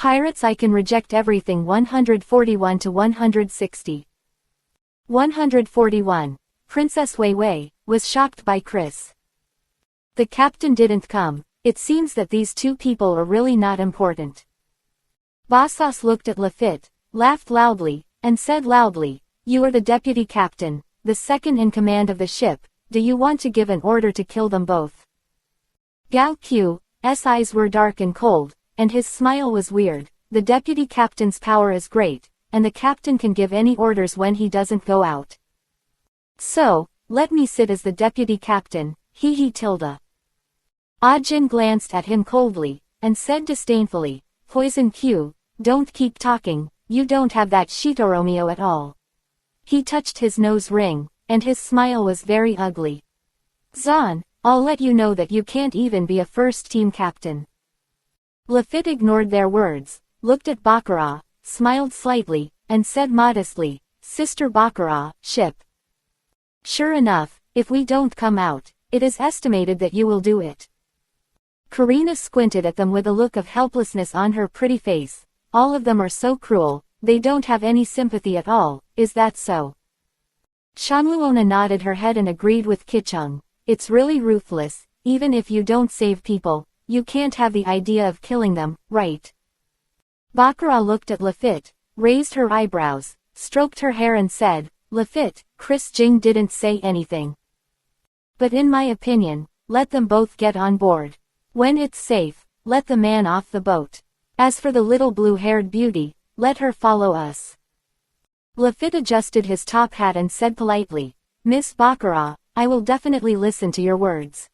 Pirates I can reject everything 141 to 160. 141. Princess Wei Wei was shocked by Chris. The captain didn't come. It seems that these two people are really not important. Bassos looked at Lafitte, laughed loudly, and said loudly, "You are the deputy captain, the second in command of the ship. Do you want to give an order to kill them both?" Gao Q's eyes were dark and cold, and his smile was weird. The deputy captain's power is great, and the captain can give any orders when he doesn't go out. So, let me sit as the deputy captain, tilde. Ajin glanced at him coldly, and said disdainfully, "Poison Q, don't keep talking, you don't have that Shitoromio at all." He touched his nose ring, and his smile was very ugly. "Zan, I'll let you know that you can't even be a first-team captain." Lafitte ignored their words, looked at Baccarat, smiled slightly, and said modestly, "Sister Baccarat, ship." "Sure enough, if we don't come out, it is estimated that you will do it." Karina squinted at them with a look of helplessness on her pretty face. "All of them are so cruel, they don't have any sympathy at all, is that so?" Shanluona nodded her head and agreed with Kichung. "It's really ruthless, even if you don't save people, you can't have the idea of killing them, right?" Baccarat looked at Lafitte, raised her eyebrows, stroked her hair and said, "Lafitte, Chris Jing didn't say anything. But in my opinion, let them both get on board. When it's safe, let the man off the boat. As for the little blue-haired beauty, let her follow us." Lafitte adjusted his top hat and said politely, "Miss Baccarat, I will definitely listen to your words."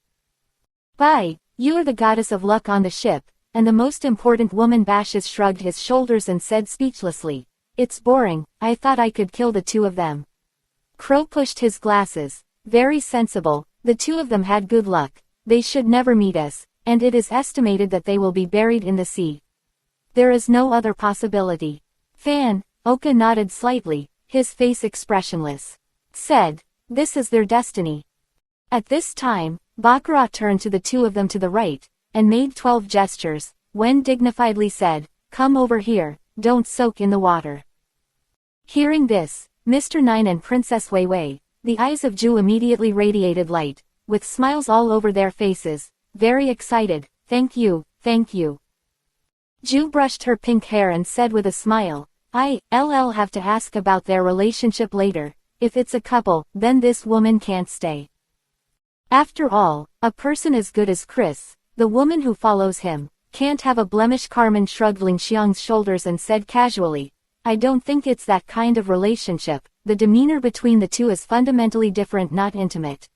"Bye, you are the goddess of luck on the ship," and the most important woman. Bashes shrugged his shoulders and said speechlessly, "It's boring, I thought I could kill the two of them." Crow pushed his glasses. "Very sensible, the two of them had good luck, they should never meet us, and it is estimated that they will be buried in the sea. There is no other possibility." Fan, Oka nodded slightly, his face expressionless. Said, "This is their destiny." At this time, Baccarat turned to the two of them to the right, and made 12 gestures, when dignifiedly said, "Come over here, don't soak in the water." Hearing this, Mr. Nine and Princess Wei Wei, the eyes of Ju immediately radiated light, with smiles all over their faces, very excited, "Thank you, thank you." Ju brushed her pink hair and said with a smile, "I'll have to ask about their relationship later. If it's a couple, then this woman can't stay. After all, a person as good as Chris, the woman who follows him, can't have a blemish." Carmen shrugged Ling Xiang's shoulders and said casually, "I don't think it's that kind of relationship, the demeanor between the two is fundamentally different, not intimate."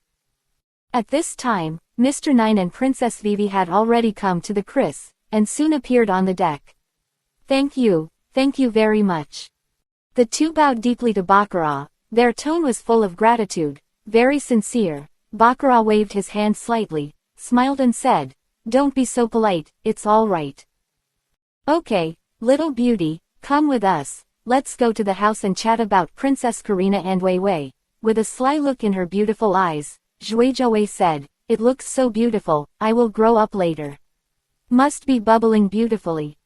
At this time, Mr. Nine and Princess Vivi had already come to the Chris, and soon appeared on the deck. Thank you very much." The two bowed deeply to Baccarat, their tone was full of gratitude, very sincere. Baccarat waved his hand slightly, smiled and said, "Don't be so polite, it's all right. Okay, little beauty, come with us, let's go to the house and chat about Princess Karina and Wei Wei." With a sly look in her beautiful eyes, Zhuizhou said, "It looks so beautiful, I will grow up later. Must be bubbling beautifully."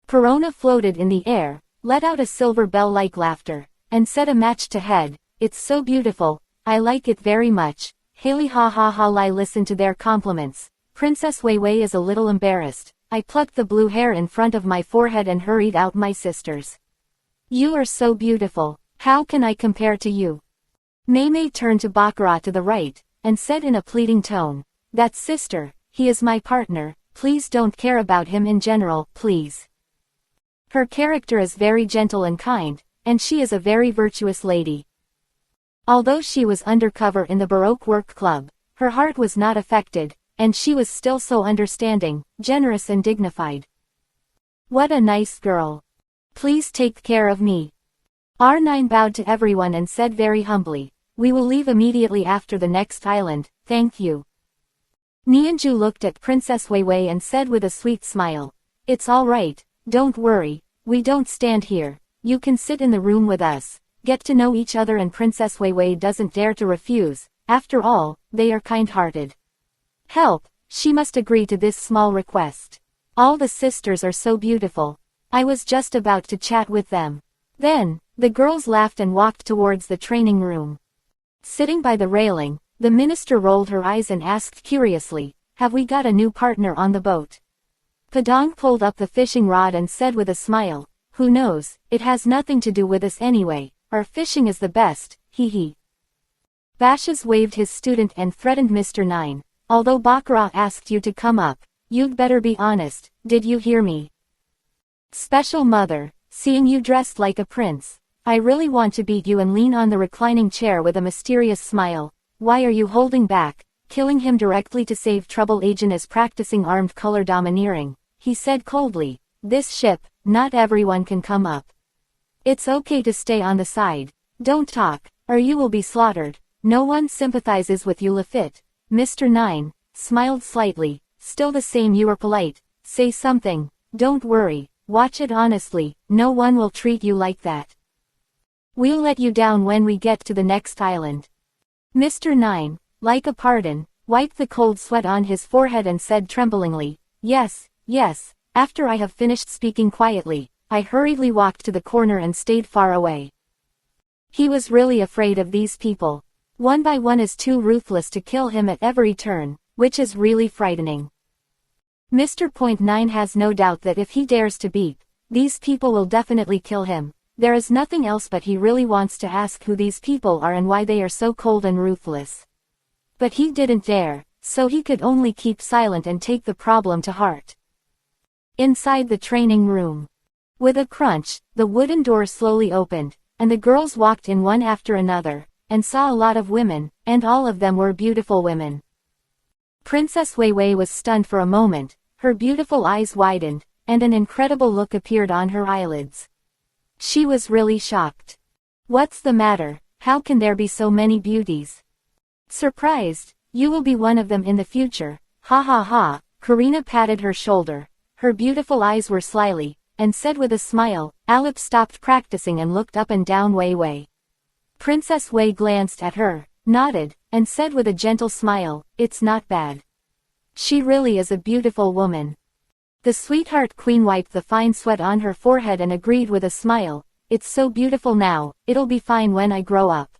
Corona floated in the air, let out a silver bell-like laughter, and said a match to head, "It's so beautiful, I like it very much." Haley ha ha ha. Lai listened to their compliments. Princess Wei Wei is a little embarrassed. I plucked the blue hair in front of my forehead and hurried out. "My sisters. You are so beautiful, how can I compare to you?" Mei Mei turned to Baccarat to the right, and said in a pleading tone, "That sister, he is my partner, please don't care about him in general, please. Her character is very gentle and kind, and she is a very virtuous lady." Although she was undercover in the Baroque Work Club, her heart was not affected, and she was still so understanding, generous and dignified. "What a nice girl. Please take care of me." R9 bowed to everyone and said very humbly, "We will leave immediately after the next island, thank you." Nianju looked at Princess Wei Wei and said with a sweet smile, "It's all right, don't worry, we don't stand here, you can sit in the room with us, get to know each other." And Princess Wei Wei doesn't dare to refuse, after all, they are kind-hearted. Help, she must agree to this small request. All the sisters are so beautiful. I was just about to chat with them. Then, the girls laughed and walked towards the training room. Sitting by the railing, the minister rolled her eyes and asked curiously, "Have we got a new partner on the boat?" Padang pulled up the fishing rod and said with a smile, "Who knows, it has nothing to do with us anyway, our fishing is the best, hee hee." Bashas waved his student and threatened Mr. 9, "Although Baccarat asked you to come up, you'd better be honest, did you hear me? Special mother, seeing you dressed like a prince, I really want to beat you," and lean on the reclining chair with a mysterious smile. "Why are you holding back? Killing him directly to save trouble." Agent is practicing armed color domineering, he said coldly. "This ship, not everyone can come up. It's okay to stay on the side. Don't talk, or you will be slaughtered. No one sympathizes with you." Lafitte, Mr. 9, smiled slightly. "Still the same, you are polite. Say something. Don't worry, watch it honestly, no one will treat you like that. We'll let you down when we get to the next island." Mr. 9, like a pardon, wiped the cold sweat on his forehead and said tremblingly, "Yes, yes." After I have finished speaking quietly, I hurriedly walked to the corner and stayed far away. He was really afraid of these people. One by one is too ruthless to kill him at every turn, which is really frightening. Mr. Point 9 has no doubt that if he dares to beat, these people will definitely kill him. There is nothing else, but he really wants to ask who these people are and why they are so cold and ruthless. But he didn't dare, so he could only keep silent and take the problem to heart. Inside the training room. With a crunch, the wooden door slowly opened, and the girls walked in one after another, and saw a lot of women, and all of them were beautiful women. Princess Wei Wei was stunned for a moment, her beautiful eyes widened, and an incredible look appeared on her eyelids. She was really shocked. "What's the matter? How can there be so many beauties?" "Surprised, you will be one of them in the future, ha ha ha." Karina patted her shoulder. Her beautiful eyes were slyly, and said with a smile. Alip stopped practicing and looked up and down Wei Wei. Princess Wei glanced at her, nodded, and said with a gentle smile, "It's not bad. She really is a beautiful woman." The sweetheart queen wiped the fine sweat on her forehead and agreed with a smile, "It's so beautiful now, it'll be fine when I grow up."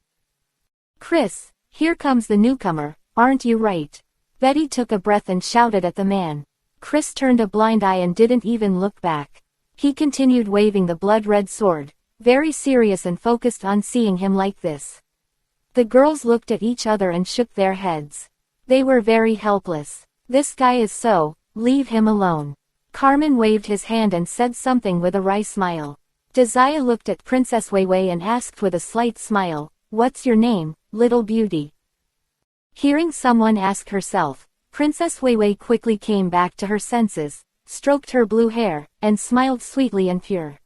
"Chris, here comes the newcomer, aren't you right?" Betty took a breath and shouted at the man. Chris turned a blind eye and didn't even look back. He continued waving the blood-red sword, very serious and focused on seeing him like this. The girls looked at each other and shook their heads. They were very helpless. "This guy is so, leave him alone." Carmen waved his hand and said something with a wry smile. Desire looked at Princess Wei Wei and asked with a slight smile, "What's your name, little beauty?" Hearing someone ask herself, Princess Wei Wei quickly came back to her senses, stroked her blue hair, and smiled sweetly and pure.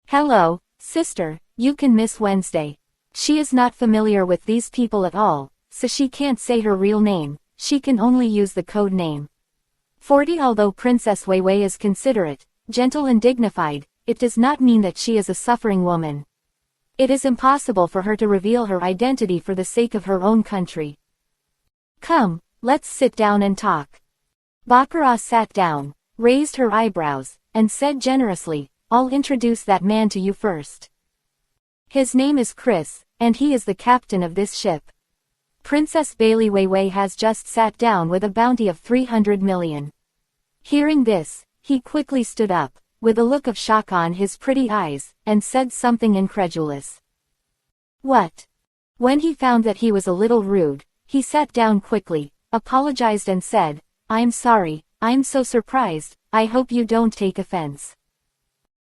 "Hello, sister, you can miss Wednesday." She is not familiar with these people at all, so she can't say her real name, she can only use the code name. 40. Although Princess Wei Wei is considerate, gentle and dignified, it does not mean that she is a suffering woman. It is impossible for her to reveal her identity for the sake of her own country. "Come, let's sit down and talk." Baccarat sat down, raised her eyebrows, and said generously, "I'll introduce that man to you first. His name is Chris, and he is the captain of this ship. Princess Bailey Wei Wei has just sat down with a bounty of 300 million. Hearing this, he quickly stood up, with a look of shock on his pretty eyes, and said something incredulous. "What?" When he found that he was a little rude, he sat down quickly, apologized and said, "I'm sorry, I'm so surprised, I hope you don't take offense."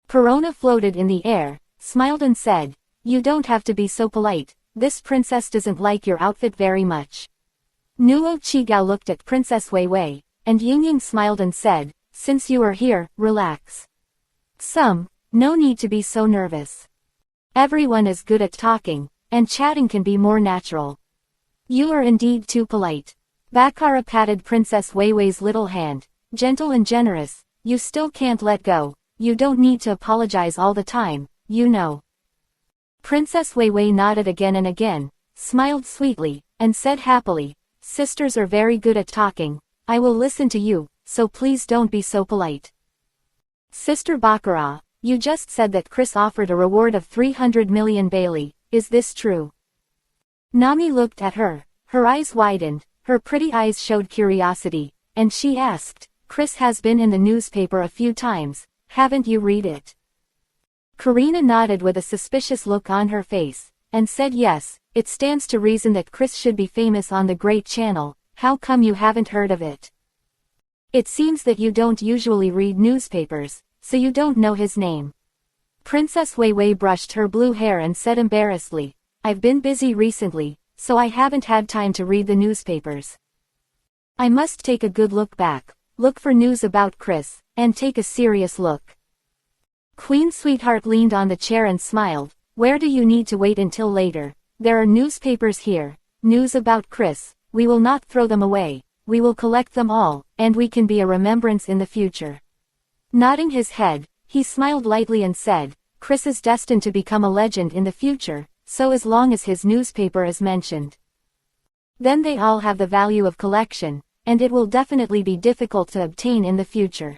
Perona floated in the air, smiled and said, "You don't have to be so polite, this princess doesn't like your outfit very much." Nuo Chigao looked at Princess Wei Wei, and Yingying smiled and said, "Since you are here, relax. No need to be so nervous. Everyone is good at talking, and chatting can be more natural. You are indeed too polite." Baccarat patted Princess Wei Wei's little hand, gentle and generous, "You still can't let go, you don't need to apologize all the time, you know." Princess Wei Wei nodded again and again, smiled sweetly, and said happily, "Sisters are very good at talking, I will listen to you, so please don't be so polite." Sister Baccarat, you just said that Chris offered a reward of 300 million Bailey, is this true? Nami looked at her, her eyes widened, her pretty eyes showed curiosity, and she asked, Chris has been in the newspaper a few times, haven't you read it? Karina nodded with a suspicious look on her face, and said yes, it stands to reason that Chris should be famous on the Great Channel, how come you haven't heard of it? It seems that you don't usually read newspapers, so you don't know his name. Princess Weiwei brushed her blue hair and said embarrassedly, I've been busy recently, so I haven't had time to read the newspapers. I must take a good look back, look for news about Chris, and take a serious look. Queen Sweetheart leaned on the chair and smiled, where do you need to wait until later? There are newspapers here, news about Chris, we will not throw them away, we will collect them all, and we can be a remembrance in the future. Nodding his head, he smiled lightly and said, Chris is destined to become a legend in the future, so as long as his newspaper is mentioned. Then they all have the value of collection, and it will definitely be difficult to obtain in the future.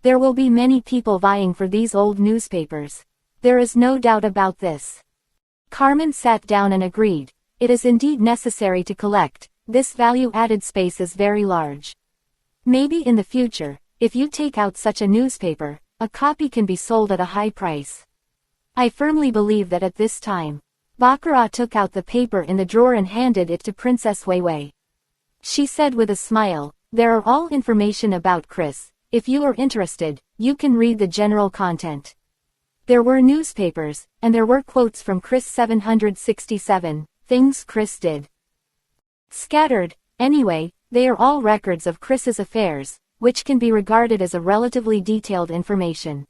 There will be many people vying for these old newspapers. There is no doubt about this. Carmen sat down and agreed, it is indeed necessary to collect, this value-added space is very large. Maybe in the future, if you take out such a newspaper, a copy can be sold at a high price. I firmly believe that at this time. Baccarat took out the paper in the drawer and handed it to Princess Weiwei. She said with a smile, there are all information about Chris, if you are interested, you can read the general content. There were newspapers, and there were quotes from Chris 767, things Chris did. Scattered, anyway, they are all records of Chris's affairs, which can be regarded as a relatively detailed information.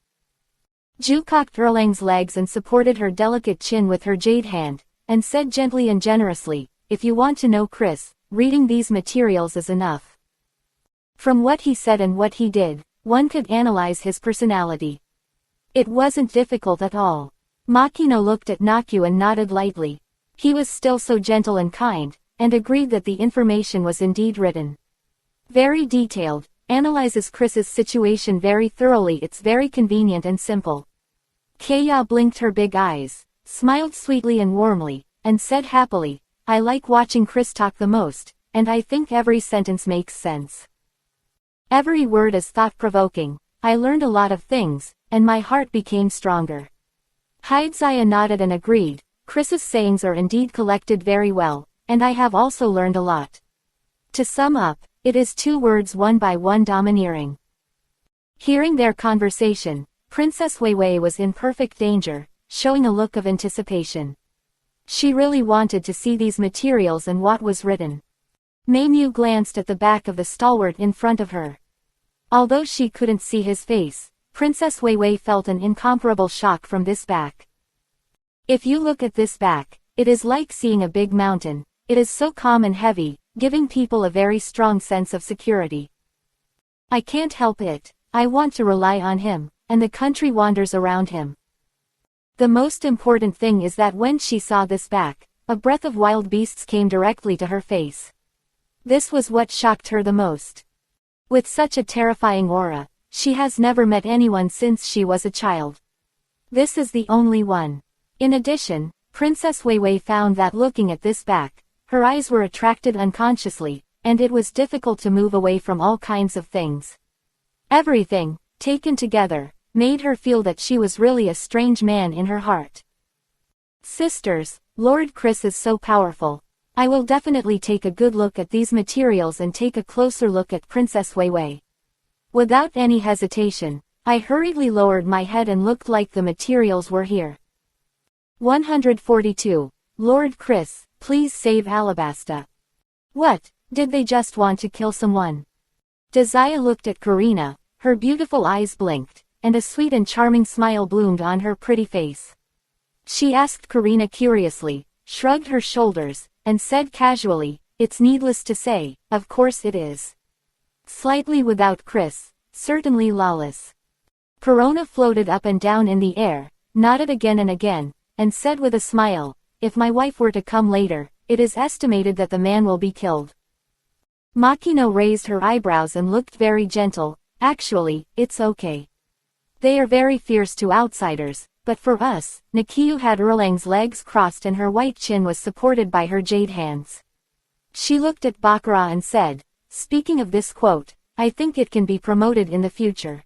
Ju cocked Erlang's legs and supported her delicate chin with her jade hand, and said gently and generously, if you want to know Chris, reading these materials is enough. From what he said and what he did, one could analyze his personality. It wasn't difficult at all. Makino looked at Naku and nodded lightly. He was still so gentle and kind, and agreed that the information was indeed written. Very detailed, analyzes Chris's situation very thoroughly, it's very convenient and simple. Kaya blinked her big eyes, smiled sweetly and warmly, and said happily, I like watching Chris talk the most, and I think every sentence makes sense. Every word is thought-provoking, I learned a lot of things, and my heart became stronger. Haidzaya nodded and agreed, Chris's sayings are indeed collected very well, and I have also learned a lot. To sum up, it is 2 words one by one domineering. Hearing their conversation, Princess Weiwei was in perfect danger, showing a look of anticipation. She really wanted to see these materials and what was written. Meimu glanced at the back of the stalwart in front of her. Although she couldn't see his face, Princess Weiwei felt an incomparable shock from this back. If you look at this back, it is like seeing a big mountain, it is so calm and heavy, giving people a very strong sense of security. I can't help it, I want to rely on him, and the country wanders around him. The most important thing is that when she saw this back, a breath of wild beasts came directly to her face. This was what shocked her the most. With such a terrifying aura, she has never met anyone since she was a child. This is the only one. In addition, Princess Weiwei found that looking at this back, her eyes were attracted unconsciously, and it was difficult to move away from all kinds of things. Everything, taken together, made her feel that she was really a strange man in her heart. Sisters, Lord Chris is so powerful. I will definitely take a good look at these materials and take a closer look at Princess Weiwei. Without any hesitation, I hurriedly lowered my head and looked like the materials were here. 142. Lord Chris, please save Alabasta. What, did they just want to kill someone? Desire looked at Karina, her beautiful eyes blinked, and a sweet and charming smile bloomed on her pretty face. She asked Karina curiously, shrugged her shoulders, and said casually, it's needless to say, of course it is. Slightly without Chris, certainly lawless. Corona floated up and down in the air, nodded again and again, and said with a smile, if my wife were to come later, it is estimated that the man will be killed. Makino raised her eyebrows and looked very gentle, actually, it's okay. They are very fierce to outsiders, but for us, Nikiu had Erlang's legs crossed and her white chin was supported by her jade hands. She looked at Baccarat and said, speaking of this quote, I think it can be promoted in the future.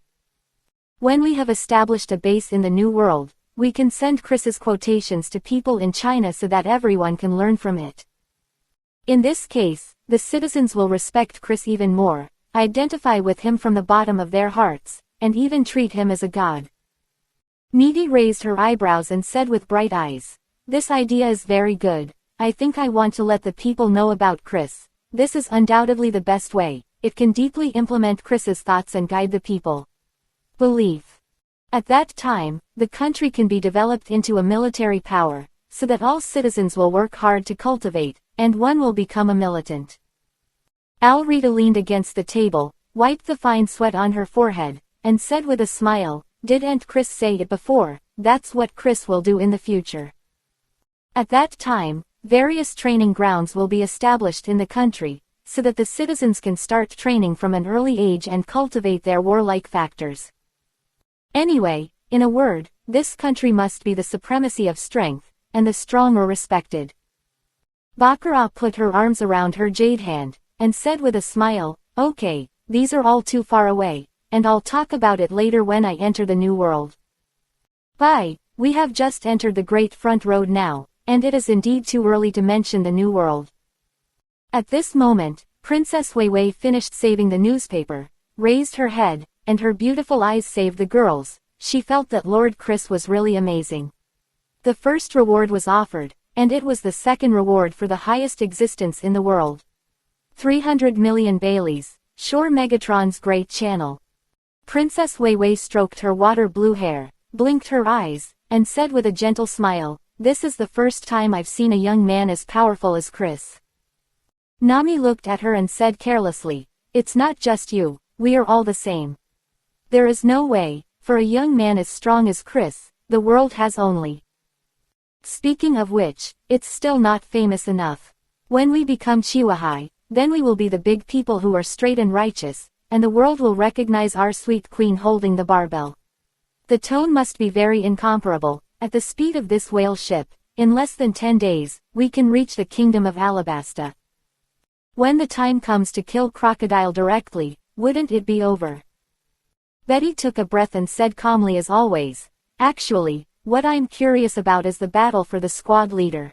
When we have established a base in the New World, we can send Chris's quotations to people in China so that everyone can learn from it. In this case, the citizens will respect Chris even more, identify with him from the bottom of their hearts, and even treat him as a god. Needy raised her eyebrows and said with bright eyes, this idea is very good. I think I want to let the people know about Chris. This is undoubtedly the best way. It can deeply implement Chris's thoughts and guide the people. Belief. At that time, the country can be developed into a military power, so that all citizens will work hard to cultivate, and one will become a militant. Alrita leaned against the table, wiped the fine sweat on her forehead, and said with a smile, didn't Chris say it before? That's what Chris will do in the future. At that time, various training grounds will be established in the country, so that the citizens can start training from an early age and cultivate their warlike factors. Anyway, in a word, this country must be the supremacy of strength, and the strong are respected. Baccarat put her arms around her jade hand, and said with a smile, okay, these are all too far away, and I'll talk about it later when I enter the New World. Bye, we have just entered the Great Front Road now, and it is indeed too early to mention the New World. At this moment, Princess Weiwei finished saving the newspaper, raised her head, and her beautiful eyes saved the girls. She felt that Lord Chris was really amazing. The first reward was offered, and it was the second reward for the highest existence in the world. 300 million Baileys, Shore Megatron's Great Channel. Princess Weiwei stroked her water blue hair, blinked her eyes, and said with a gentle smile, this is the first time I've seen a young man as powerful as Chris. Nami looked at her and said carelessly, it's not just you, we are all the same. There is no way, for a young man as strong as Chris, the world has only. Speaking of which, it's still not famous enough. When we become Chihuahai, then we will be the big people who are straight and righteous, and the world will recognize our sweet queen holding the barbell. The tone must be very incomparable. At the speed of this whale ship, in less than 10 days, we can reach the kingdom of Alabasta. When the time comes to kill Crocodile directly, wouldn't it be over? Betty took a breath and said calmly as always, actually, what I'm curious about is the battle for the squad leader.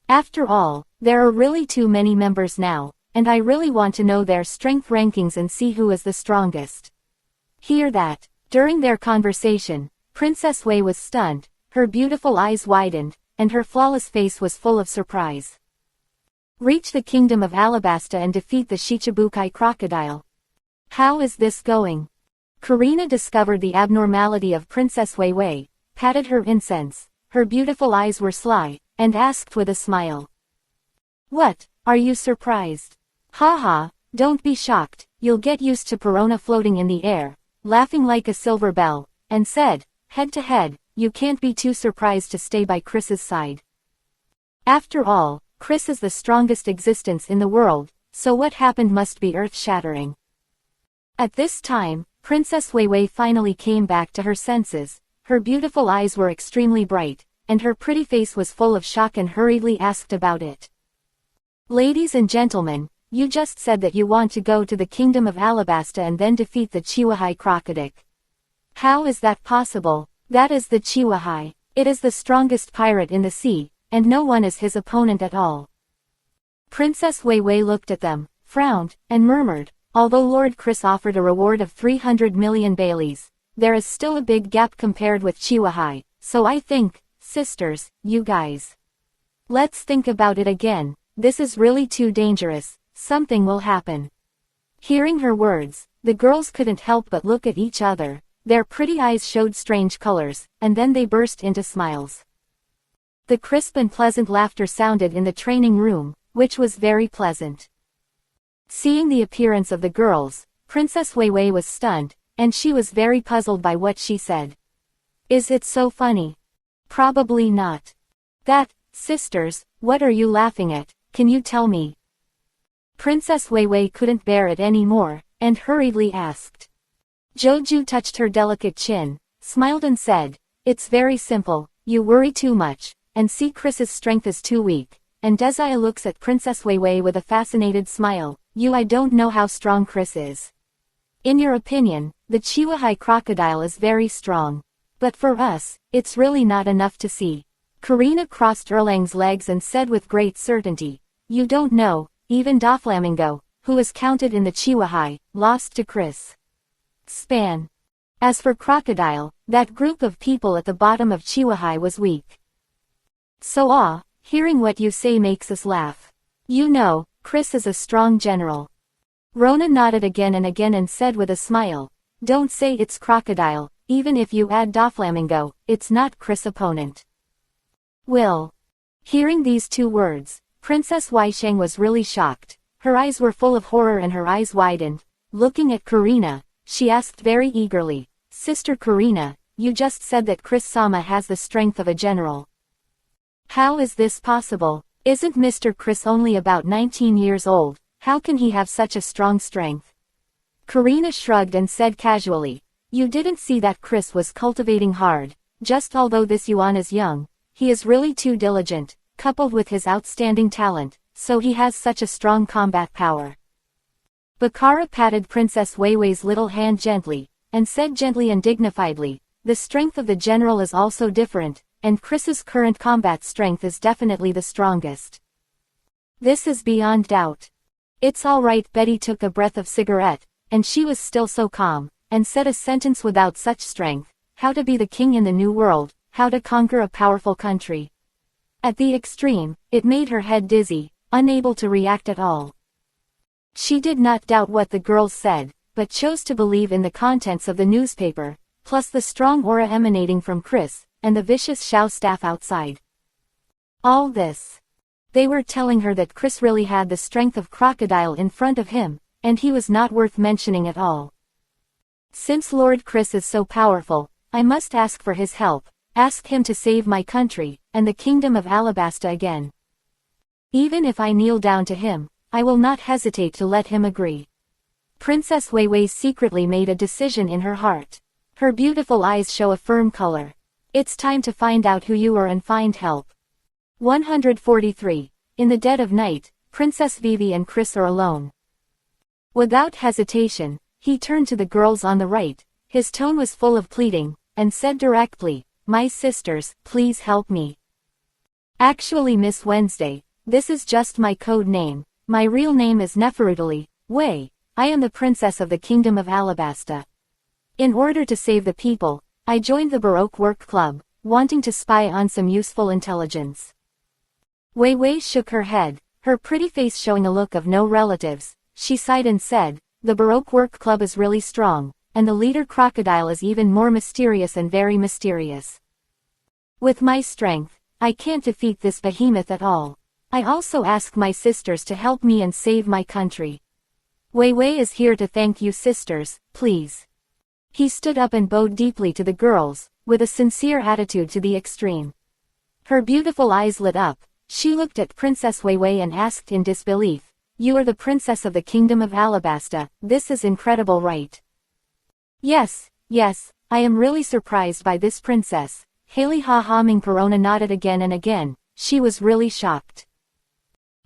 After all, there are really too many members now, and I really want to know their strength rankings and see who is the strongest. Hear that. During their conversation, Princess Wei was stunned, her beautiful eyes widened, and her flawless face was full of surprise. Reach the kingdom of Alabasta and defeat the Shichibukai crocodile. How is this going? Karina discovered the abnormality of Princess Weiwei, patted her incense, her beautiful eyes were sly, and asked with a smile. What, are you surprised? Ha, don't be shocked, you'll get used to Perona floating in the air, laughing like a silver bell, and said, head to head, you can't be too surprised to stay by Chris's side. After all, Chris is the strongest existence in the world, so what happened must be earth-shattering. At this time, Princess Weiwei finally came back to her senses, her beautiful eyes were extremely bright, and her pretty face was full of shock and hurriedly asked about it. Ladies and gentlemen, you just said that you want to go to the kingdom of Alabasta and then defeat the Chihuahai crocodile. How is that possible? That is the Chihuahai. It is the strongest pirate in the sea, and no one is his opponent at all. Princess Weiwei looked at them, frowned, and murmured, although Lord Chris offered a reward of 300 million Baileys, there is still a big gap compared with Chihuahai, so I think, sisters, you guys. Let's think about it again, this is really too dangerous, something will happen. Hearing her words, the girls couldn't help but look at each other, their pretty eyes showed strange colors, and then they burst into smiles. The crisp and pleasant laughter sounded in the training room, which was very pleasant. Seeing the appearance of the girls, Princess Weiwei was stunned, and she was very puzzled by what she said. Is it so funny? Probably not. That, sisters, what are you laughing at, can you tell me? Princess Weiwei couldn't bear it any more, and hurriedly asked. Joju touched her delicate chin, smiled and said, "It's very simple, you worry too much, and see Chris's strength is too weak." And Desire looks at Princess Weiwei with a fascinated smile. I don't know how strong Chris is. In your opinion, the Chihuahua crocodile is very strong. But for us, it's really not enough to see. Karina crossed Erlang's legs and said with great certainty, "You don't know, even Doflamingo, who is counted in the Chihuahua, lost to Chris Span. As for Crocodile, that group of people at the bottom of Chihuahua was weak. So hearing what you say makes us laugh. Chris is a strong general." Rona nodded again and said with a smile, "Don't say it's Crocodile, even if you add Doflamingo, it's not Chris' opponent." Will. Hearing these two words, Princess Weisheng was really shocked. Her eyes were full of horror and her eyes widened. Looking at Karina, she asked very eagerly, "Sister Karina, you just said that Chris Sama has the strength of a general. How is this possible? Isn't Mr. Chris only about 19 years old? How can he have such a strong strength?" Karina shrugged and said casually, "You didn't see that Chris was cultivating hard, just although this Yuan is young, he is really too diligent, coupled with his outstanding talent, so he has such a strong combat power." Bakara patted Princess Weiwei's little hand gently, and said gently and dignifiedly, "The strength of the general is also different, and Chris's current combat strength is definitely the strongest. This is beyond doubt." "It's all right." Betty took a breath of cigarette, and she was still so calm, and said a sentence without such strength, "How to be the king in the new world, how to conquer a powerful country." At the extreme, it made her head dizzy, unable to react at all. She did not doubt what the girls said, but chose to believe in the contents of the newspaper, plus the strong aura emanating from Chris, and the vicious Xiao staff outside. All this. They were telling her that Chris really had the strength of Crocodile in front of him, and he was not worth mentioning at all. "Since Lord Chris is so powerful, I must ask for his help, ask him to save my country, and the kingdom of Alabasta again. Even if I kneel down to him, I will not hesitate to let him agree." Princess Weiwei secretly made a decision in her heart. Her beautiful eyes show a firm color. "It's time to find out who you are and find help." 143. In the dead of night, Princess Vivi and Chris are alone. Without hesitation, he turned to the girls on the right. His tone was full of pleading, and said directly, "My sisters, please help me. Actually, Miss Wednesday, this is just my code name. My real name is Neferutali Wei. I am the princess of the kingdom of Alabasta. In order to save the people, I joined the Baroque Work Club, wanting to spy on some useful intelligence." Wei Wei shook her head, her pretty face showing a look of no relatives. She sighed and said, "The Baroque Work Club is really strong, and the leader Crocodile is even more mysterious and very mysterious. With my strength, I can't defeat this behemoth at all. I also ask my sisters to help me and save my country. Wei Wei is here to thank you sisters, please." He stood up and bowed deeply to the girls, with a sincere attitude to the extreme. Her beautiful eyes lit up. She looked at Princess Weiwei and asked in disbelief, "You are the princess of the kingdom of Alabasta, this is incredible, right?" Yes, I am really surprised by this princess." Haley Ha-Ha-Ming Perona nodded again and again. She was really shocked.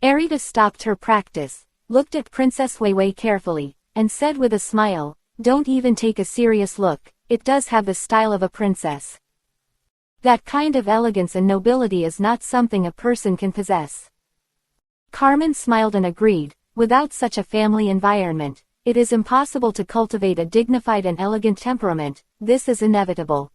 Arita stopped her practice, looked at Princess Weiwei carefully, and said with a smile, "Don't even take a serious look, it does have the style of a princess. That kind of elegance and nobility is not something a person can possess." Carmen smiled and agreed, "Without such a family environment, it is impossible to cultivate a dignified and elegant temperament, this is inevitable."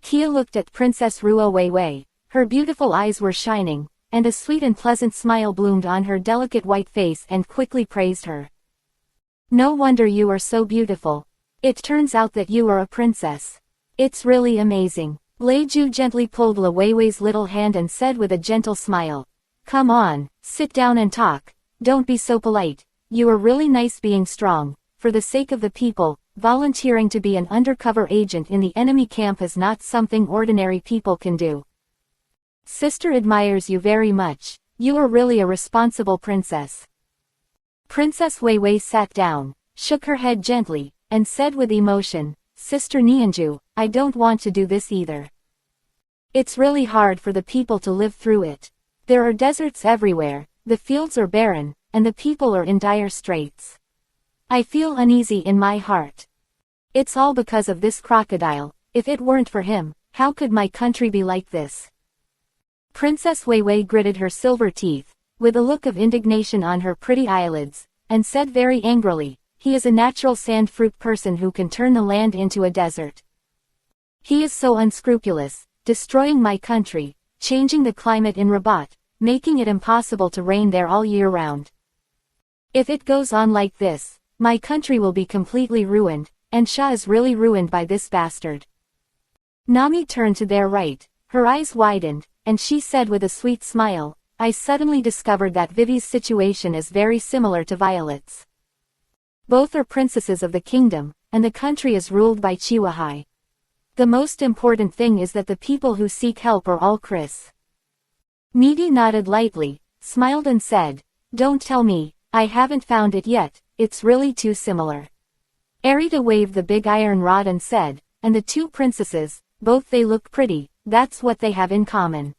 Kia looked at Princess Ruo Weiwei, her beautiful eyes were shining, and a sweet and pleasant smile bloomed on her delicate white face and quickly praised her. "No wonder you are so beautiful. It turns out that you are a princess. It's really amazing." Lei Ju gently pulled La Weiwei's little hand and said with a gentle smile, "Come on, sit down and talk. Don't be so polite. You are really nice being strong. For the sake of the people, volunteering to be an undercover agent in the enemy camp is not something ordinary people can do. Sister admires you very much. You are really a responsible princess." Princess Weiwei sat down, shook her head gently, and said with emotion, Sister Nyeonju, I don't want to do this either. It's really hard for the people to live through it. There are deserts everywhere, the fields are barren, and the people are in dire straits. I feel uneasy in my heart. It's all because of this crocodile. If it weren't for him, how could my country be like this? Princess Wei gritted her silver teeth, with a look of indignation on her pretty eyelids, and said very angrily, he is a natural sand fruit person who can turn the land into a desert. He is so unscrupulous, destroying my country, changing the climate in Rabat, making it impossible to reign there all year round. If it goes on like this, my country will be completely ruined, and Shah is really ruined by this bastard. Nami turned to their right, her eyes widened, and she said with a sweet smile, I suddenly discovered that Vivi's situation is very similar to Violet's. Both are princesses of the kingdom, and the country is ruled by Chiwahai. The most important thing is that the people who seek help are all Chris. Midi nodded lightly, smiled and said, don't tell me, I haven't found it yet, it's really too similar. Arita waved the big iron rod and said, and the two princesses, both they look pretty, that's what they have in common.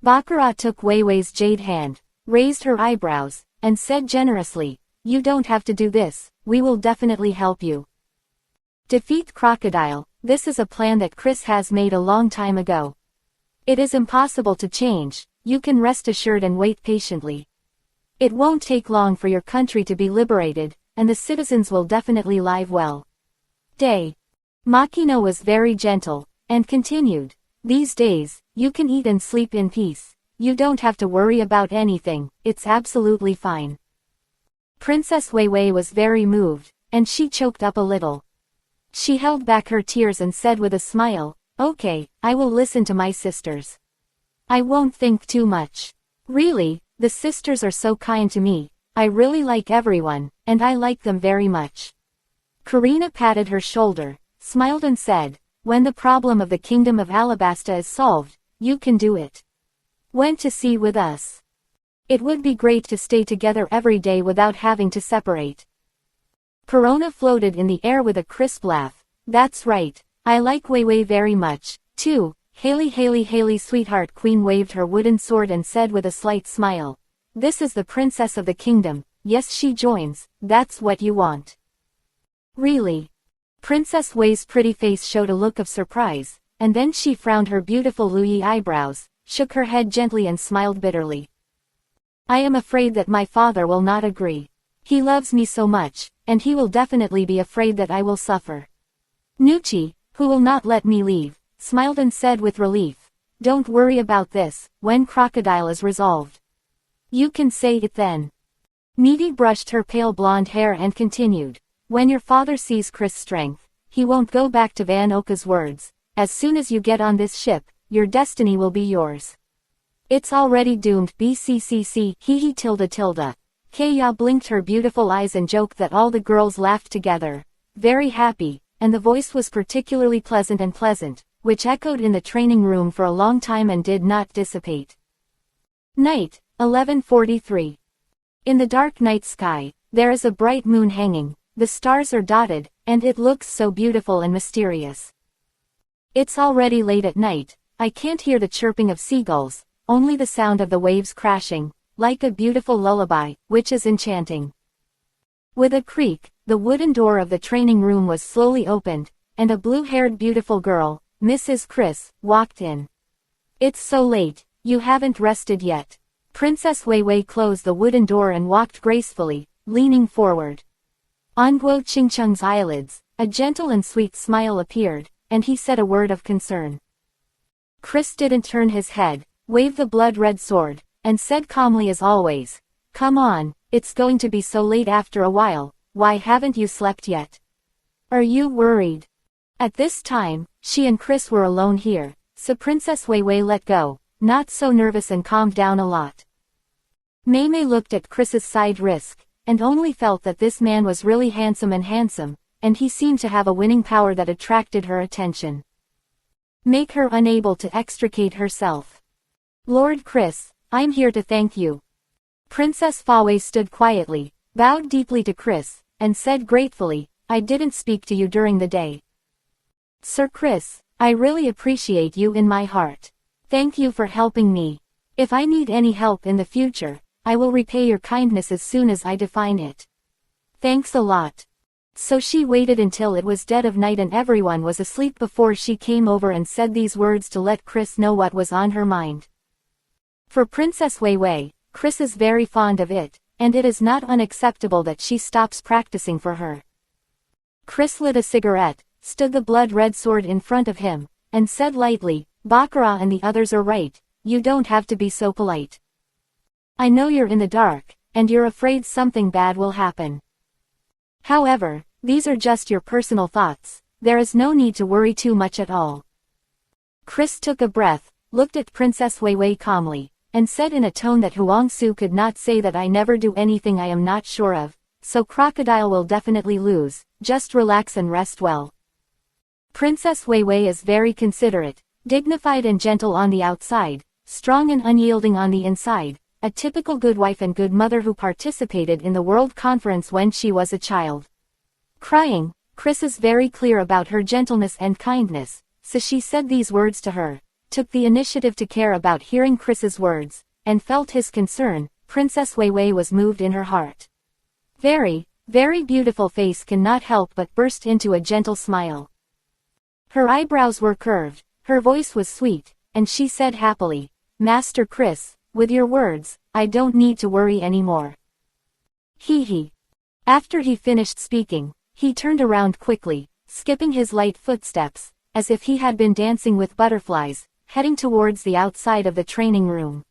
Baccarat took Weiwei's jade hand, raised her eyebrows, and said generously, you don't have to do this, we will definitely help you. Defeat Crocodile, this is a plan that Chris has made a long time ago. It is impossible to change, you can rest assured and wait patiently. It won't take long for your country to be liberated, and the citizens will definitely live well. Day. Makino was very gentle, and continued, these days, you can eat and sleep in peace, you don't have to worry about anything, it's absolutely fine. Princess Weiwei was very moved, and she choked up a little. She held back her tears and said with a smile, okay, I will listen to my sisters. I won't think too much. Really, the sisters are so kind to me, I really like everyone, and I like them very much. Karina patted her shoulder, smiled and said, when the problem of the kingdom of Alabasta is solved, you can do it. Went to sea with us. It would be great to stay together every day without having to separate. Perona floated in the air with a crisp laugh, that's right, I like Weiwei very much, too. Haley sweetheart Queen waved her wooden sword and said with a slight smile, this is the princess of the kingdom, yes she joins, that's what you want. Really? Princess Wei's pretty face showed a look of surprise, and then she frowned her beautiful Luyi eyebrows, shook her head gently and smiled bitterly. I am afraid that my father will not agree. He loves me so much, and he will definitely be afraid that I will suffer. Nuchi, who will not let me leave, smiled and said with relief, don't worry about this, when Crocodile is resolved. You can say it then. Midi brushed her pale blonde hair and continued, when your father sees Chris' strength, he won't go back to Van Oka's words, as soon as you get on this ship, your destiny will be yours. It's already doomed bccc hee tilde. Kaya blinked her beautiful eyes and joked that all the girls laughed together, very happy, and the voice was particularly pleasant, which echoed in the training room for a long time and did not dissipate. Night, 11:43. In the dark night sky, there is a bright moon hanging, the stars are dotted, and it looks so beautiful and mysterious. It's already late at night, I can't hear the chirping of seagulls, only the sound of the waves crashing, like a beautiful lullaby, which is enchanting. With a creak, the wooden door of the training room was slowly opened, and a blue-haired beautiful girl, Mrs. Chris, walked in. It's so late, you haven't rested yet. Princess Weiwei closed the wooden door and walked gracefully, leaning forward. On Guo Qingcheng's eyelids, a gentle and sweet smile appeared, and he said a word of concern. Chris didn't turn his head, waved the blood-red sword, and said calmly as always, come on, it's going to be so late after a while, why haven't you slept yet? Are you worried? At this time, she and Chris were alone here, so Princess Weiwei let go, not so nervous and calmed down a lot. Mei looked at Chris's side wrist, and only felt that this man was really handsome, and he seemed to have a winning power that attracted her attention. Make her unable to extricate herself. Lord Chris, I'm here to thank you. Princess Fawei stood quietly, bowed deeply to Chris, and said gratefully, I didn't speak to you during the day. Sir Chris, I really appreciate you in my heart. Thank you for helping me. If I need any help in the future, I will repay your kindness as soon as I define it. Thanks a lot. So she waited until it was dead of night and everyone was asleep before she came over and said these words to let Chris know what was on her mind. For Princess Wei Wei, Chris is very fond of it, and it is not unacceptable that she stops practicing for her. Chris lit a cigarette, stood the blood-red sword in front of him, and said lightly, "Baccarat and the others are right, you don't have to be so polite. I know you're in the dark, and you're afraid something bad will happen. However, these are just your personal thoughts, there is no need to worry too much at all." Chris took a breath, looked at Princess Wei Wei calmly, and said in a tone that Huangsu could not say that I never do anything I am not sure of, so Crocodile will definitely lose, just relax and rest well. Princess Wei Wei is very considerate, dignified and gentle on the outside, strong and unyielding on the inside, a typical good wife and good mother who participated in the World Conference when she was a child. Crying, Chris is very clear about her gentleness and kindness, so she said these words to her, took the initiative to care about hearing Chris's words, and felt his concern. Princess Wei Wei was moved in her heart. Very, very beautiful face cannot help but burst into a gentle smile. Her eyebrows were curved, her voice was sweet, and she said happily, "Master Chris, with your words, I don't need to worry anymore." He. After he finished speaking, he turned around quickly, skipping his light footsteps, as if he had been dancing with butterflies, heading towards the outside of the training room.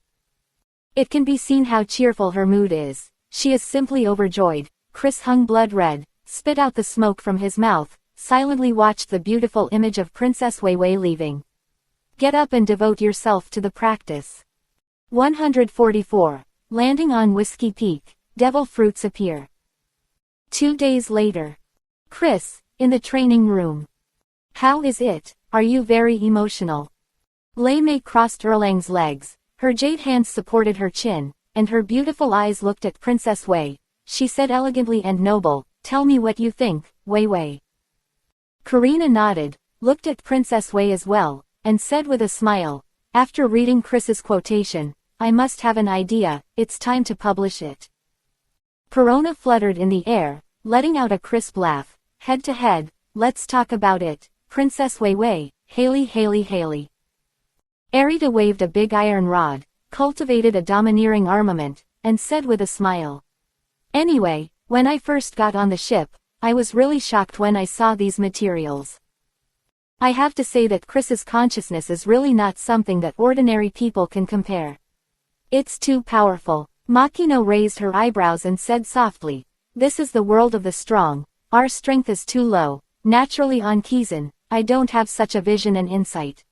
It can be seen how cheerful her mood is. She is simply overjoyed. Chris hung blood red, spit out the smoke from his mouth, silently watched the beautiful image of Princess Wei Wei leaving. Get up and devote yourself to the practice. 144. Landing on Whiskey Peak, devil fruits appear. 2 days later. Chris, in the training room. How is it? Are you very emotional? Lei Mei crossed Erlang's legs, her jade hands supported her chin, and her beautiful eyes looked at Princess Wei. She said elegantly and noble, "Tell me what you think, Wei Wei." Karina nodded, looked at Princess Wei as well, and said with a smile, after reading Chris's quotation, "I must have an idea, it's time to publish it." Perona fluttered in the air, letting out a crisp laugh. Head to head, let's talk about it, Princess Wei Wei, Haley. Arita waved a big iron rod, cultivated a domineering armament, and said with a smile. Anyway, when I first got on the ship, I was really shocked when I saw these materials. I have to say that Chris's consciousness is really not something that ordinary people can compare. It's too powerful. Makino raised her eyebrows and said softly, "This is the world of the strong, our strength is too low, naturally on Kizan, I don't have such a vision and insight."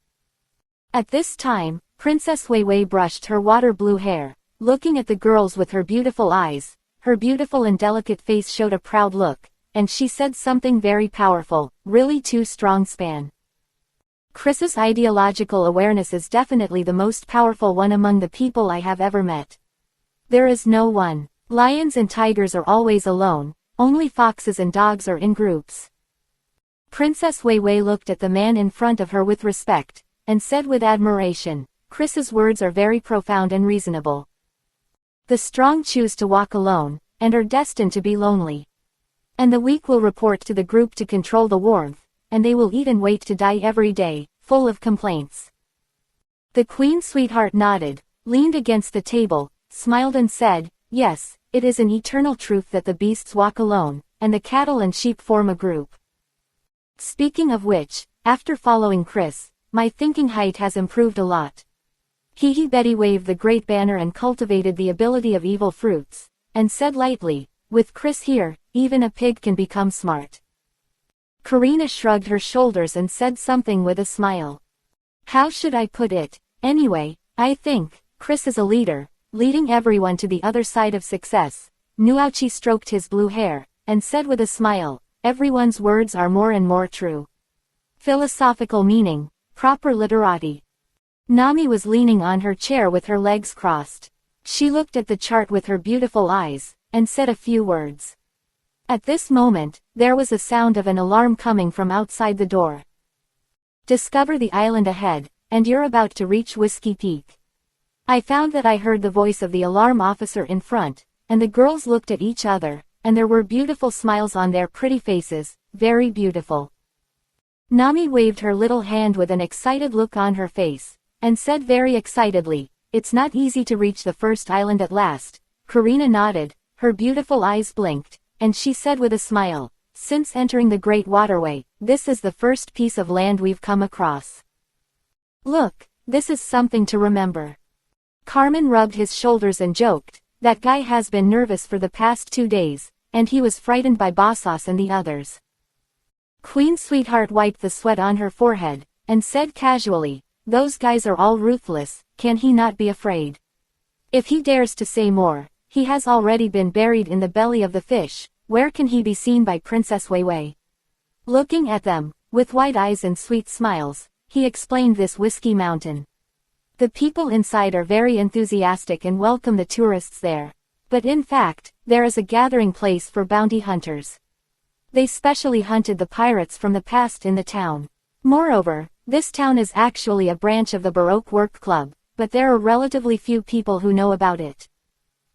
At this time, Princess Wei Wei brushed her water blue hair, looking at the girls with her beautiful eyes. Her beautiful and delicate face showed a proud look, and she said something very powerful, really too strong span. Chris's ideological awareness is definitely the most powerful one among the people I have ever met. There is no one. Lions and tigers are always alone, only foxes and dogs are in groups. Princess Wei Wei looked at the man in front of her with respect, and said with admiration, "Chris's words are very profound and reasonable. The strong choose to walk alone, and are destined to be lonely. And the weak will report to the group to control the warmth, and they will eat and wait to die every day, full of complaints." The Queen Sweetheart nodded, leaned against the table, smiled and said, "Yes, it is an eternal truth that the beasts walk alone, and the cattle and sheep form a group. Speaking of which, after following Chris, my thinking height has improved a lot." Betty waved the great banner and cultivated the ability of evil fruits, and said lightly, "With Chris here, even a pig can become smart." Karina shrugged her shoulders and said something with a smile. "How should I put it? Anyway, I think, Chris is a leader, leading everyone to the other side of success." Nuauchi stroked his blue hair, and said with a smile, "Everyone's words are more and more true. Philosophical meaning, proper literati." Nami was leaning on her chair with her legs crossed. She looked at the chart with her beautiful eyes, and said a few words. At this moment, there was a sound of an alarm coming from outside the door. Discover the island ahead, and you're about to reach Whiskey Peak. I found that I heard the voice of the alarm officer in front, and the girls looked at each other, and there were beautiful smiles on their pretty faces, very beautiful. Nami waved her little hand with an excited look on her face, and said very excitedly, "It's not easy to reach the first island at last." Karina nodded, her beautiful eyes blinked, and she said with a smile, "Since entering the Great Waterway, this is the first piece of land we've come across. Look, this is something to remember." Carmen rubbed his shoulders and joked, "That guy has been nervous for the past 2 days, and he was frightened by Bassos and the others." Queen Sweetheart wiped the sweat on her forehead, and said casually, "Those guys are all ruthless, can he not be afraid? If he dares to say more, he has already been buried in the belly of the fish. Where can he be seen by Princess Weiwei?" Looking at them, with wide eyes and sweet smiles, he explained this Whiskey Mountain. The people inside are very enthusiastic and welcome the tourists there. But in fact, there is a gathering place for bounty hunters. They specially hunted the pirates from the past in the town. Moreover, this town is actually a branch of the Baroque Work Club, but there are relatively few people who know about it.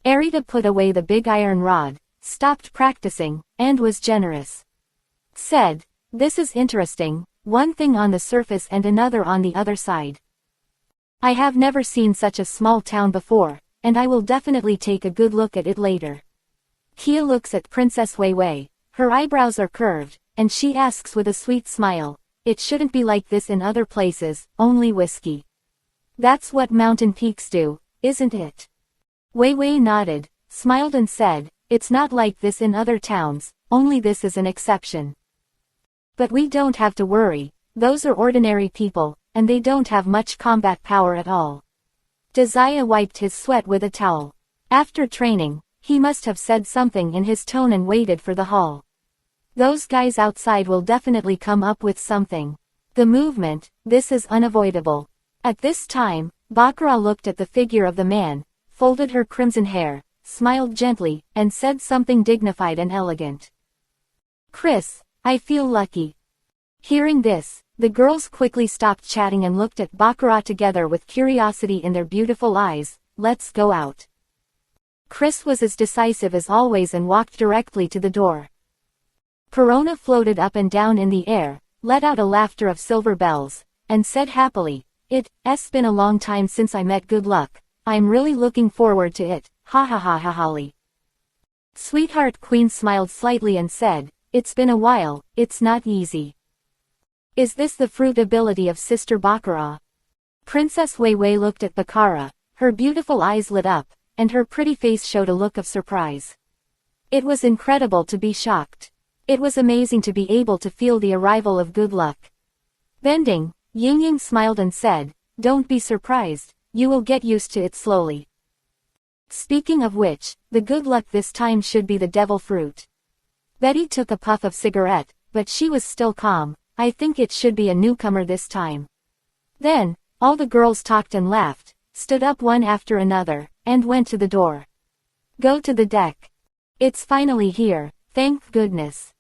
Arita put away the big iron rod, stopped practicing, and was generous. Said, "This is interesting, one thing on the surface and another on the other side. I have never seen such a small town before, and I will definitely take a good look at it later." Kia looks at Princess Weiwei, her eyebrows are curved, and she asks with a sweet smile, "It shouldn't be like this in other places, only whiskey. That's what mountain peaks do, isn't it?" Weiwei nodded, smiled and said, "It's not like this in other towns, only this is an exception. But we don't have to worry, those are ordinary people, and they don't have much combat power at all." Desire wiped his sweat with a towel. After training, he must have said something in his tone and waited for the haul. Those guys outside will definitely come up with something. The movement, this is unavoidable. At this time, Baccarat looked at the figure of the man, folded her crimson hair, smiled gently, and said something dignified and elegant. "Chris, I feel lucky." Hearing this, the girls quickly stopped chatting and looked at Baccarat together with curiosity in their beautiful eyes. "Let's go out." Chris was as decisive as always and walked directly to the door. Perona floated up and down in the air, let out a laughter of silver bells, and said happily, "It's been a long time since I met Good Luck. I'm really looking forward to it, ha ha ha ha holly." Sweetheart Queen smiled slightly and said, "It's been a while, it's not easy." Is this the fruit ability of Sister Baccarat? Princess Weiwei looked at Baccarat, her beautiful eyes lit up, and her pretty face showed a look of surprise. It was incredible to be shocked. It was amazing to be able to feel the arrival of Good Luck. Bending, Ying smiled and said, "Don't be surprised, you will get used to it slowly. Speaking of which, the Good Luck this time should be the devil fruit." Betty took a puff of cigarette, but she was still calm. "I think it should be a newcomer this time." Then, all the girls talked and laughed, stood up one after another, and went to the door. "Go to the deck. It's finally here, thank goodness."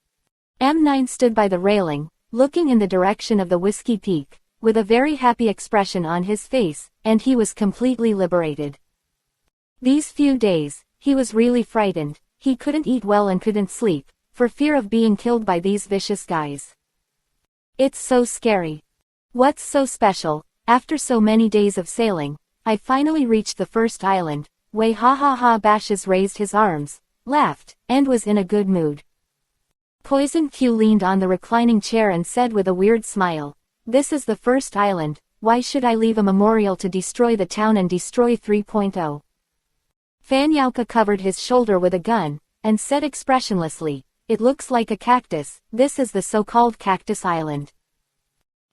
M9 stood by the railing, looking in the direction of the Whiskey Peak, with a very happy expression on his face, and he was completely liberated. These few days, he was really frightened. He couldn't eat well and couldn't sleep, for fear of being killed by these vicious guys. It's so scary. What's so special? After so many days of sailing, I finally reached the first island. Way ha ha ha. Bashes raised his arms, laughed, and was in a good mood. Poison Q leaned on the reclining chair and said with a weird smile, "This is the first island, why should I leave a memorial to destroy the town and destroy 3.0? Fan Yauka covered his shoulder with a gun, and said expressionlessly, "It looks like a cactus, this is the so-called Cactus Island.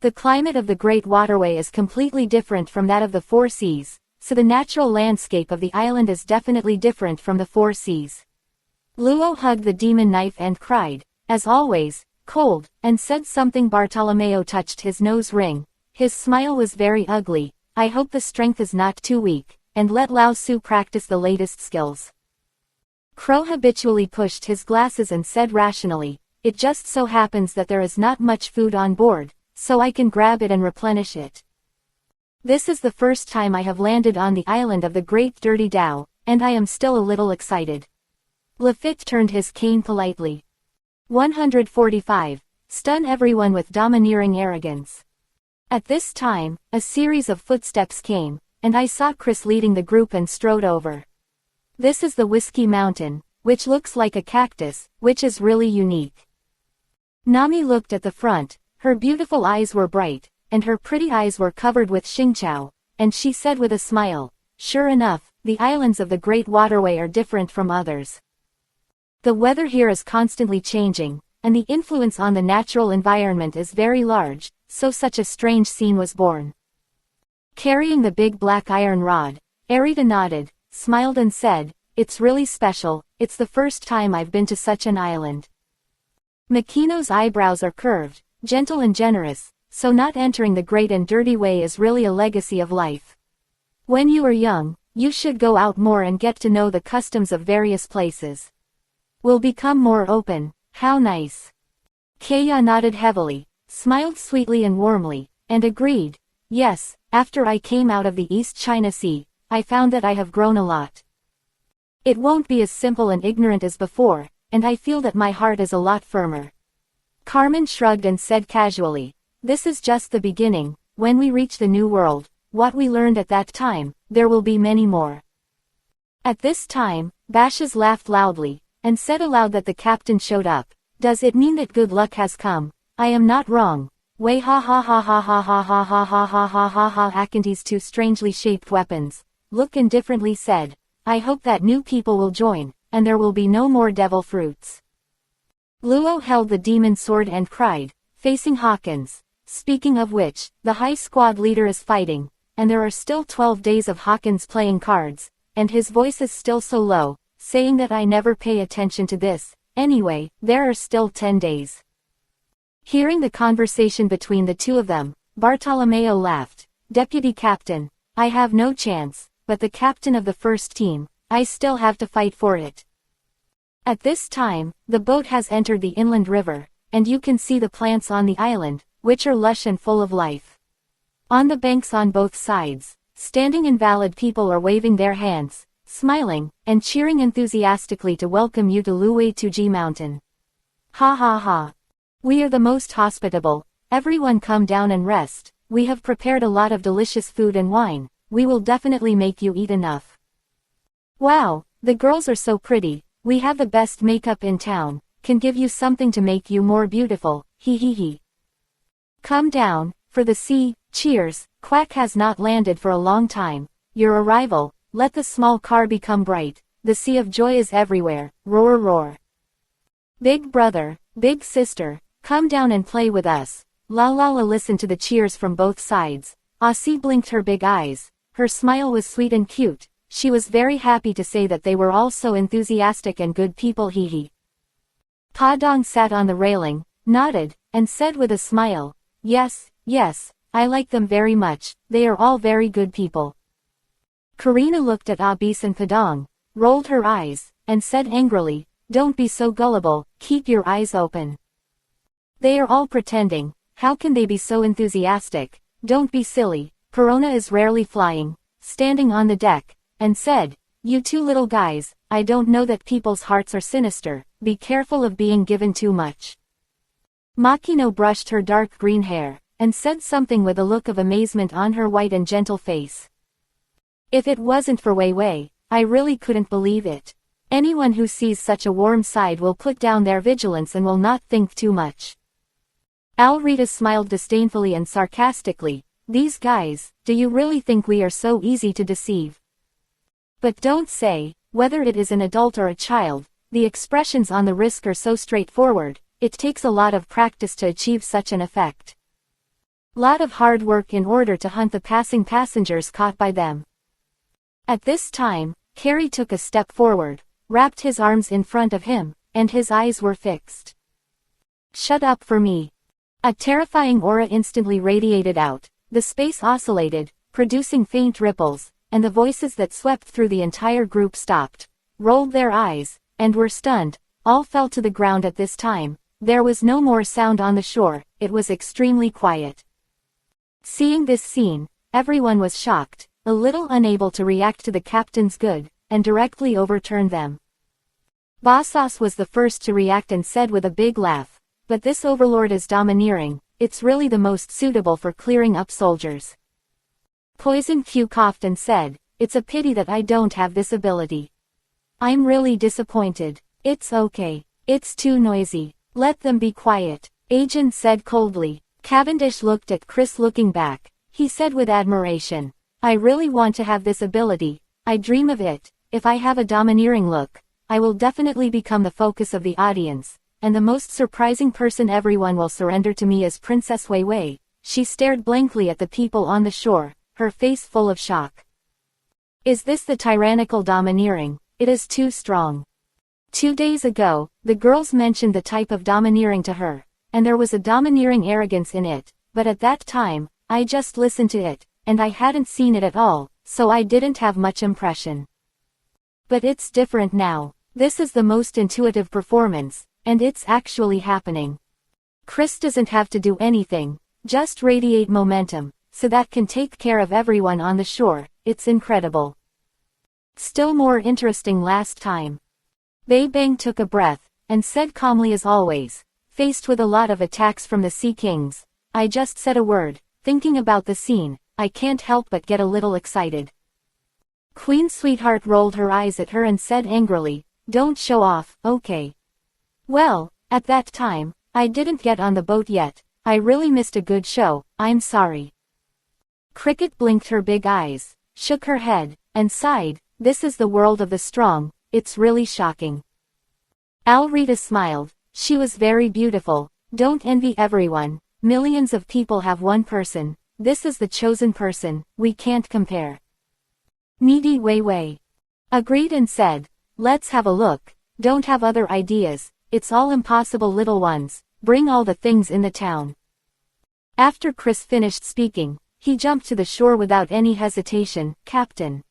The climate of the Great Waterway is completely different from that of the Four Seas, so the natural landscape of the island is definitely different from the Four Seas." Luo hugged the demon knife and cried, as always, cold, and said something. Bartolomeo touched his nose ring. His smile was very ugly. "I hope the strength is not too weak, and let Lao Su practice the latest skills." Crow habitually pushed his glasses and said rationally, "It just so happens that there is not much food on board, so I can grab it and replenish it. This is the first time I have landed on the island of the Great Dirty Dow, and I am still a little excited. Lafitte turned his cane politely. 145. Stun everyone with domineering arrogance. At this time, a series of footsteps came, and I saw Chris leading the group and strode over. This is the Whiskey Mountain, which looks like a cactus, which is really unique. Nami looked at the front, her beautiful eyes were bright, and her pretty eyes were covered with xingqiao, and she said with a smile, "Sure enough, the islands of the Great Waterway are different from others. The weather here is constantly changing, and the influence on the natural environment is very large, so such a strange scene was born." Carrying the big black iron rod, Arita nodded, smiled and said, "It's really special, it's the first time I've been to such an island." Makino's eyebrows are curved, gentle and generous, so not entering the great and dirty way is really a legacy of life. When you are young, you should go out more and get to know the customs of various places. Will become more open, how nice. Kaya nodded heavily, smiled sweetly and warmly, and agreed, "Yes, after I came out of the East China Sea, I found that I have grown a lot. It won't be as simple and ignorant as before, and I feel that my heart is a lot firmer." Carmen shrugged and said casually, "This is just the beginning. When we reach the new world, what we learned at that time, there will be many more." At this time, Bashes laughed loudly, and said aloud that the captain showed up. "Does it mean that good luck has come? I am not wrong." Way ha ha ha ha ha ha ha ha ha ha ha ha ha. Akinti's two strangely shaped weapons, look indifferently said, "I hope that new people will join, and there will be no more devil fruits." Luo held the demon sword and cried, facing Hawkins, "Speaking of which, the high squad leader is fighting, and there are still 12 days of Hawkins playing cards, and his voice is still so low, saying that I never pay attention to this. Anyway, there are still 10 days. Hearing the conversation between the two of them, Bartolomeo laughed. "Deputy Captain, I have no chance, but the captain of the first team, I still have to fight for it." At this time, the boat has entered the inland river, and you can see the plants on the island, which are lush and full of life. On the banks on both sides, standing invalid people are waving their hands, smiling, and cheering enthusiastically to welcome you to Luwei Tuji Mountain. Ha ha ha. We are the most hospitable, everyone come down and rest, we have prepared a lot of delicious food and wine, we will definitely make you eat enough. Wow, the girls are so pretty, we have the best makeup in town, can give you something to make you more beautiful, hee hee hee. Come down, for the sea, cheers, Quack has not landed for a long time, your arrival, let the small car become bright, the sea of joy is everywhere, roar roar. Big brother, big sister, come down and play with us. La la la. Listened to the cheers from both sides. Aussie blinked her big eyes. Her smile was sweet and cute. She was very happy to say that they were all so enthusiastic and good people. Hee hee. Pa Dong sat on the railing, nodded, and said with a smile, "Yes, yes, I like them very much, they are all very good people." Karina looked at Abis and Padong, rolled her eyes, and said angrily, "Don't be so gullible, keep your eyes open. They are all pretending, how can they be so enthusiastic? Don't be silly." Perona is rarely flying, standing on the deck, and said, "You two little guys, I don't know that people's hearts are sinister, be careful of being given too much." Makino brushed her dark green hair, and said something with a look of amazement on her white and gentle face. If it wasn't for Wei Wei, I really couldn't believe it. Anyone who sees such a warm side will put down their vigilance and will not think too much. Alrita smiled disdainfully and sarcastically, "These guys, do you really think we are so easy to deceive? But don't say, whether it is an adult or a child, the expressions on the wrist are so straightforward, it takes a lot of practice to achieve such an effect. Lot of hard work in order to hunt the passing passengers caught by them." At this time, Carrie took a step forward, wrapped his arms in front of him, and his eyes were fixed. "Shut up for me." A terrifying aura instantly radiated out, the space oscillated, producing faint ripples, and the voices that swept through the entire group stopped, rolled their eyes, and were stunned, all fell to the ground at this time, There was no more sound on the shore, it was extremely quiet. Seeing this scene, everyone was shocked, a little unable to react to the captain's good, and directly overturned them. Bossos was the first to react and said with a big laugh, "But this overlord is domineering, it's really the most suitable for clearing up soldiers." Poison Q coughed and said, "It's a pity that I don't have this ability. I'm really disappointed." "It's okay. It's too noisy. Let them be quiet," Agent said coldly. Cavendish looked at Chris looking back. He said with admiration, "I really want to have this ability. I dream of it. If I have a domineering look, I will definitely become the focus of the audience, and the most surprising person everyone will surrender to me is Princess Wei Wei." She stared blankly at the people on the shore, her face full of shock. "Is this the tyrannical domineering? It is too strong." 2 days ago, the girls mentioned the type of domineering to her, and there was a domineering arrogance in it, but at that time, I just listened to it, and I hadn't seen it at all, so I didn't have much impression. But it's different now. This is the most intuitive performance, and it's actually happening. Chris doesn't have to do anything, just radiate momentum, so that can take care of everyone on the shore. It's incredible. Still more interesting last time. Bei Bang took a breath, and said calmly as always, "Faced with a lot of attacks from the Sea Kings, I just said a word, thinking about the scene, I can't help but get a little excited." Queen Sweetheart rolled her eyes at her and said angrily, "Don't show off, okay? Well, at that time, I didn't get on the boat yet, I really missed a good show, I'm sorry." Cricket blinked her big eyes, shook her head, and sighed, "This is the world of the strong, it's really shocking." Alrita smiled, "She was very beautiful, don't envy everyone, millions of people have one person, this is the chosen person, we can't compare." Needy Wei Wei agreed and said, "Let's have a look, don't have other ideas, it's all impossible little ones, bring all the things in the town." After Chris finished speaking, he jumped to the shore without any hesitation, "Captain."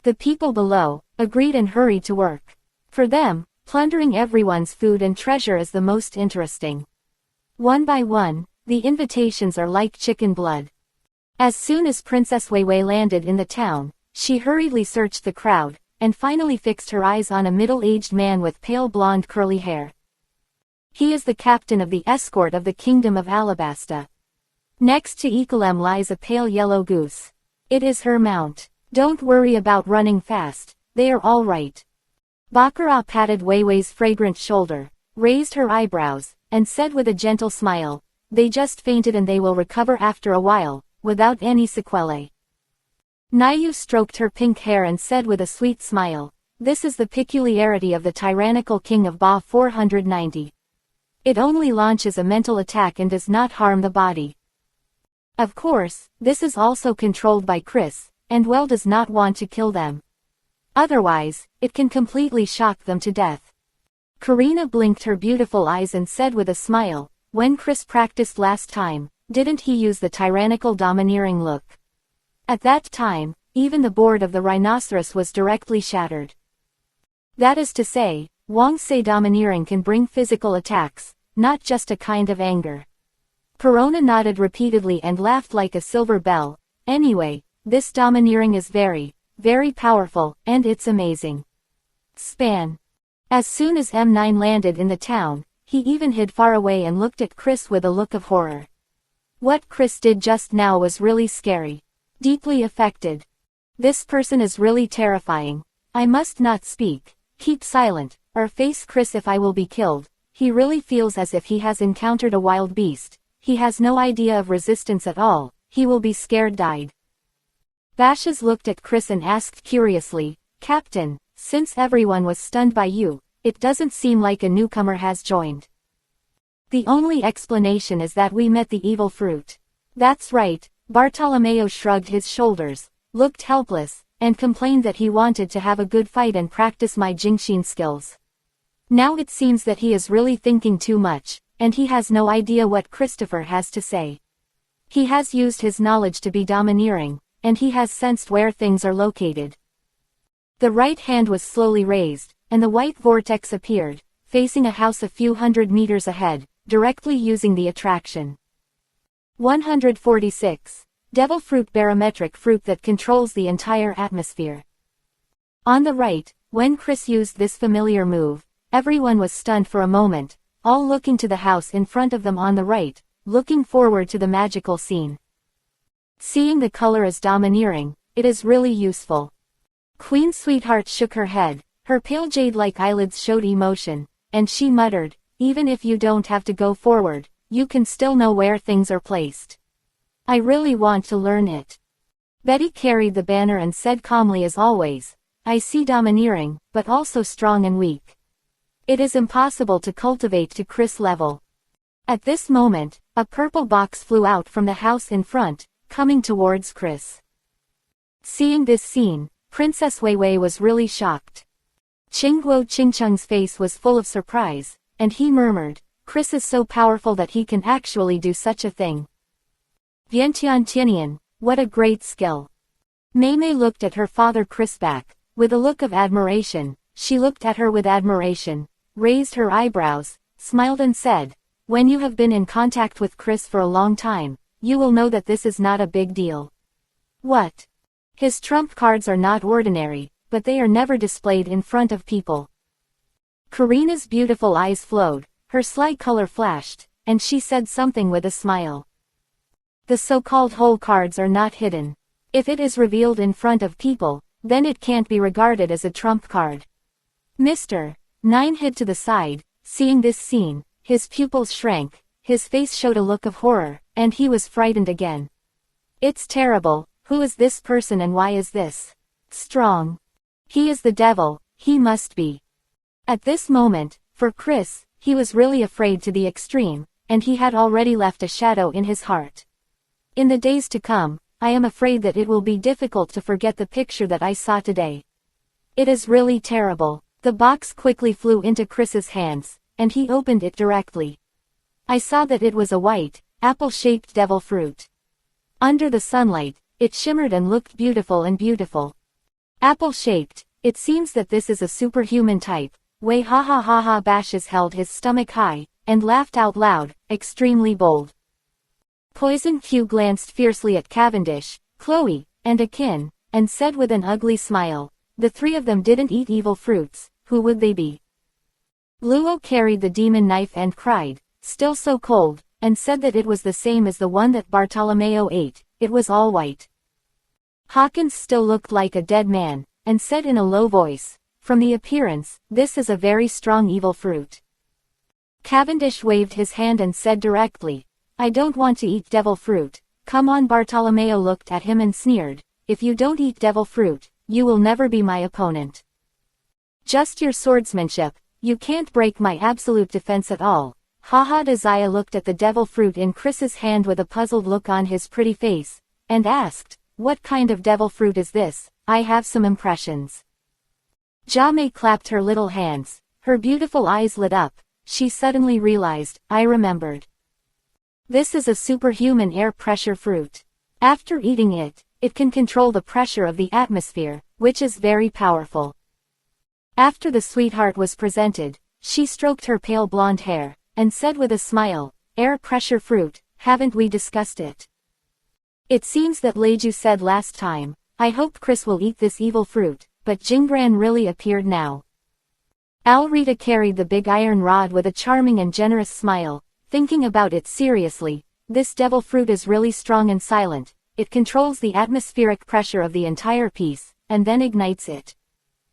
The people below agreed and hurried to work. For them, plundering everyone's food and treasure is the most interesting. One by one, the invitations are like chicken blood. As soon as Princess Wei Wei landed in the town, she hurriedly searched the crowd, and finally fixed her eyes on a middle-aged man with pale blonde curly hair. He is the captain of the escort of the Kingdom of Alabasta. Next to Ecolem lies a pale yellow goose. It is her mount. Don't worry about running fast, they are all right. Baccarat patted Wei Wei's fragrant shoulder, raised her eyebrows, and said with a gentle smile, "They just fainted and they will recover after a while, without any sequelae." Nayu stroked her pink hair and said with a sweet smile, "This is the peculiarity of the tyrannical king of Ba 490. It only launches a mental attack and does not harm the body." Of course, this is also controlled by Chris, and Well does not want to kill them. Otherwise, it can completely shock them to death. Karina blinked her beautiful eyes and said with a smile, "When Chris practiced last time, didn't he use the tyrannical domineering look? At that time, even the board of the rhinoceros was directly shattered." That is to say, Wang Sei domineering can bring physical attacks, not just a kind of anger. Perona nodded repeatedly and laughed like a silver bell. "Anyway, this domineering is very, very powerful, and it's amazing." Span. As soon as M9 landed in the town, he even hid far away and looked at Chris with a look of horror. What Chris did just now was really scary. Deeply affected. "This person is really terrifying. I must not speak, keep silent, or face Chris if I will be killed. He really feels as if he has encountered a wild beast. He has no idea of resistance at all, he will be scared died." Bashes looked at Chris and asked curiously, "Captain, since everyone was stunned by you, it doesn't seem like a newcomer has joined." "The only explanation is that we met the evil fruit." "That's right." Bartolomeo shrugged his shoulders, looked helpless, and complained that he wanted to have a good fight and practice my Jingshin skills. Now it seems that he is really thinking too much, and he has no idea what Christopher has to say. He has used his knowledge to be domineering, and he has sensed where things are located. The right hand was slowly raised, and the white vortex appeared, facing a house a few hundred meters ahead, directly using the attraction. 146. Devil Fruit. Barometric fruit that controls the entire atmosphere. On the right, when Chris used this familiar move, everyone was stunned for a moment, all looking to the house in front of them on the right, looking forward to the magical scene. Seeing the color as domineering, it is really useful. Queen Sweetheart shook her head, her pale jade-like eyelids showed emotion, and she muttered, even if you don't have to go forward, you can still know where things are placed. I really want to learn it. Betty carried the banner and said calmly as always, I see domineering, but also strong and weak. It is impossible to cultivate to Chris level. At this moment, a purple box flew out from the house in front, coming towards Chris. Seeing this scene, Princess Weiwei was really shocked. Qingguo Qingcheng's face was full of surprise, and he murmured, Chris is so powerful that he can actually do such a thing. Vientian Tianian, what a great skill. Mei looked at her father Chris back, with a look of admiration. She looked at her with admiration, raised her eyebrows, smiled and said, when you have been in contact with Chris for a long time, you will know that this is not a big deal. What? His trump cards are not ordinary, but they are never displayed in front of people. Karina's beautiful eyes flowed, her sly color flashed, and she said something with a smile. The so-called whole cards are not hidden. If it is revealed in front of people, then it can't be regarded as a trump card. Mr. Nine hid to the side, seeing this scene, his pupils shrank, his face showed a look of horror, and he was frightened again. It's terrible, who is this person and why is this strong? He is the devil, he must be. At this moment, for Chris, he was really afraid to the extreme, and he had already left a shadow in his heart. In the days to come, I am afraid that it will be difficult to forget the picture that I saw today. It is really terrible. The box quickly flew into Chris's hands, and he opened it directly. I saw that it was a white, apple-shaped devil fruit. Under the sunlight, it shimmered and looked beautiful and beautiful. Apple-shaped, it seems that this is a superhuman type. Wei ha ha ha ha. Bashes held his stomach high, and laughed out loud, extremely bold. Poison Q glanced fiercely at Cavendish, Chloe, and Akin, and said with an ugly smile, the three of them didn't eat evil fruits, who would they be? Luo carried the demon knife and cried, still so cold, and said that it was the same as the one that Bartolomeo ate, it was all white. Hawkins still looked like a dead man, and said in a low voice, from the appearance, this is a very strong evil fruit. Cavendish waved his hand and said directly, I don't want to eat devil fruit. Come on. Bartolomeo looked at him and sneered, if you don't eat devil fruit, you will never be my opponent. Just your swordsmanship, you can't break my absolute defense at all. Haha. Desire looked at the devil fruit in Chris's hand with a puzzled look on his pretty face, and asked, what kind of devil fruit is this? I have some impressions. Jia clapped her little hands, her beautiful eyes lit up, she suddenly realized, I remembered. This is a superhuman air pressure fruit. After eating it, it can control the pressure of the atmosphere, which is very powerful. After the sweetheart was presented, she stroked her pale blonde hair, and said with a smile, air pressure fruit, haven't we discussed it? It seems that Leju said last time, I hope Chris will eat this evil fruit, but Jingran really appeared now. Alrita carried the big iron rod with a charming and generous smile, thinking about it seriously, this devil fruit is really strong and silent, it controls the atmospheric pressure of the entire piece, and then ignites it.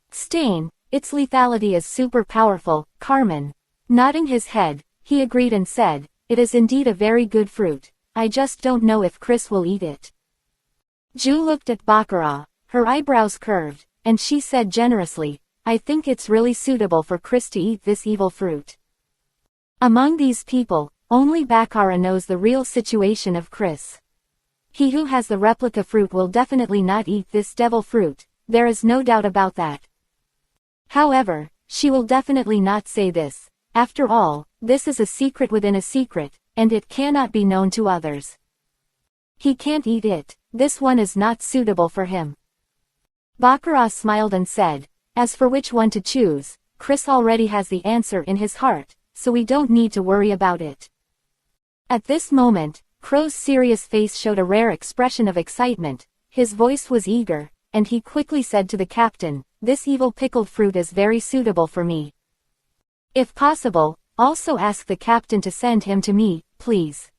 Stain, its lethality is super powerful. Carmen. Nodding his head, he agreed and said, it is indeed a very good fruit, I just don't know if Chris will eat it. Ju looked at Baccarat, her eyebrows curved, and she said generously, I think it's really suitable for Chris to eat this evil fruit. Among these people, only Baccarat knows the real situation of Chris. He who has the replica fruit will definitely not eat this devil fruit, there is no doubt about that. However, she will definitely not say this. After all, this is a secret within a secret, and it cannot be known to others. He can't eat it, this one is not suitable for him. Baccarat smiled and said, as for which one to choose, Chris already has the answer in his heart, so we don't need to worry about it. At this moment, Crow's serious face showed a rare expression of excitement. His voice was eager, and he quickly said to the captain, "This evil pickled fruit is very suitable for me. If possible, also ask the captain to send him to me, please."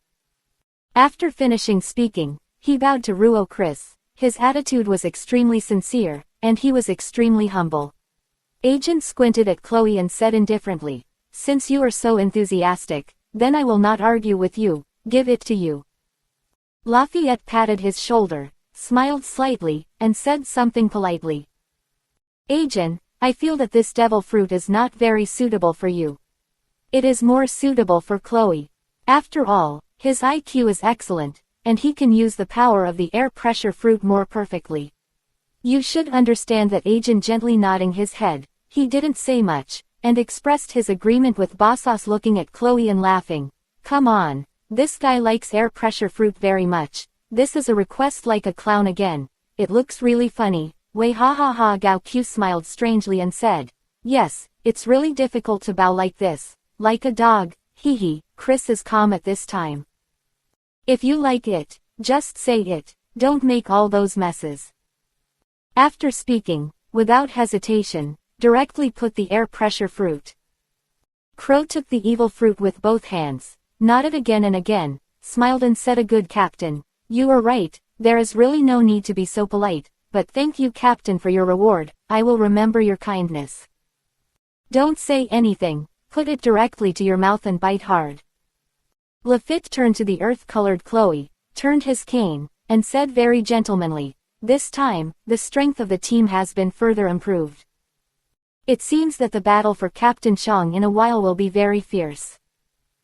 After finishing speaking, he bowed to Ruo Chris. His attitude was extremely sincere, and he was extremely humble. Agent squinted at Chloe and said indifferently, "Since you are so enthusiastic, then I will not argue with you, give it to you." Lafayette patted his shoulder, smiled slightly, and said something politely. "Agent, I feel that this devil fruit is not very suitable for you. It is more suitable for Chloe. After all, his IQ is excellent, and he can use the power of the air pressure fruit more perfectly. You should understand that." Agent gently nodding his head, he didn't say much, and expressed his agreement with Bossos looking at Chloe and laughing. "Come on, this guy likes air pressure fruit very much. This is a request like a clown again. It looks really funny." Wei ha ha ha. Gao Q smiled strangely and said, "Yes, it's really difficult to bow like this, like a dog, hee hee." Chris is calm at this time. "If you like it, just say it, don't make all those messes." After speaking, without hesitation, directly put the air pressure fruit. Crow took the evil fruit with both hands, nodded again and again, smiled and said, "A good captain. You are right, there is really no need to be so polite, but thank you captain for your reward, I will remember your kindness. Don't say anything, put it directly to your mouth and bite hard." Lafitte turned to the earth-colored Chloe, turned his cane, and said very gentlemanly, "This time, the strength of the team has been further improved. It seems that the battle for Captain Chong in a while will be very fierce."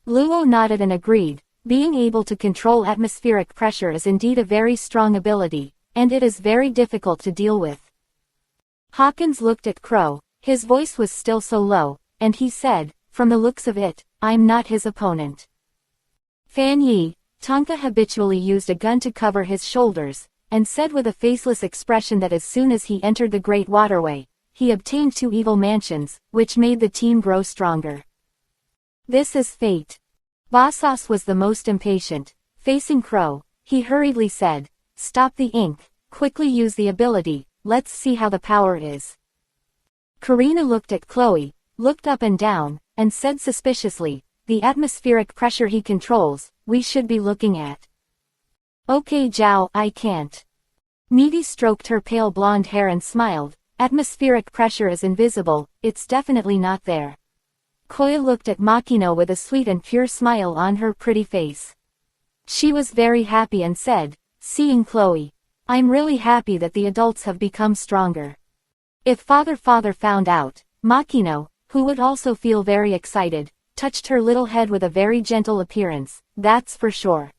Luo nodded and agreed. Being able to control atmospheric pressure is indeed a very strong ability, and it is very difficult to deal with. Hawkins looked at Crow, his voice was still so low, and he said, "From the looks of it, I'm not his opponent." Fan Yi, Tonka habitually used a gun to cover his shoulders, and said with a faceless expression that as soon as he entered the Great Waterway, he obtained 2 evil mansions, which made the team grow stronger. "This is fate." Bossos was the most impatient. Facing Crow, he hurriedly said, "Stop the ink, quickly use the ability, let's see how the power is." Karina looked at Chloe, looked up and down, and said suspiciously, "The atmospheric pressure he controls, we should be looking at." "Okay Zhao, I can't." Meaty stroked her pale blonde hair and smiled, "Atmospheric pressure is invisible, it's definitely not there." Koya looked at Makino with a sweet and pure smile on her pretty face. She was very happy and said, seeing Chloe, "I'm really happy that the adults have become stronger." If father found out, Makino, who would also feel very excited, touched her little head with a very gentle appearance, "That's for sure.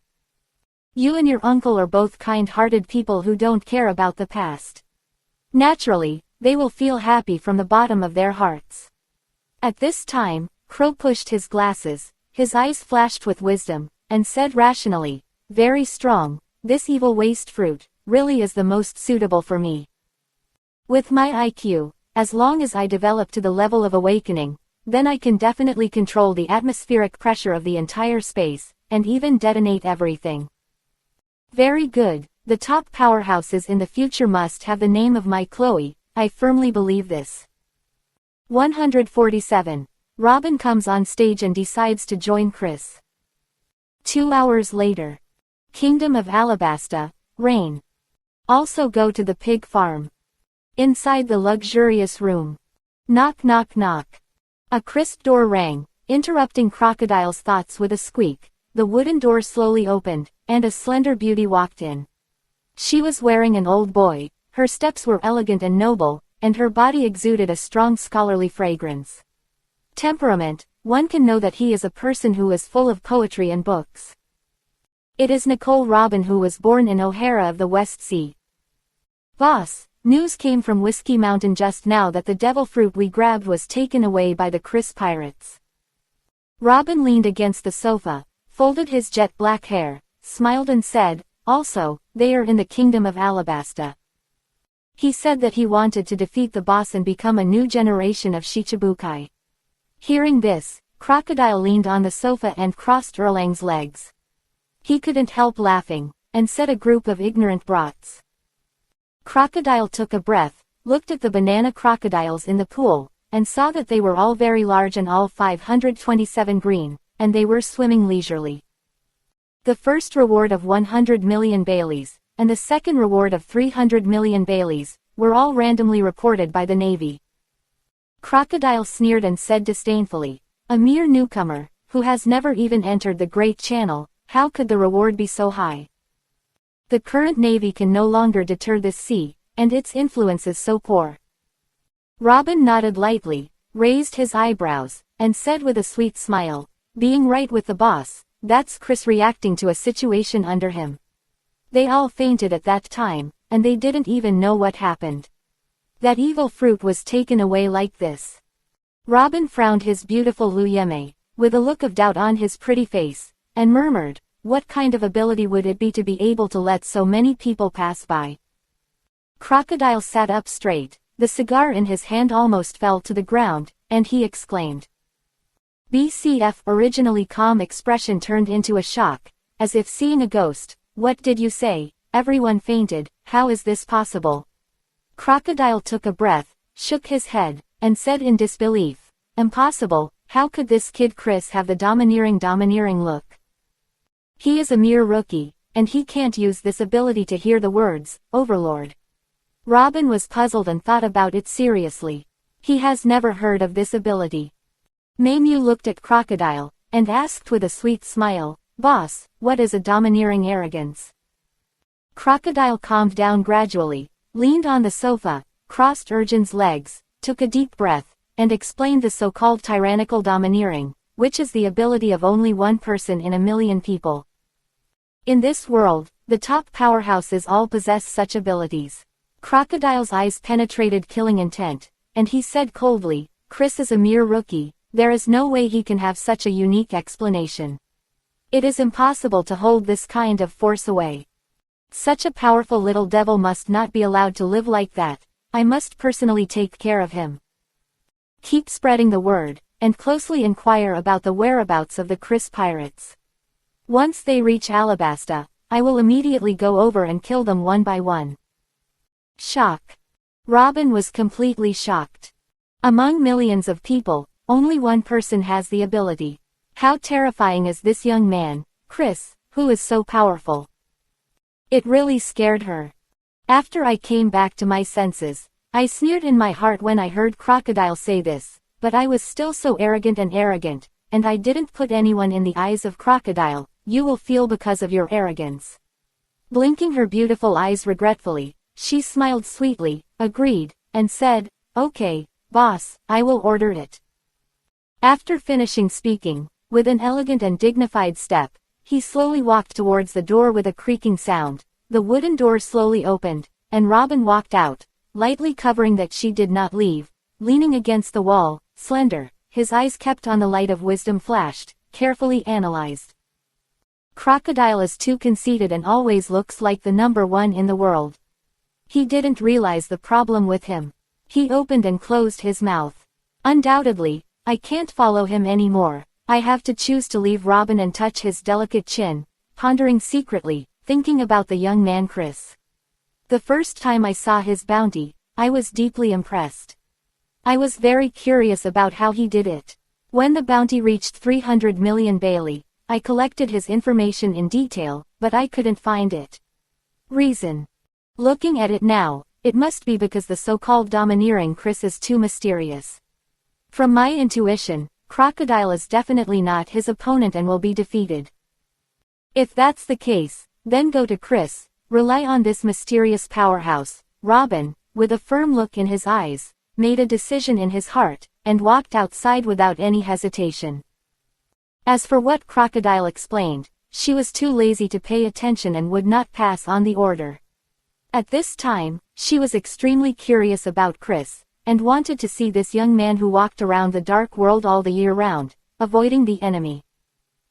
You and your uncle are both kind-hearted people who don't care about the past. Naturally, they will feel happy from the bottom of their hearts." At this time, Crow pushed his glasses, his eyes flashed with wisdom, and said rationally, "Very strong, this evil waste fruit, really is the most suitable for me. With my IQ, as long as I develop to the level of awakening, then I can definitely control the atmospheric pressure of the entire space, and even detonate everything." "Very good, the top powerhouses in the future must have the name of my Chloe, I firmly believe this." 147. Robin comes on stage and decides to join Chris. 2 hours later. Kingdom of Alabasta, Rain. Also go to the pig farm. Inside the luxurious room. Knock knock knock. A crisp door rang, interrupting Crocodile's thoughts with a squeak. The wooden door slowly opened, and a slender beauty walked in. She was wearing an old boy, her steps were elegant and noble, and her body exuded a strong scholarly fragrance. Temperament, one can know that he is a person who is full of poetry and books. It is Nicole Robin, who was born in O'Hara of the West Sea. "Boss, news came from Whiskey Mountain just now that the devil fruit we grabbed was taken away by the Chris pirates." Robin leaned against the sofa, folded his jet black hair, smiled and said, "Also, they are in the Kingdom of Alabasta." He said that he wanted to defeat the boss and become a new generation of Shichibukai. Hearing this, Crocodile leaned on the sofa and crossed Erlang's legs. He couldn't help laughing, and said a group of ignorant brats. Crocodile took a breath, looked at the banana crocodiles in the pool, and saw that they were all very large and all 527 green, and they were swimming leisurely. The first reward of 100 million Baileys, and the second reward of 300 million Baileys, were all randomly reported by the Navy. Crocodile sneered and said disdainfully, "A mere newcomer, who has never even entered the Great Channel, how could the reward be so high? The current Navy can no longer deter this sea, and its influence is so poor." Robin nodded lightly, raised his eyebrows, and said with a sweet smile, "Being right with the boss, that's Chris reacting to a situation under him." They all fainted at that time, and they didn't even know what happened. That evil fruit was taken away like this. Robin frowned his beautiful Luyeme, with a look of doubt on his pretty face, and murmured, "What kind of ability would it be to be able to let so many people pass by?" Crocodile sat up straight, the cigar in his hand almost fell to the ground, and he exclaimed. BCF originally calm expression turned into a shock, as if seeing a ghost. "What did you say?" Everyone fainted. "How is this possible?" Crocodile took a breath, shook his head, and said in disbelief, "Impossible, how could this kid Chris have the domineering look? He is a mere rookie, and he can't use this ability to hear the words, Overlord." Robin was puzzled and thought about it seriously. He has never heard of this ability. Maimyu looked at Crocodile, and asked with a sweet smile, "Boss, what is a domineering arrogance?" Crocodile calmed down gradually, leaned on the sofa, crossed Urchin's legs, took a deep breath, and explained the so-called tyrannical domineering, which is the ability of only one person in a million people. In this world, the top powerhouses all possess such abilities. Crocodile's eyes penetrated killing intent, and he said coldly, "Chris is a mere rookie, there is no way he can have such a unique explanation. It is impossible to hold this kind of force away. Such a powerful little devil must not be allowed to live like that. I must personally take care of him. Keep spreading the word, and closely inquire about the whereabouts of the Chris pirates. Once they reach Alabasta, I will immediately go over and kill them one by one." Shock. Robin was completely shocked. Among millions of people, only one person has the ability. How terrifying is this young man, Chris, who is so powerful? It really scared her. After I came back to my senses, I sneered in my heart when I heard Crocodile say this, but I was still so arrogant, and I didn't put anyone in the eyes of Crocodile. "You will feel because of your arrogance." Blinking her beautiful eyes regretfully, she smiled sweetly, agreed, and said, "Okay, boss, I will order it." After finishing speaking, with an elegant and dignified step, he slowly walked towards the door with a creaking sound. The wooden door slowly opened, and Robin walked out, lightly covering that she did not leave, leaning against the wall, slender, his eyes kept on the light of wisdom flashed, carefully analyzed. Crocodile is too conceited and always looks like the number one in the world. He didn't realize the problem with him. He opened and closed his mouth. Undoubtedly, I can't follow him anymore. I have to choose to leave Robin and touch his delicate chin, pondering secretly, thinking about the young man Chris. The first time I saw his bounty, I was deeply impressed. I was very curious about how he did it. When the bounty reached 300 million Bailey, I collected his information in detail, but I couldn't find it. Reason. Looking at it now, it must be because the so-called domineering Chris is too mysterious. From my intuition, Crocodile is definitely not his opponent and will be defeated. If that's the case, then go to Chris, rely on this mysterious powerhouse. Robin, with a firm look in his eyes, made a decision in his heart, and walked outside without any hesitation. As for what Crocodile explained, she was too lazy to pay attention and would not pass on the order. At this time, she was extremely curious about Chris, and wanted to see this young man who walked around the dark world all the year round, avoiding the enemy.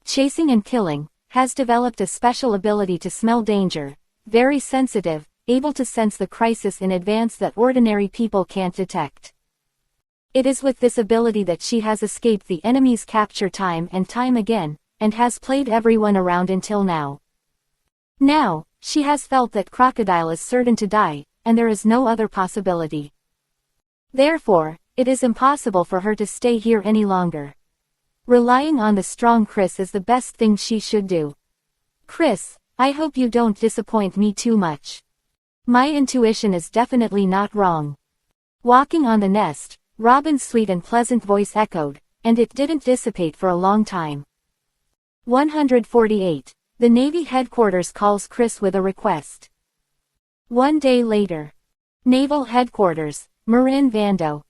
Chasing and killing, has developed a special ability to smell danger, very sensitive, able to sense the crisis in advance that ordinary people can't detect. It is with this ability that she has escaped the enemy's capture time and time again, and has played everyone around until now. Now, she has felt that Crocodile is certain to die, and there is no other possibility. Therefore, it is impossible for her to stay here any longer. Relying on the strong Chris is the best thing she should do. Chris, I hope you don't disappoint me too much. My intuition is definitely not wrong. Walking on the nest, Robin's sweet and pleasant voice echoed, and it didn't dissipate for a long time. 148. The Navy headquarters calls Chris with a request. One day later. Naval headquarters, Marin Vando.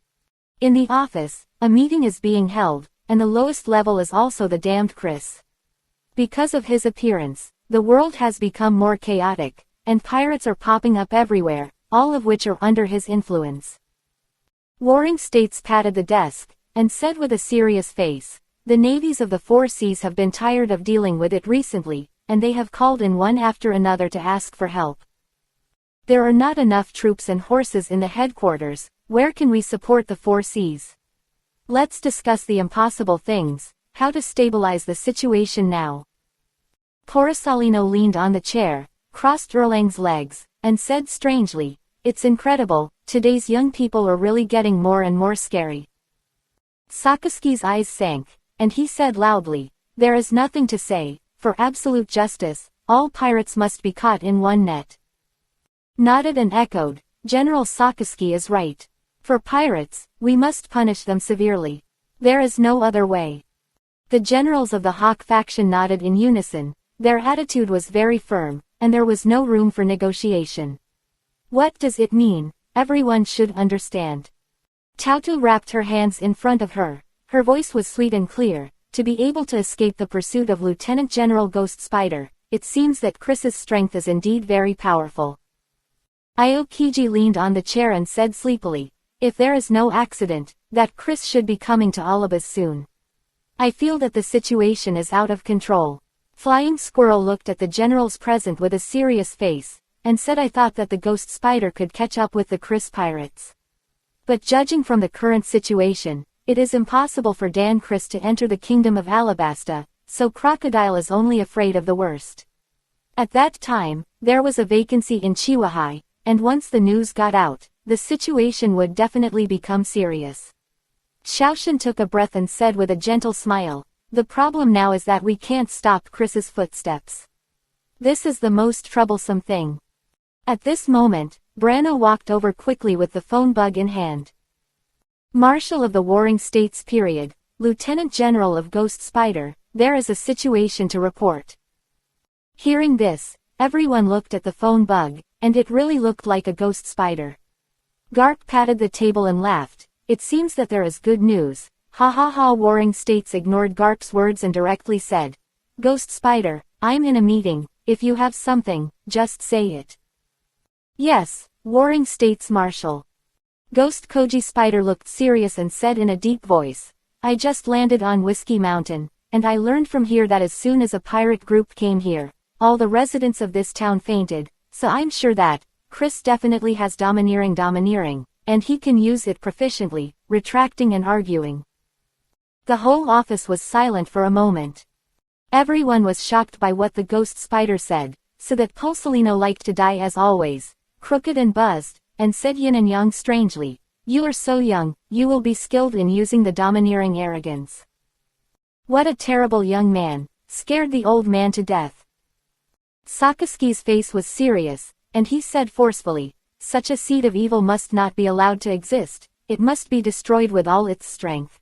In the office, a meeting is being held, and the lowest level is also the damned Chris. Because of his appearance, the world has become more chaotic, and pirates are popping up everywhere, all of which are under his influence. Warring States patted the desk, and said with a serious face, the navies of the four seas have been tired of dealing with it recently, and they have called in one after another to ask for help. There are not enough troops and horses in the headquarters. Where can we support the four seas? Let's discuss the impossible things, how to stabilize the situation now. Coruscantino leaned on the chair, crossed Erlang's legs, and said strangely, it's incredible, today's young people are really getting more and more scary. Sakaski's eyes sank, and he said loudly, there is nothing to say, for absolute justice, all pirates must be caught in one net. Nodded and echoed, General Sakaski is right. For pirates, we must punish them severely. There is no other way. The generals of the Hawk faction nodded in unison, their attitude was very firm, and there was no room for negotiation. What does it mean? Everyone should understand. Tautu wrapped her hands in front of her. Her voice was sweet and clear. To be able to escape the pursuit of Lieutenant General Ghost Spider, it seems that Chris's strength is indeed very powerful. Aokiji leaned on the chair and said sleepily, if there is no accident, that Chris should be coming to Alabas soon. I feel that the situation is out of control. Flying Squirrel looked at the generals present with a serious face, and said I thought that the Ghost Spider could catch up with the Chris pirates. But judging from the current situation, it is impossible for Dan Chris to enter the kingdom of Alabasta, so Crocodile is only afraid of the worst. At that time, there was a vacancy in Chihuahua, and once the news got out, the situation would definitely become serious. Xiaoshan took a breath and said with a gentle smile, the problem now is that we can't stop Chris's footsteps. This is the most troublesome thing. At this moment, Branno walked over quickly with the phone bug in hand. Marshal of the Warring States period, Lieutenant General of Ghost Spider, there is a situation to report. Hearing this, everyone looked at the phone bug, and it really looked like a ghost spider. Garp patted the table and laughed, it seems that there is good news. Ha ha ha. Warring States ignored Garp's words and directly said, Ghost Spider, I'm in a meeting, if you have something, just say it. Yes, Warring States Marshal. Ghost Koji Spider looked serious and said in a deep voice, I just landed on Whiskey Mountain, and I learned from here that as soon as a pirate group came here, all the residents of this town fainted, so I'm sure that Chris definitely has domineering, and he can use it proficiently, retracting and arguing. The whole office was silent for a moment. Everyone was shocked by what the Ghost Spider said, so that Pulsolino liked to die as always, crooked and buzzed, and said yin and yang strangely, you are so young, you will be skilled in using the domineering arrogance. What a terrible young man, scared the old man to death. Sakaski's face was serious, and he said forcefully, such a seed of evil must not be allowed to exist, it must be destroyed with all its strength.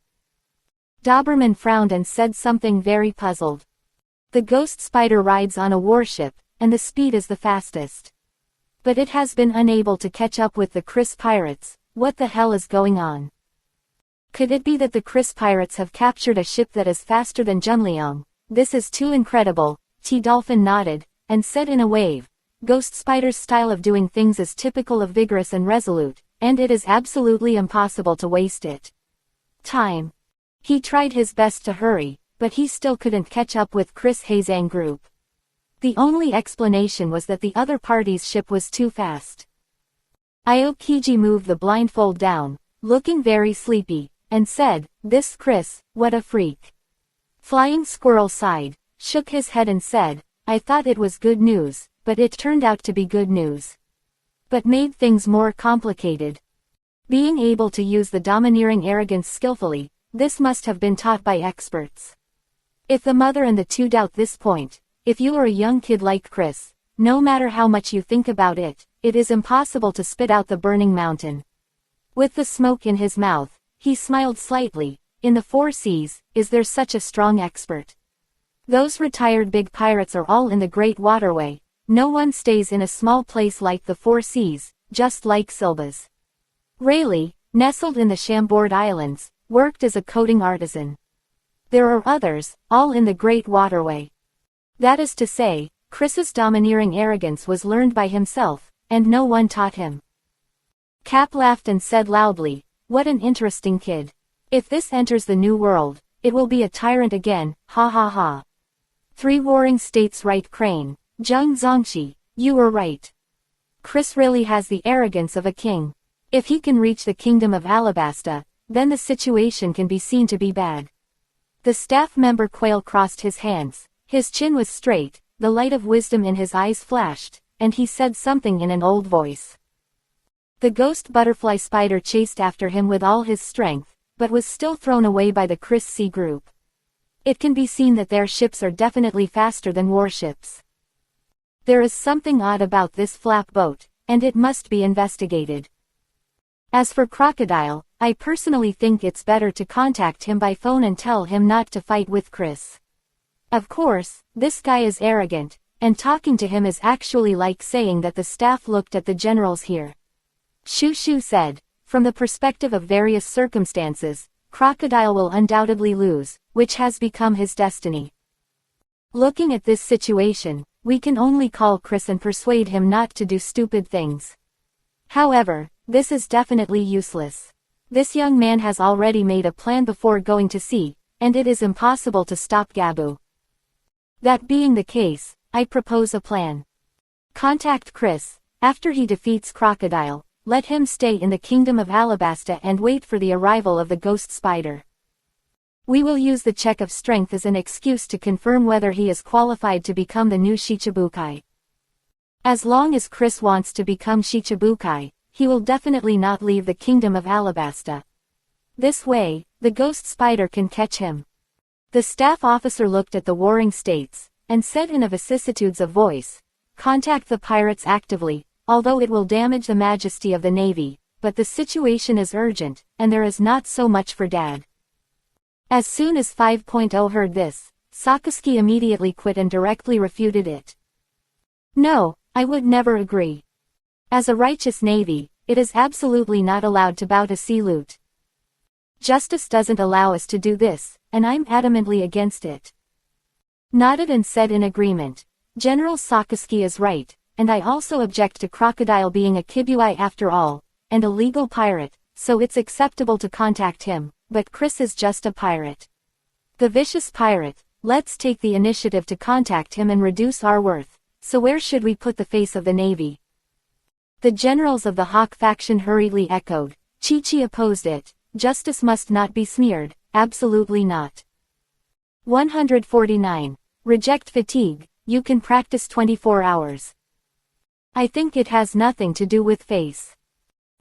Doberman frowned and said something very puzzled. The Ghost Spider rides on a warship, and the speed is the fastest. But it has been unable to catch up with the Chris pirates. What the hell is going on? Could it be that the Chris pirates have captured a ship that is faster than Junliang? This is too incredible. T-Dolphin nodded, and said in a wave, Ghost Spider's style of doing things is typical of vigorous and resolute, and it is absolutely impossible to waste it. Time. He tried his best to hurry, but he still couldn't catch up with Chris Hazang group. The only explanation was that the other party's ship was too fast. Aokiji moved the blindfold down, looking very sleepy, and said, "This Chris, what a freak." Flying Squirrel sighed, shook his head and said, "I thought it was good news, but it turned out to be good news. But made things more complicated." Being able to use the domineering arrogance skillfully, this must have been taught by experts. If the mother and the two doubt this point, if you are a young kid like Chris, no matter how much you think about it, it is impossible to spit out the burning mountain. With the smoke in his mouth, he smiled slightly. In the four seas, is there such a strong expert? Those retired big pirates are all in the great waterway. No one stays in a small place like the four seas, just like Silba's. Rayleigh, nestled in the Chambord Islands, worked as a coating artisan. There are others, all in the great waterway. That is to say, Chris's domineering arrogance was learned by himself, and no one taught him. Cap laughed and said loudly, "What an interesting kid. If this enters the new world, it will be a tyrant again, ha ha ha." Three Warring States right Crane, Zheng Zongxi, you were right. Chris really has the arrogance of a king. If he can reach the kingdom of Alabasta, then the situation can be seen to be bad. The staff member Quail crossed his hands, his chin was straight, the light of wisdom in his eyes flashed, and he said something in an old voice. The ghost butterfly spider chased after him with all his strength, but was still thrown away by the Chris Sea group. It can be seen that their ships are definitely faster than warships. There is something odd about this flap boat, and it must be investigated. As for Crocodile, I personally think it's better to contact him by phone and tell him not to fight with Chris. Of course, this guy is arrogant, and talking to him is actually like saying that the staff looked at the generals here. Shu Shu said, from the perspective of various circumstances, Crocodile will undoubtedly lose, which has become his destiny. Looking at this situation, we can only call Chris and persuade him not to do stupid things. However, this is definitely useless. This young man has already made a plan before going to sea, and it is impossible to stop Gabu. That being the case, I propose a plan. Contact Chris, after he defeats Crocodile, let him stay in the kingdom of Alabasta and wait for the arrival of the ghost spider. We will use the check of strength as an excuse to confirm whether he is qualified to become the new Shichibukai. As long as Chris wants to become Shichibukai, he will definitely not leave the kingdom of Alabasta. This way, the ghost spider can catch him. The staff officer looked at the warring states, and said in a vicissitudes of voice, "Contact the pirates actively, although it will damage the majesty of the navy, but the situation is urgent, and there is not so much for Dad." As soon as 5.0 heard this, Sakazuki immediately quit and directly refuted it. "No, I would never agree. As a righteous navy, it is absolutely not allowed to bow to sea loot. Justice doesn't allow us to do this, and I'm adamantly against it." Nodded and said in agreement, "General Sakazuki is right, and I also object to Crocodile being a Kibui after all, and a legal pirate, so it's acceptable to contact him, but Chris is just a pirate. The vicious pirate, let's take the initiative to contact him and reduce our worth, so where should we put the face of the navy?" The generals of the Hawk faction hurriedly echoed, Chi-Chi opposed it, "Justice must not be smeared, absolutely not." 149. Reject fatigue, you can practice 24 hours. I think it has nothing to do with face.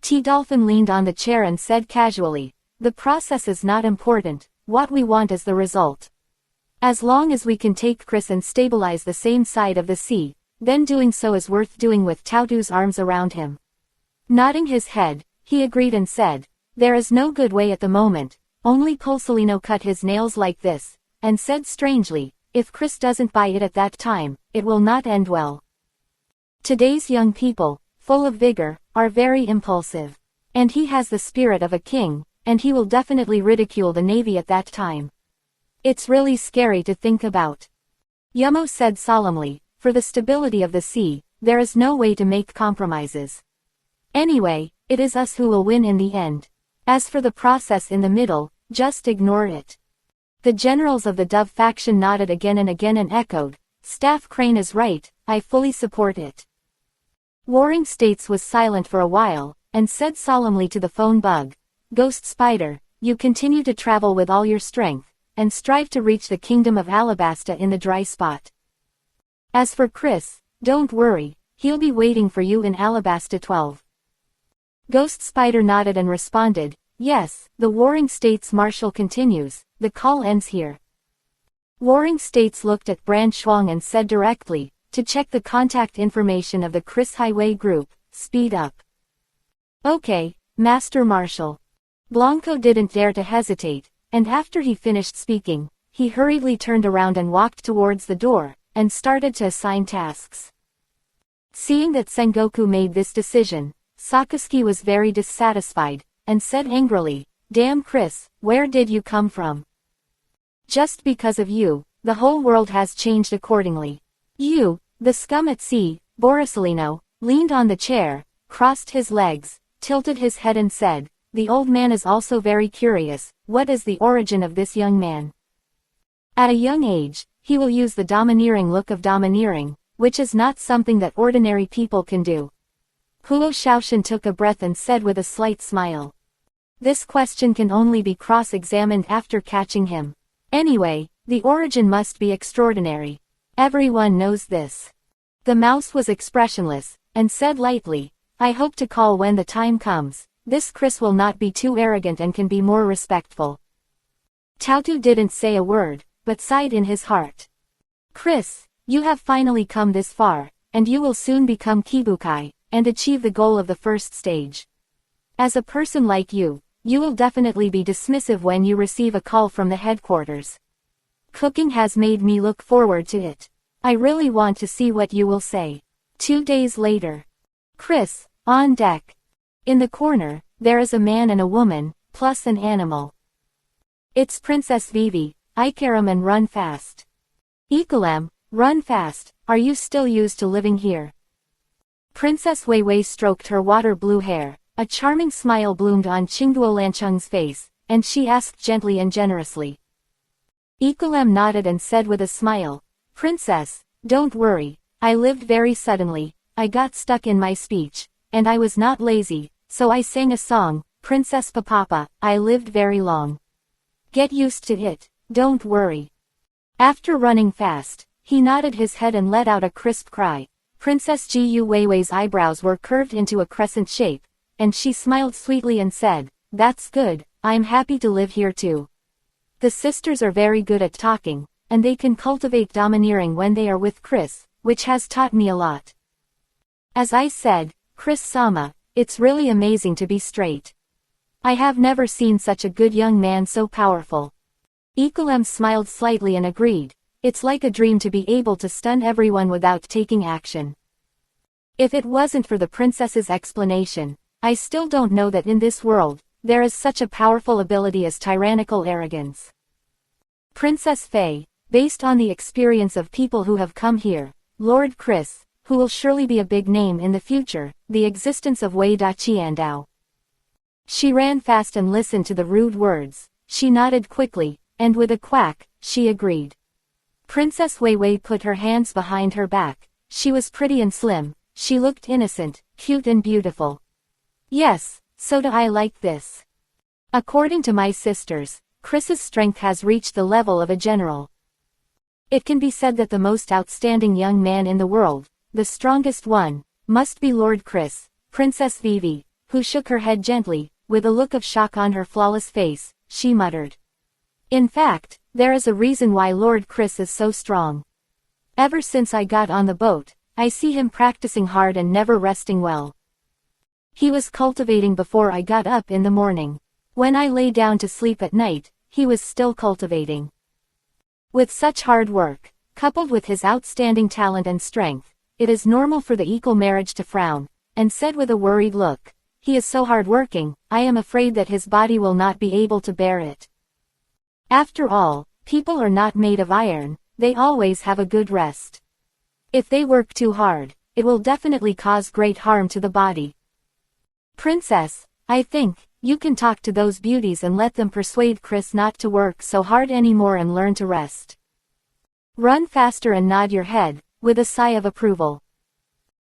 T-Dolphin leaned on the chair and said casually, "The process is not important, what we want is the result. As long as we can take Chris and stabilize the same side of the sea, then doing so is worth doing with Tautu's arms around him." Nodding his head, he agreed and said, "There is no good way at the moment, only Pulsolino cut his nails like this," and said strangely, "If Chris doesn't buy it at that time, it will not end well. Today's young people, full of vigor, are very impulsive. And he has the spirit of a king, and he will definitely ridicule the navy at that time. It's really scary to think about." Yumo said solemnly, "For the stability of the sea, there is no way to make compromises. Anyway, it is us who will win in the end. As for the process in the middle, just ignore it." The generals of the Dove faction nodded again and echoed, Staff Crane is right, I fully support it. Warring States was silent for a while, and said solemnly to the phone bug, Ghost Spider, you continue to travel with all your strength, and strive to reach the kingdom of Alabasta in the dry spot. As for Chris, don't worry, he'll be waiting for you in Alabasta 12. Ghost Spider nodded and responded, yes, the Warring States Marshal continues, the call ends here. Warring States looked at Brand Shuang and said directly, to check the contact information of the Chris Highway Group, speed up. Okay, Master Marshal. Blanco didn't dare to hesitate, and after he finished speaking, he hurriedly turned around and walked towards the door, and started to assign tasks. Seeing that Sengoku made this decision, Sakazuki was very dissatisfied, and said angrily, damn Chris, where did you come from? Just because of you, the whole world has changed accordingly. You, the scum at sea, Borisolino, leaned on the chair, crossed his legs, tilted his head and said, the old man is also very curious, what is the origin of this young man? At a young age, he will use the domineering look of domineering, which is not something that ordinary people can do. Huo Shaoshan took a breath and said with a slight smile. This question can only be cross-examined after catching him. Anyway, the origin must be extraordinary. Everyone knows this. The mouse was expressionless, and said lightly, I hope to call when the time comes. This Chris will not be too arrogant and can be more respectful. Taotu didn't say a word, but sighed in his heart. Chris, you have finally come this far, and you will soon become Kibukai, and achieve the goal of the first stage. As a person like you, you will definitely be dismissive when you receive a call from the headquarters. Cooking has made me look forward to it. I really want to see what you will say. 2 days later. Chris, on deck. In the corner, there is a man and a woman, plus an animal. It's Princess Vivi, Ikaram and Run Fast. Ikalam, Run Fast, are you still used to living here? Princess Weiwei stroked her water blue hair. A charming smile bloomed on Qingduo Lancheng's face, and she asked gently and generously. Ikalam nodded and said with a smile, Princess, don't worry, I lived very suddenly, I got stuck in my speech, and I was not lazy, so I sang a song, Princess Papapa, I lived very long. Get used to it, don't worry. After running fast, he nodded his head and let out a crisp cry. Princess Gu Weiwei's eyebrows were curved into a crescent shape, and she smiled sweetly and said, that's good, I'm happy to live here too. The sisters are very good at talking, and they can cultivate domineering when they are with Chris, which has taught me a lot. As I said, Chris-sama, it's really amazing to be straight. I have never seen such a good young man so powerful. Ikalam smiled slightly and agreed, it's like a dream to be able to stun everyone without taking action. If it wasn't for the princess's explanation, I still don't know that in this world, there is such a powerful ability as tyrannical arrogance. Princess Fei, based on the experience of people who have come here, Lord Chris, who will surely be a big name in the future, the existence of Wei Da Qiandao. She ran fast and listened to the rude words, she nodded quickly, and with a quack, she agreed. Princess Weiwei put her hands behind her back, she was pretty and slim, she looked innocent, cute and beautiful. Yes, so do I like this. According to my sisters, Chris's strength has reached the level of a general. It can be said that the most outstanding young man in the world, the strongest one, must be Lord Chris. Princess Vivi, who shook her head gently, with a look of shock on her flawless face, she muttered. In fact, there is a reason why Lord Chris is so strong. Ever since I got on the boat, I see him practicing hard and never resting well. He was cultivating before I got up in the morning. When I lay down to sleep at night, he was still cultivating. With such hard work, coupled with his outstanding talent and strength, it is normal for the equal marriage to frown, and said with a worried look, he is so hard-working, I am afraid that his body will not be able to bear it. After all, people are not made of iron, they always have a good rest. If they work too hard, it will definitely cause great harm to the body. Princess, I think, you can talk to those beauties and let them persuade Chris not to work so hard anymore and learn to rest. Run faster and nod your head, with a sigh of approval.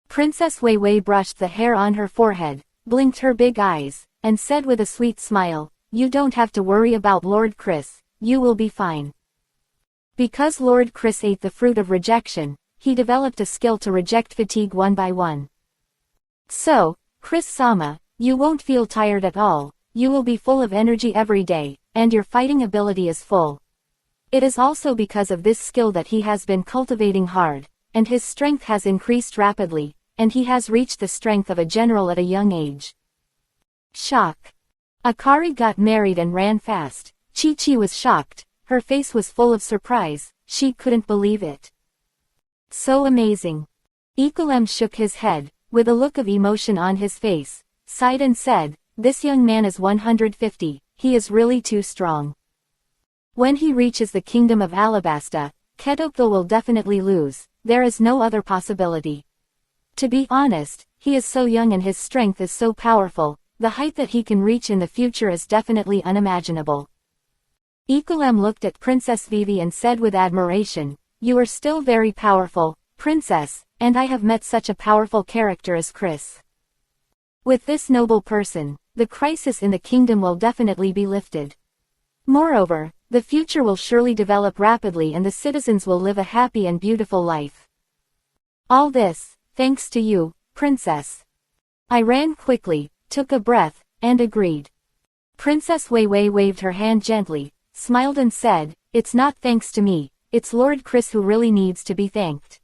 Princess Wei Wei brushed the hair on her forehead, blinked her big eyes, and said with a sweet smile, "You don't have to worry about Lord Chris, you will be fine." Because Lord Chris ate the fruit of rejection, he developed a skill to reject fatigue one by one. So, Chris-sama, you won't feel tired at all, you will be full of energy every day, and your fighting ability is full. It is also because of this skill that he has been cultivating hard, and his strength has increased rapidly, and he has reached the strength of a general at a young age. Shock. Akari got married and ran fast. Chi-Chi was shocked, her face was full of surprise, she couldn't believe it. So amazing. Ikulem shook his head, with a look of emotion on his face, sighed and said, "This young man is 150, he is really too strong. When he reaches the kingdom of Alabasta, Ketokville will definitely lose, there is no other possibility. To be honest, he is so young and his strength is so powerful, the height that he can reach in the future is definitely unimaginable." Ikulem looked at Princess Vivi and said with admiration, "You are still very powerful, Princess, and I have met such a powerful character as Chris. With this noble person, the crisis in the kingdom will definitely be lifted. Moreover, the future will surely develop rapidly and the citizens will live a happy and beautiful life. All this, thanks to you, Princess." I ran quickly, took a breath, and agreed. Princess Wei Wei waved her hand gently, smiled and said, "It's not thanks to me, it's Lord Chris who really needs to be thanked.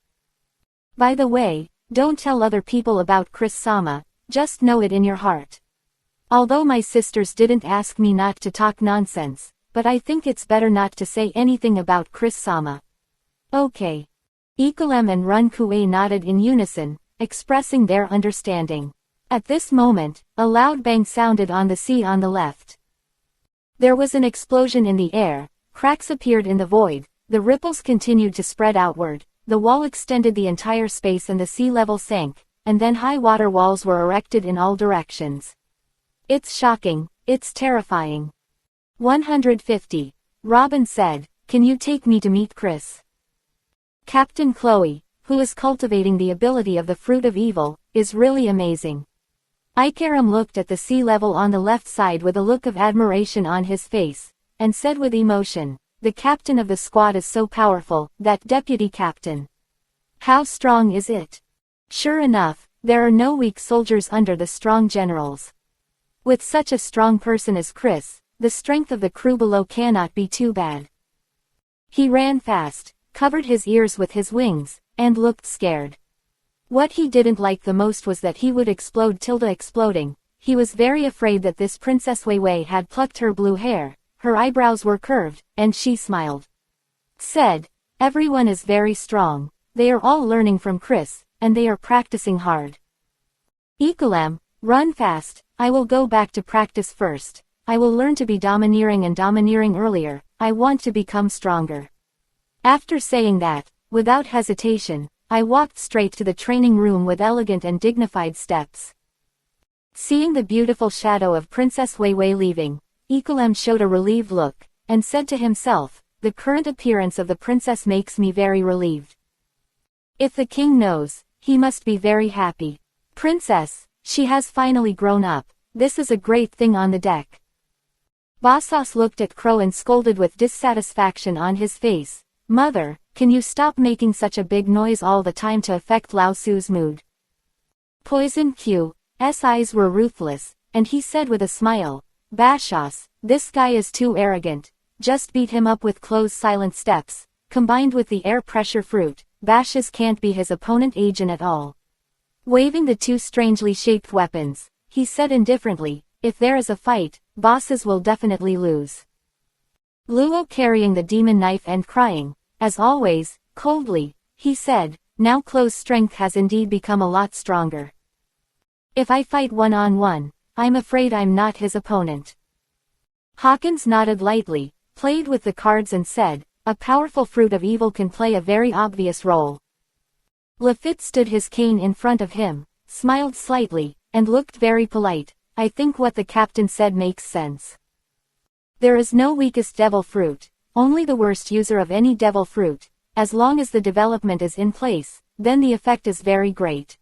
By the way, don't tell other people about Chris-sama, just know it in your heart. Although my sisters didn't ask me not to talk nonsense, but I think it's better not to say anything about Chris-sama." Okay. Ikulem and Run Kue nodded in unison, expressing their understanding. At this moment, a loud bang sounded on the sea on the left. There was an explosion in the air, cracks appeared in the void, the ripples continued to spread outward, the wall extended the entire space and the sea level sank, and then high water walls were erected in all directions. It's shocking, it's terrifying. 150. Robin said, "Can you take me to meet Chris?" Captain Chloe, who is cultivating the ability of the fruit of evil, is really amazing. Ikaram looked at the sea level on the left side with a look of admiration on his face, and said with emotion, "The captain of the squad is so powerful, that deputy captain. How strong is it?" Sure enough, there are no weak soldiers under the strong generals. With such a strong person as Chris, the strength of the crew below cannot be too bad. He ran fast, covered his ears with his wings, and looked scared. What he didn't like the most was that he would explode. Exploding. He was very afraid that this Princess Wei Wei had plucked her blue hair, her eyebrows were curved, and she smiled. Said, "Everyone is very strong, they are all learning from Chris, and they are practicing hard. Ikulem, run fast, I will go back to practice first, I will learn to be domineering and domineering earlier, I want to become stronger." After saying that, without hesitation, I walked straight to the training room with elegant and dignified steps. Seeing the beautiful shadow of Princess Wei Wei leaving, Ikulem showed a relieved look, and said to himself, "The current appearance of the princess makes me very relieved. If the king knows, he must be very happy. Princess, she has finally grown up, this is a great thing on the deck." Basas looked at Crow and scolded with dissatisfaction on his face, "Mother, can you stop making such a big noise all the time to affect Lao Su's mood?" Poison Q's eyes were ruthless, and he said with a smile, "Bashas, this guy is too arrogant, just beat him up with close silent steps, combined with the air pressure fruit, Bashas can't be his opponent agent at all." Waving the two strangely shaped weapons, he said indifferently, "If there is a fight, bosses will definitely lose." Luo carrying the demon knife and crying, as always, coldly, he said, "Now Chloe's strength has indeed become a lot stronger. If I fight one-on-one, I'm afraid I'm not his opponent." Hawkins nodded lightly, played with the cards and said, "A powerful fruit of evil can play a very obvious role." Lafitte stood his cane in front of him, smiled slightly, and looked very polite. "I think what the captain said makes sense. There is no weakest devil fruit, only the worst user of any devil fruit, as long as the development is in place, then the effect is very great.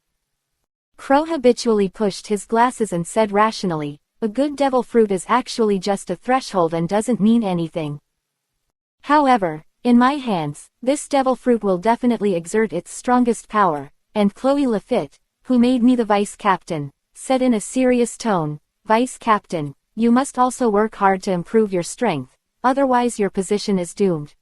Crow habitually pushed his glasses and said rationally, a good devil fruit is actually just a threshold and doesn't mean anything. However, in my hands, this devil fruit will definitely exert its strongest power, and Chloe Lafitte, who made me the vice captain, said in a serious tone, Vice Captain, you must also work hard to improve your strength, otherwise your position is doomed.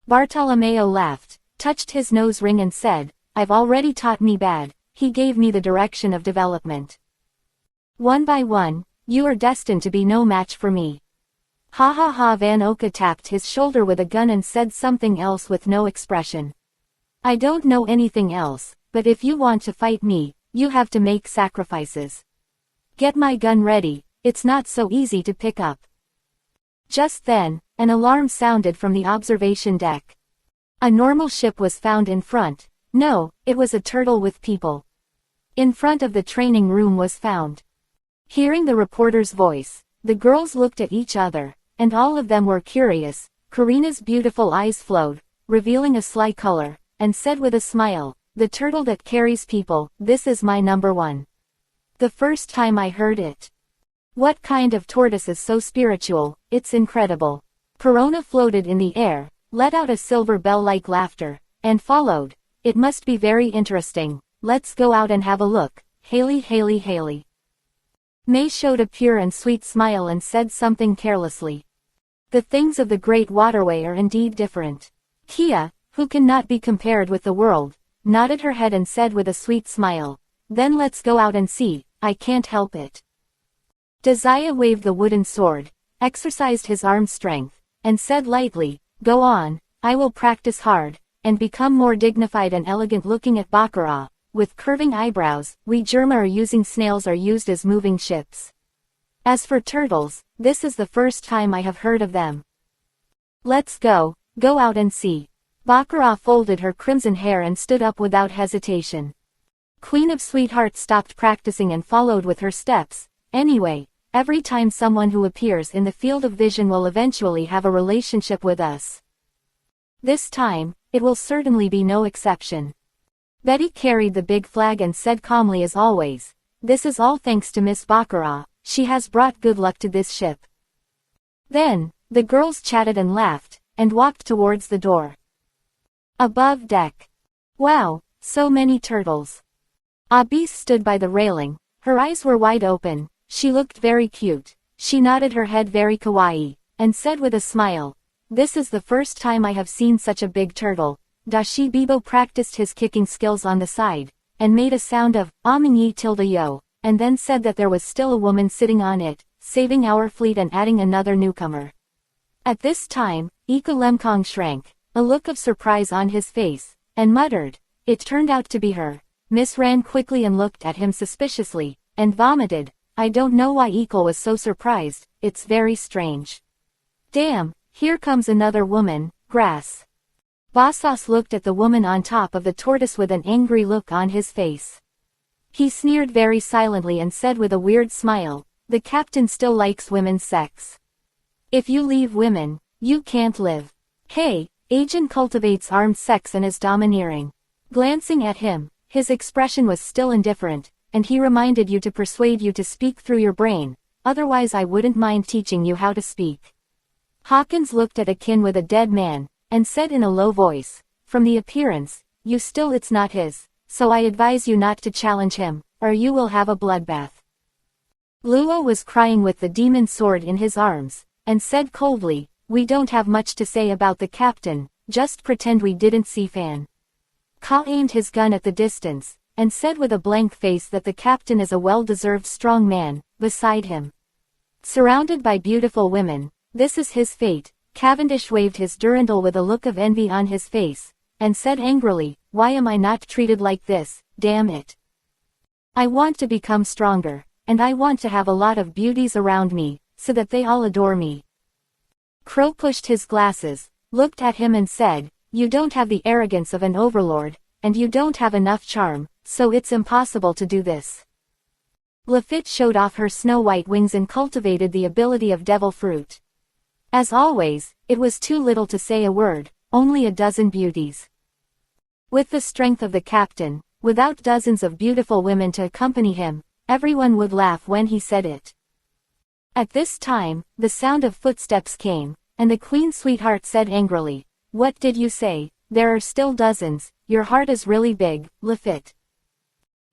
Bartolomeo laughed, touched his nose ring and said, I've already taught me bad, he gave me the direction of development. One by one, you are destined to be no match for me. Ha ha ha. Van Oka tapped his shoulder with a gun and said something else with no expression. I don't know anything else, but if you want to fight me, you have to make sacrifices. Get my gun ready, it's not so easy to pick up. Just then, an alarm sounded from the observation deck. A normal ship was found in front. No, it was a turtle with people. In front of the training room was found. Hearing the reporter's voice, the girls looked at each other, and all of them were curious. Karina's beautiful eyes flowed, revealing a sly color, and said with a smile, the turtle that carries people, this is my number one. The first time I heard it. What kind of tortoise is so spiritual, it's incredible. Perona floated in the air, let out a silver bell-like laughter, and followed, it must be very interesting, let's go out and have a look, Haley Haley Haley. May showed a pure and sweet smile and said something carelessly. The things of the great waterway are indeed different. Kia, who cannot be compared with the world, nodded her head and said with a sweet smile, then let's go out and see, I can't help it. Desire waved the wooden sword, exercised his arm strength, and said lightly, go on, I will practice hard, and become more dignified and elegant. Looking at Baccarat, with curving eyebrows, we Germa are using snails are used as moving ships. As for turtles, this is the first time I have heard of them. Let's go out and see. Baccarat folded her crimson hair and stood up without hesitation. Queen of Sweethearts stopped practicing and followed with her steps. Anyway, every time someone who appears in the field of vision will eventually have a relationship with us. This time, it will certainly be no exception. Betty carried the big flag and said calmly as always, this is all thanks to Miss Baccarat, she has brought good luck to this ship. Then, the girls chatted and laughed, and walked towards the door. Above deck. Wow, so many turtles. Abis stood by the railing, her eyes were wide open, she looked very cute, she nodded her head very kawaii, and said with a smile, this is the first time I have seen such a big turtle. Dashi Bibo practiced his kicking skills on the side, and made a sound of, Aming tilde yo, and then said that there was still a woman sitting on it, saving our fleet and adding another newcomer. At this time, Ika Lemkong shrank, a look of surprise on his face, and muttered, it turned out to be her. Miss ran quickly and looked at him suspiciously, and vomited, I don't know why Ika was so surprised, it's very strange. Damn, here comes another woman, grass. Bassos looked at the woman on top of the tortoise with an angry look on his face. He sneered very silently and said with a weird smile, the captain still likes women's sex. If you leave women, you can't live. Hey, Agent cultivates armed sex and is domineering. Glancing at him, his expression was still indifferent, and he reminded you to persuade you to speak through your brain, otherwise I wouldn't mind teaching you how to speak. Hawkins looked at Akin with a dead man, and said in a low voice, from the appearance, it's not his, so I advise you not to challenge him, or you will have a bloodbath. Luo was crying with the demon sword in his arms, and said coldly, we don't have much to say about the captain, just pretend we didn't see Fan. Ka aimed his gun at the distance, and said with a blank face that the captain is a well-deserved strong man, beside him. Surrounded by beautiful women, this is his fate. Cavendish waved his durandal with a look of envy on his face, and said angrily, why am I not treated like this, damn it. I want to become stronger, and I want to have a lot of beauties around me, so that they all adore me. Crow pushed his glasses, looked at him and said, you don't have the arrogance of an overlord, and you don't have enough charm, so it's impossible to do this. Lafitte showed off her snow-white wings and cultivated the ability of devil fruit. As always, it was too little to say a word, only a dozen beauties. With the strength of the captain, without dozens of beautiful women to accompany him, everyone would laugh when he said it. At this time, the sound of footsteps came, and the queen's sweetheart said angrily, "What did you say? There are still dozens, your heart is really big, Lafitte."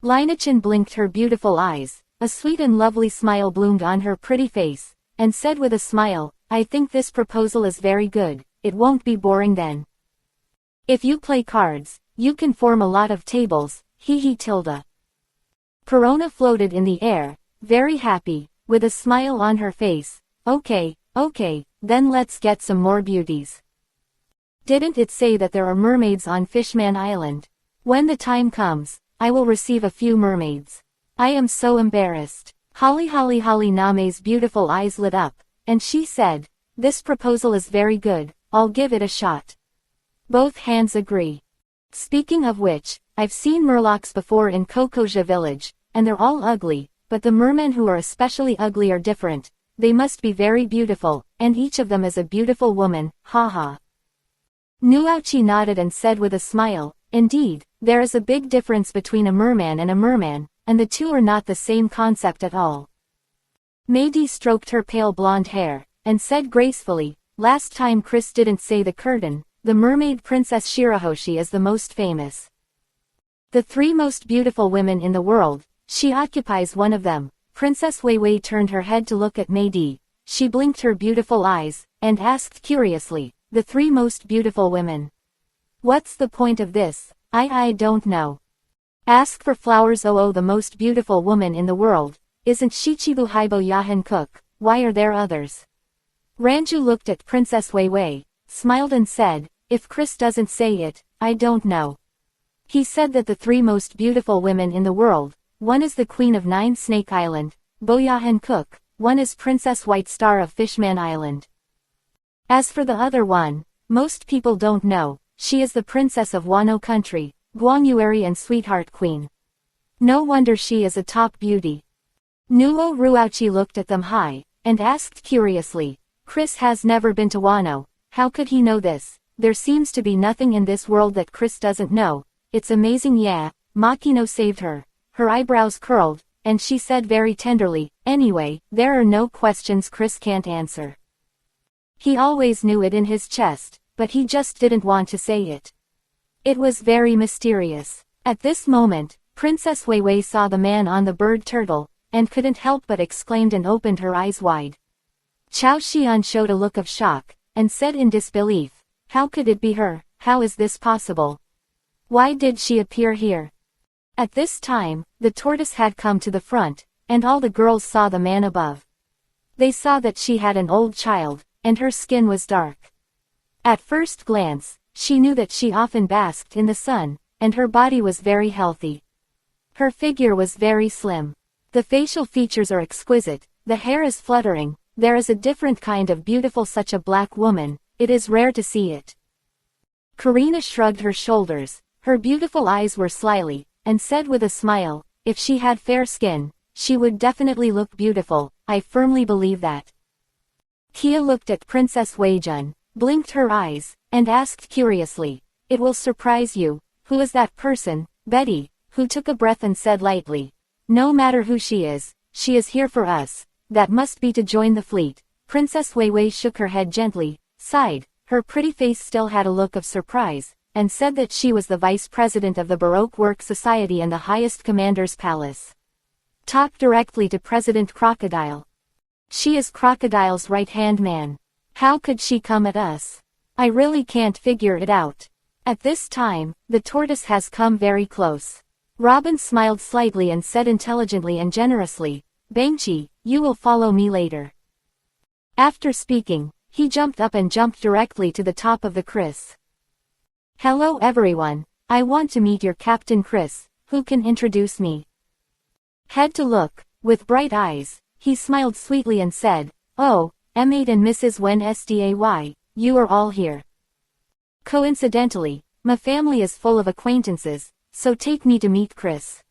Linachin blinked her beautiful eyes, a sweet and lovely smile bloomed on her pretty face, and said with a smile, "I think this proposal is very good, it won't be boring then. If you play cards, you can form a lot of tables, hee tilde." Corona floated in the air, very happy, with a smile on her face. Okay, then let's get some more beauties. Didn't it say that there are mermaids on Fishman Island? When the time comes, I will receive a few mermaids. I am so embarrassed. Holly Name's beautiful eyes lit up, and she said, "This proposal is very good, I'll give it a shot." Both hands agree. Speaking of which, I've seen murlocs before in Kokoja village, and they're all ugly, but the mermen who are especially ugly are different. They must be very beautiful, and each of them is a beautiful woman, haha. Nuauchi nodded and said with a smile, "Indeed, there is a big difference between a merman, and the two are not the same concept at all." Meidi stroked her pale blonde hair, and said gracefully, "Last time Chris didn't say the curtain, the mermaid Princess Shirahoshi is the most famous. The three most beautiful women in the world, she occupies one of them." Princess Weiwei turned her head to look at Meidi. She blinked her beautiful eyes, and asked curiously, "The three most beautiful women? What's the point of this?" I don't know. Ask for flowers. The most beautiful woman in the world, isn't Shichibu Haibo Yahan Cook, why are there others?" Ranju looked at Princess Weiwei, smiled and said, "If Chris doesn't say it, I don't know. He said that the three most beautiful women in the world, one is the Queen of Nine Snake Island, Boyahan Cook, one is Princess White Star of Fishman Island. As for the other one, most people don't know, she is the Princess of Wano Country, Guangyueri and Sweetheart Queen. No wonder she is a top beauty." Nuo Ruauchi looked at them high, and asked curiously, "Chris has never been to Wano, how could he know this? There seems to be nothing in this world that Chris doesn't know. It's amazing." Yeah, Makino saved her. Her eyebrows curled, and she said very tenderly, "Anyway, there are no questions Chris can't answer. He always knew it in his chest, but he just didn't want to say it." It was very mysterious. At this moment, Princess Weiwei saw the man on the bird turtle, and couldn't help but exclaimed and opened her eyes wide. Chao Xian showed a look of shock, and said in disbelief, "How could it be her? How is this possible? Why did she appear here?" At this time, the tortoise had come to the front, and all the girls saw the man above. They saw that she had an old child, and her skin was dark. At first glance, she knew that she often basked in the sun, and her body was very healthy. Her figure was very slim. The facial features are exquisite, the hair is fluttering, there is a different kind of beautiful such a black woman, it is rare to see it. Karina shrugged her shoulders, her beautiful eyes were slyly, and said with a smile, "If she had fair skin, she would definitely look beautiful, I firmly believe that." Kia looked at Princess Weijun, blinked her eyes, and asked curiously, "It will surprise you, who is that person?" Betty, who took a breath and said lightly, "No matter who she is here for us, that must be to join the fleet." Princess Weiwei shook her head gently, sighed, her pretty face still had a look of surprise, and said that she was the vice president of the Baroque Work Society and the highest commander's palace. Talk directly to President Crocodile. She is Crocodile's right-hand man. How could she come at us? I really can't figure it out. At this time, the tortoise has come very close. Robin smiled slightly and said intelligently and generously, "Bangchi, you will follow me later." After speaking, he jumped up and jumped directly to the top of the Chris. "Hello everyone, I want to meet your Captain Chris, who can introduce me?" Head to look, with bright eyes, he smiled sweetly and said, "Oh, M8 and Mrs. Wen Sday, you are all here. Coincidentally, my family is full of acquaintances, so take me to meet Chris.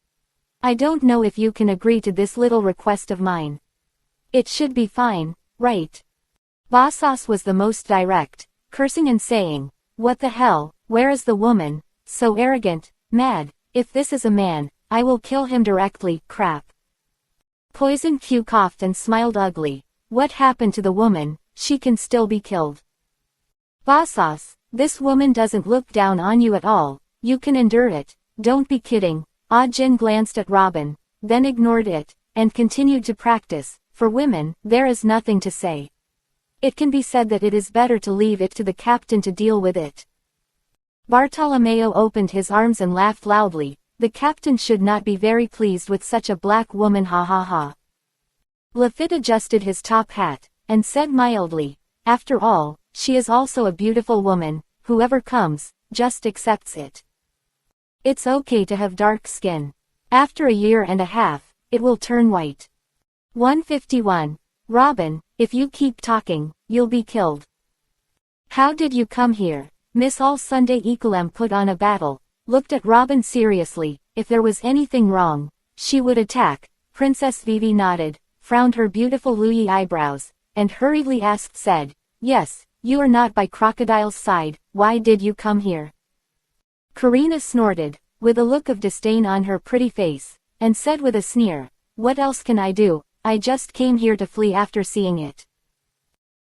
I don't know if you can agree to this little request of mine. It should be fine, right?" Basas was the most direct, cursing and saying, What the hell, where is the woman? So arrogant, mad, if this is a man, I will kill him directly, crap. Poison Q coughed and smiled ugly. What happened to the woman? She can still be killed. Bossos, this woman doesn't look down on you at all, you can endure it, don't be kidding. Ah-Jin glanced at Robin, then ignored it, and continued to practice. For women, there is nothing to say. It can be said that it is better to leave it to the captain to deal with it. Bartolomeo opened his arms and laughed loudly. The captain should not be very pleased with such a black woman, ha ha ha. Lafitte adjusted his top hat, and said mildly, after all, she is also a beautiful woman, whoever comes, just accepts it. It's okay to have dark skin. After a year and a half, it will turn white. 151. Robin, if you keep talking, you'll be killed. How did you come here? Miss All Sunday Ecolem put on a battle, looked at Robin seriously. If there was anything wrong, she would attack. Princess Vivi nodded, frowned her beautiful Louis eyebrows, and hurriedly said, yes, you are not by Crocodile's side, why did you come here? Karina snorted, with a look of disdain on her pretty face, and said with a sneer, what else can I do? I just came here to flee after seeing it.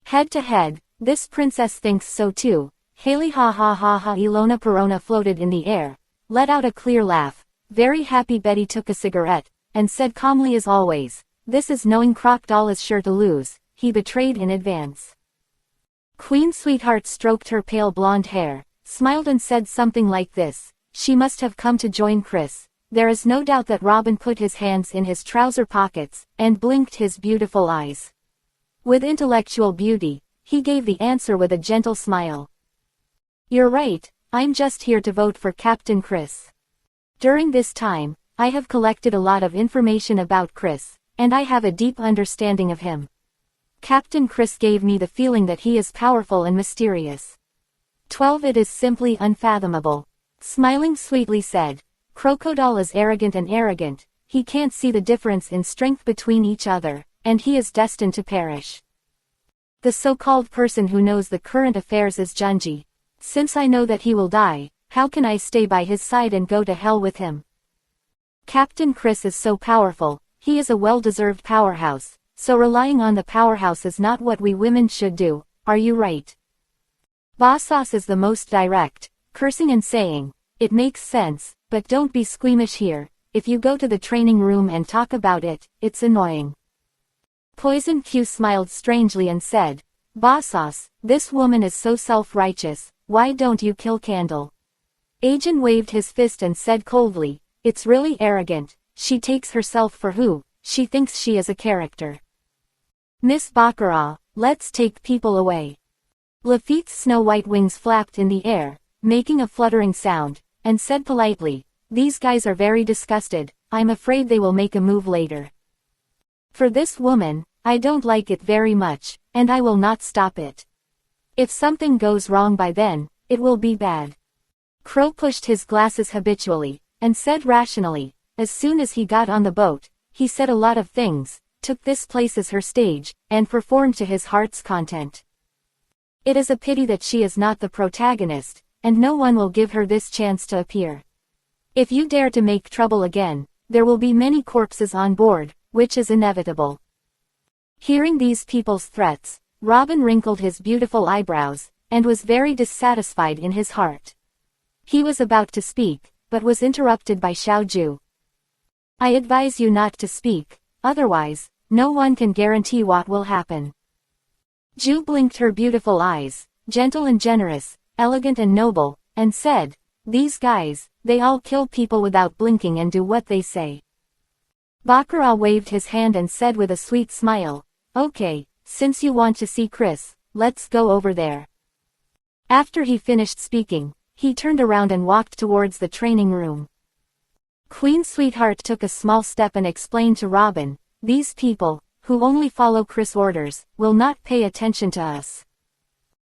Head to head, this princess thinks so too. Haley ha ha ha ha. Ilona Perona floated in the air, let out a clear laugh. Very happy Betty took a cigarette, and said calmly as always, this is knowing Crocodile is sure to lose, he betrayed in advance. Queen Sweetheart stroked her pale blonde hair, smiled and said something like this, she must have come to join Chris. There is no doubt that Robin put his hands in his trouser pockets, and blinked his beautiful eyes. With intellectual beauty, he gave the answer with a gentle smile. You're right, I'm just here to vote for Captain Chris. During this time, I have collected a lot of information about Chris, and I have a deep understanding of him. Captain Chris gave me the feeling that he is powerful and mysterious. 12. It is simply unfathomable. Smiling sweetly said, Crocodile is arrogant and arrogant, he can't see the difference in strength between each other, and he is destined to perish. The so-called person who knows the current affairs is Junji. Since I know that he will die, how can I stay by his side and go to hell with him? Captain Chris is so powerful, he is a well-deserved powerhouse, so relying on the powerhouse is not what we women should do, are you right? Bossos is the most direct, cursing and saying, it makes sense, but don't be squeamish here, if you go to the training room and talk about it, it's annoying. Poison Q smiled strangely and said, Bossos, this woman is so self-righteous, why don't you kill Candle? Agent waved his fist and said coldly, it's really arrogant, she takes herself for who, she thinks she is a character. Miss Baccarat, let's take people away. Lafitte's snow-white wings flapped in the air, making a fluttering sound, and said politely, these guys are very disgusted, I'm afraid they will make a move later. For this woman, I don't like it very much, and I will not stop it. If something goes wrong by then, it will be bad. Crow pushed his glasses habitually, and said rationally, as soon as he got on the boat, he said a lot of things, took this place as her stage, and performed to his heart's content. It is a pity that she is not the protagonist, and no one will give her this chance to appear. If you dare to make trouble again, there will be many corpses on board, which is inevitable. Hearing these people's threats, Robin wrinkled his beautiful eyebrows, and was very dissatisfied in his heart. He was about to speak, but was interrupted by Xiaoju. I advise you not to speak, otherwise, no one can guarantee what will happen. Ju blinked her beautiful eyes, gentle and generous, elegant and noble, and said, these guys, they all kill people without blinking and do what they say. Baccarat waved his hand and said with a sweet smile, okay, since you want to see Chris, let's go over there. After he finished speaking, he turned around and walked towards the training room. Queen Sweetheart took a small step and explained to Robin, these people, who only follow Chris' orders, will not pay attention to us.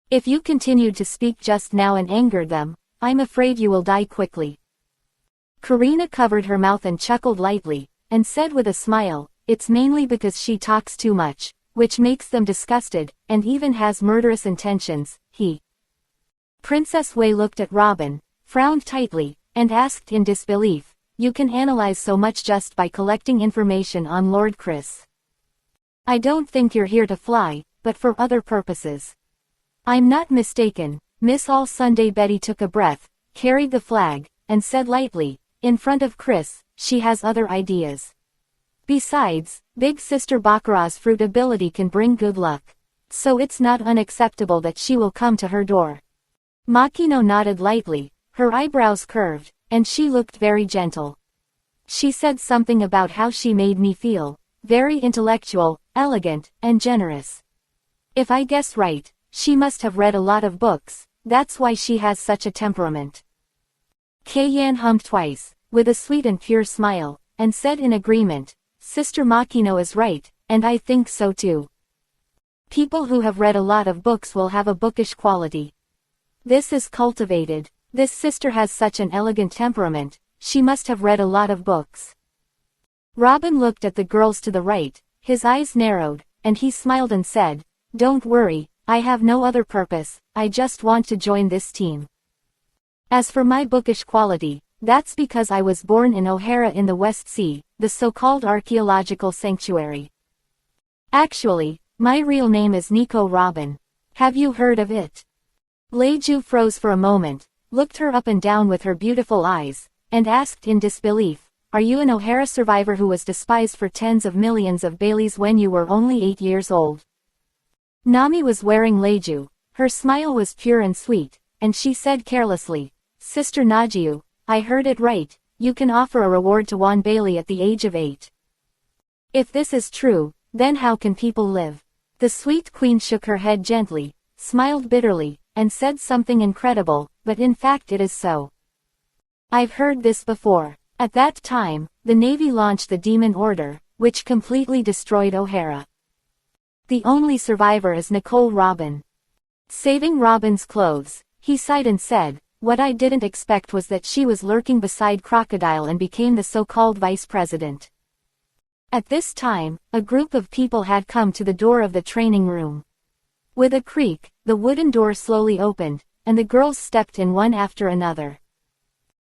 If you continued to speak just now and angered them, I'm afraid you will die quickly. Karina covered her mouth and chuckled lightly, and said with a smile, it's mainly because she talks too much, which makes them disgusted, and even has murderous intentions, he. Princess Wei looked at Robin, frowned tightly, and asked in disbelief, "You can analyze so much just by collecting information on Lord Chris. I don't think you're here to fly, but for other purposes." "I'm not mistaken, Miss All Sunday." Betty took a breath, carried the flag, and said lightly, "In front of Chris, she has other ideas. Besides, Big Sister Baccarat's fruit ability can bring good luck. So it's not unacceptable that she will come to her door." Makino nodded lightly, her eyebrows curved, and she looked very gentle. "She said something about how she made me feel very intellectual, elegant, and generous. If I guess right, she must have read a lot of books, that's why she has such a temperament." Kei-yan hummed twice, with a sweet and pure smile, and said in agreement, "Sister Makino is right, and I think so too. People who have read a lot of books will have a bookish quality. This is cultivated. This sister has such an elegant temperament, she must have read a lot of books." Robin looked at the girls to the right, his eyes narrowed, and he smiled and said, "Don't worry, I have no other purpose, I just want to join this team. As for my bookish quality, that's because I was born in O'Hara in the West Sea, the so-called archaeological sanctuary. Actually, my real name is Nico Robin. Have you heard of it?" Leiju froze for a moment, looked her up and down with her beautiful eyes, and asked in disbelief, "Are you an O'Hara survivor who was despised for tens of millions of Baileys when you were only 8 years old?" Nami was wearing Leiju, her smile was pure and sweet, and she said carelessly, "Sister Najiu, I heard it right, you can offer a reward to one Bailey at the age of 8. If this is true, then how can people live?" The sweet queen shook her head gently, smiled bitterly, and said something incredible, but in fact it is so. "I've heard this before. At that time, the Navy launched the Demon Order, which completely destroyed O'Hara. The only survivor is Nicole Robin." Saving Robin's clothes, he sighed and said, "What I didn't expect was that she was lurking beside Crocodile and became the so-called vice president." At this time, a group of people had come to the door of the training room. With a creak, the wooden door slowly opened, and the girls stepped in one after another.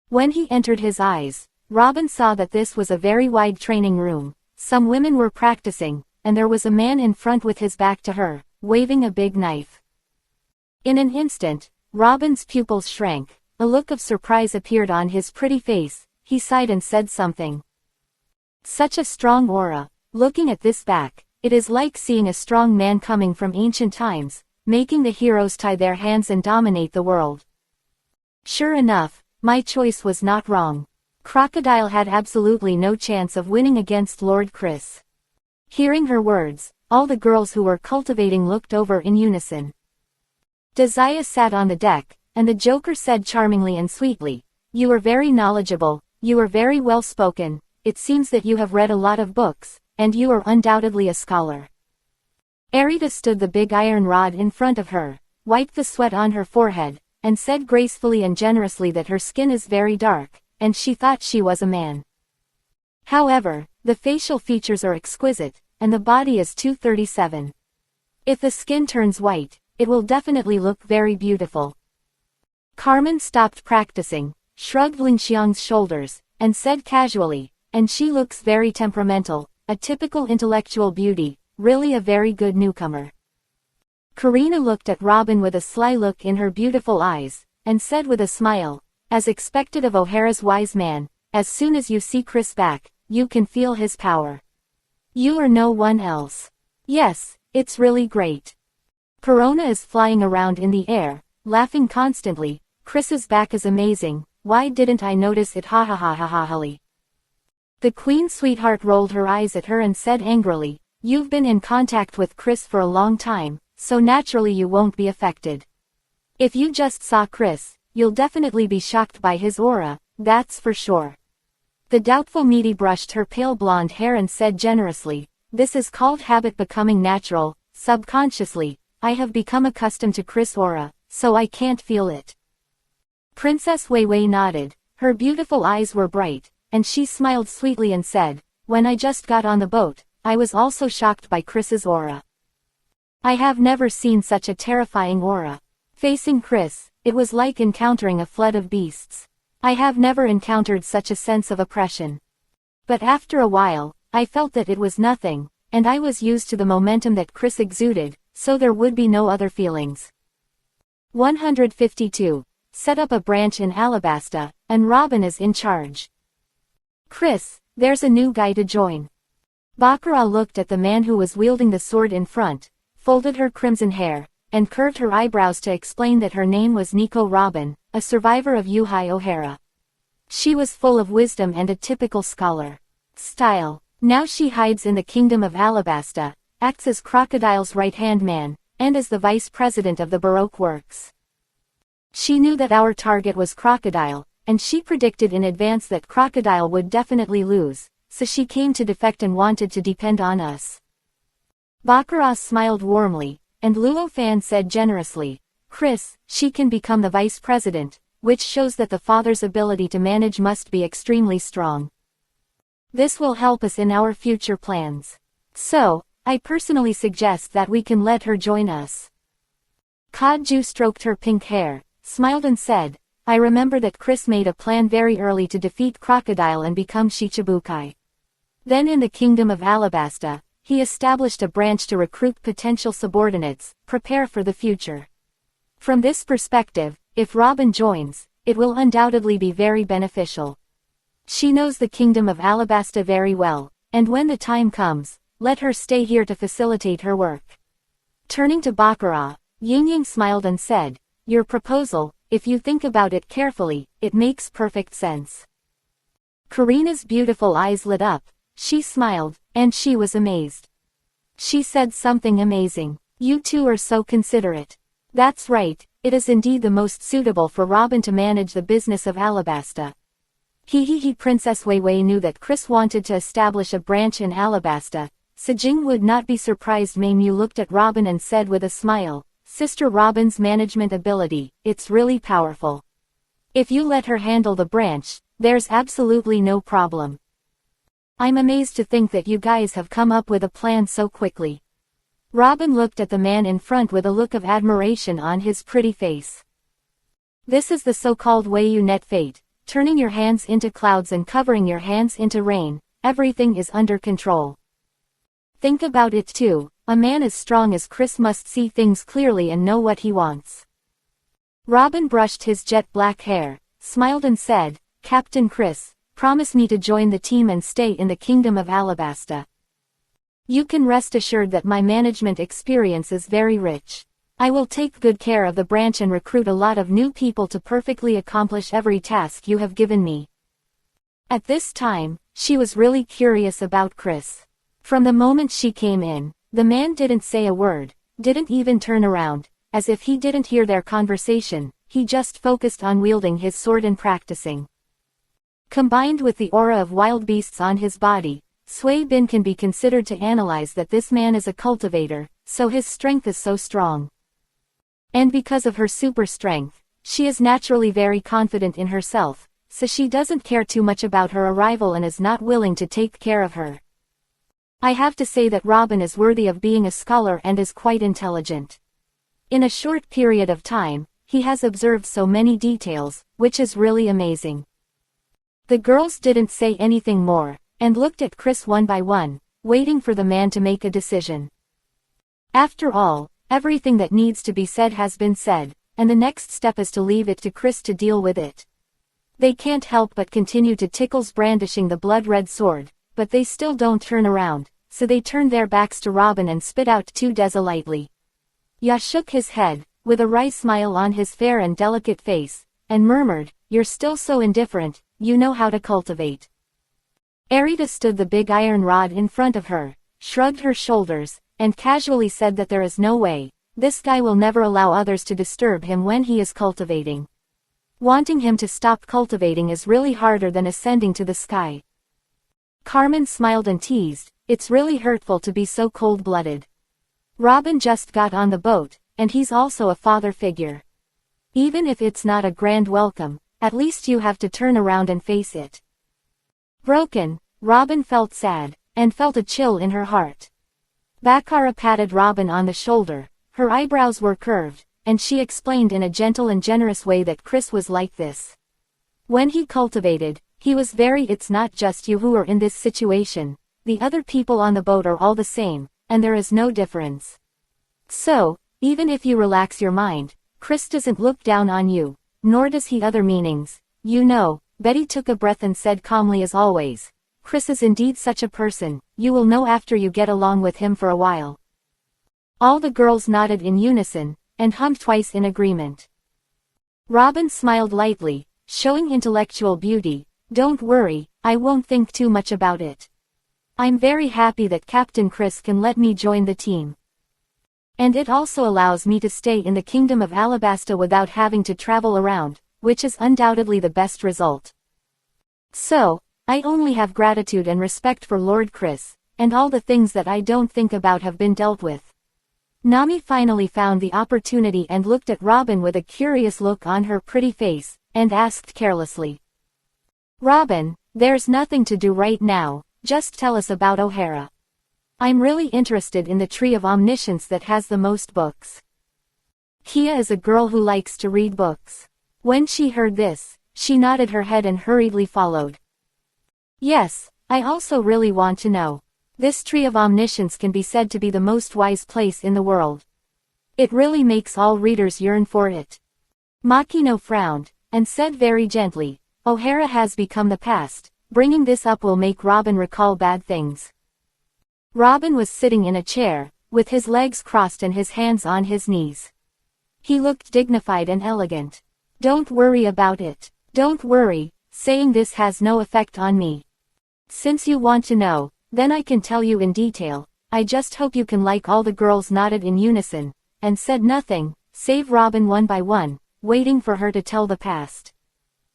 When he entered his eyes, Robin saw that this was a very wide training room. Some women were practicing, and there was a man in front with his back to her, waving a big knife. In an instant, Robin's pupils shrank, a look of surprise appeared on his pretty face, he sighed and said something. "Such a strong aura, looking at this back, it is like seeing a strong man coming from ancient times, making the heroes tie their hands and dominate the world." Sure enough, my choice was not wrong. Crocodile had absolutely no chance of winning against Lord Chris. Hearing her words, all the girls who were cultivating looked over in unison. Desire sat on the deck, and the Joker said charmingly and sweetly, "You are very knowledgeable, you are very well spoken, it seems that you have read a lot of books, and you are undoubtedly a scholar." Arita stood the big iron rod in front of her, wiped the sweat on her forehead, and said gracefully and generously that her skin is very dark, and she thought she was a man. However, the facial features are exquisite, and the body is 237. If the skin turns white, it will definitely look very beautiful. Carmen stopped practicing, shrugged Lingxiang's shoulders, and said casually, "And she looks very temperamental, a typical intellectual beauty, really a very good newcomer." Karina looked at Robin with a sly look in her beautiful eyes, and said with a smile, "As expected of O'Hara's wise man, as soon as you see Chris back, you can feel his power. You or no one else. Yes, it's really great. Corona is flying around in the air, laughing constantly, Chris's back is amazing, why didn't I notice it, ha ha ha ha ha ha." The Queen Sweetheart rolled her eyes at her and said angrily, "You've been in contact with Chris for a long time, so naturally you won't be affected. If you just saw Chris, you'll definitely be shocked by his aura, that's for sure." The doubtful Meaty brushed her pale blonde hair and said generously, "This is called habit becoming natural, subconsciously, I have become accustomed to Chris' aura, so I can't feel it." Princess Weiwei nodded, her beautiful eyes were bright, and she smiled sweetly and said, "When I just got on the boat, I was also shocked by Chris's aura. I have never seen such a terrifying aura." Facing Chris, it was like encountering a flood of beasts. I have never encountered such a sense of oppression. But after a while, I felt that it was nothing, and I was used to the momentum that Chris exuded, so there would be no other feelings. 152. Set up a branch in Alabasta, and Robin is in charge. Chris, there's a new guy to join. Baccarat looked at the man who was wielding the sword in front, folded her crimson hair, and curved her eyebrows to explain that her name was Nico Robin, a survivor of Yuhai O'Hara. She was full of wisdom and a typical scholar style. Now she hides in the kingdom of Alabasta, acts as Crocodile's right-hand man, and as the vice president of the Baroque works. She knew that our target was Crocodile, and she predicted in advance that Crocodile would definitely lose, so she came to defect and wanted to depend on us. Baccarat smiled warmly, and Luo Fan said generously, Chris, she can become the vice president, which shows that the father's ability to manage must be extremely strong. This will help us in our future plans. So, I personally suggest that we can let her join us. Kadju stroked her pink hair, smiled and said, I remember that Chris made a plan very early to defeat Crocodile and become Shichibukai. Then in the kingdom of Alabasta, he established a branch to recruit potential subordinates, prepare for the future. From this perspective, if Robin joins, it will undoubtedly be very beneficial. She knows the kingdom of Alabasta very well, and when the time comes, let her stay here to facilitate her work. Turning to Baccarat, Ying smiled and said, your proposal, if you think about it carefully, it makes perfect sense. Karina's beautiful eyes lit up, she smiled, and she was amazed. She said something amazing. You two are so considerate. That's right, it is indeed the most suitable for Robin to manage the business of Alabasta. Princess Weiwei knew that Chris wanted to establish a branch in Alabasta. Sejing would not be surprised. Meimu looked at Robin and said with a smile, Sister Robin's management ability, it's really powerful. If you let her handle the branch, there's absolutely no problem. I'm amazed to think that you guys have come up with a plan so quickly. Robin looked at the man in front with a look of admiration on his pretty face. This is the so-called Weiyu net fate, turning your hands into clouds and covering your hands into rain, everything is under control. Think about it too, a man as strong as Chris must see things clearly and know what he wants. Robin brushed his jet black hair, smiled and said, Captain Chris, promise me to join the team and stay in the kingdom of Alabasta. You can rest assured that my management experience is very rich. I will take good care of the branch and recruit a lot of new people to perfectly accomplish every task you have given me. At this time, she was really curious about Chris. From the moment she came in, the man didn't say a word, didn't even turn around, as if he didn't hear their conversation, he just focused on wielding his sword and practicing. Combined with the aura of wild beasts on his body, Sui Bin can be considered to analyze that this man is a cultivator, so his strength is so strong. And because of her super strength, she is naturally very confident in herself, so she doesn't care too much about her arrival and is not willing to take care of her. I have to say that Robin is worthy of being a scholar and is quite intelligent. In a short period of time, he has observed so many details, which is really amazing. The girls didn't say anything more, and looked at Chris one by one, waiting for the man to make a decision. After all, everything that needs to be said has been said, and the next step is to leave it to Chris to deal with it. They can't help but continue to tickles brandishing the blood-red sword, but they still don't turn around, so they turn their backs to Robin and spit out two desolately. Ya shook his head, with a wry smile on his fair and delicate face, and murmured, You're still so indifferent, you know how to cultivate. Arita stood the big iron rod in front of her, shrugged her shoulders, and casually said that there is no way, this guy will never allow others to disturb him when he is cultivating. Wanting him to stop cultivating is really harder than ascending to the sky. Carmen smiled and teased, it's really hurtful to be so cold-blooded. Robin just got on the boat, and he's also a father figure. Even if it's not a grand welcome, at least you have to turn around and face it. Broken, Robin felt sad, and felt a chill in her heart. Baccarat patted Robin on the shoulder, her eyebrows were curved, and she explained in a gentle and generous way that Chris was like this. When he cultivated, he was very "it's not just you who are in this situation, the other people on the boat are all the same, and there is no difference. So, even if you relax your mind, Chris doesn't look down on you, nor does he other meanings, you know." Betty took a breath and said calmly as always, "Chris is indeed such a person, you will know after you get along with him for a while." All the girls nodded in unison, and hummed twice in agreement. Robin smiled lightly, showing intellectual beauty. "Don't worry, I won't think too much about it. I'm very happy that Captain Chris can let me join the team. And it also allows me to stay in the Kingdom of Alabasta without having to travel around, which is undoubtedly the best result. So, I only have gratitude and respect for Lord Chris, and all the things that I don't think about have been dealt with." Nami finally found the opportunity and looked at Robin with a curious look on her pretty face, and asked carelessly, "Robin, there's nothing to do right now, just tell us about O'Hara. I'm really interested in the tree of omniscience that has the most books." Kia is a girl who likes to read books. When she heard this, she nodded her head and hurriedly followed. "Yes, I also really want to know. This tree of omniscience can be said to be the most wise place in the world. It really makes all readers yearn for it." Makino frowned, and said very gently, "O'Hara has become the past, bringing this up will make Robin recall bad things." Robin was sitting in a chair, with his legs crossed and his hands on his knees. He looked dignified and elegant. "Don't worry about it. Don't worry, saying this has no effect on me. Since you want to know, then I can tell you in detail. I just hope you can." Like all the girls nodded in unison, and said nothing, save Robin one by one, waiting for her to tell the past.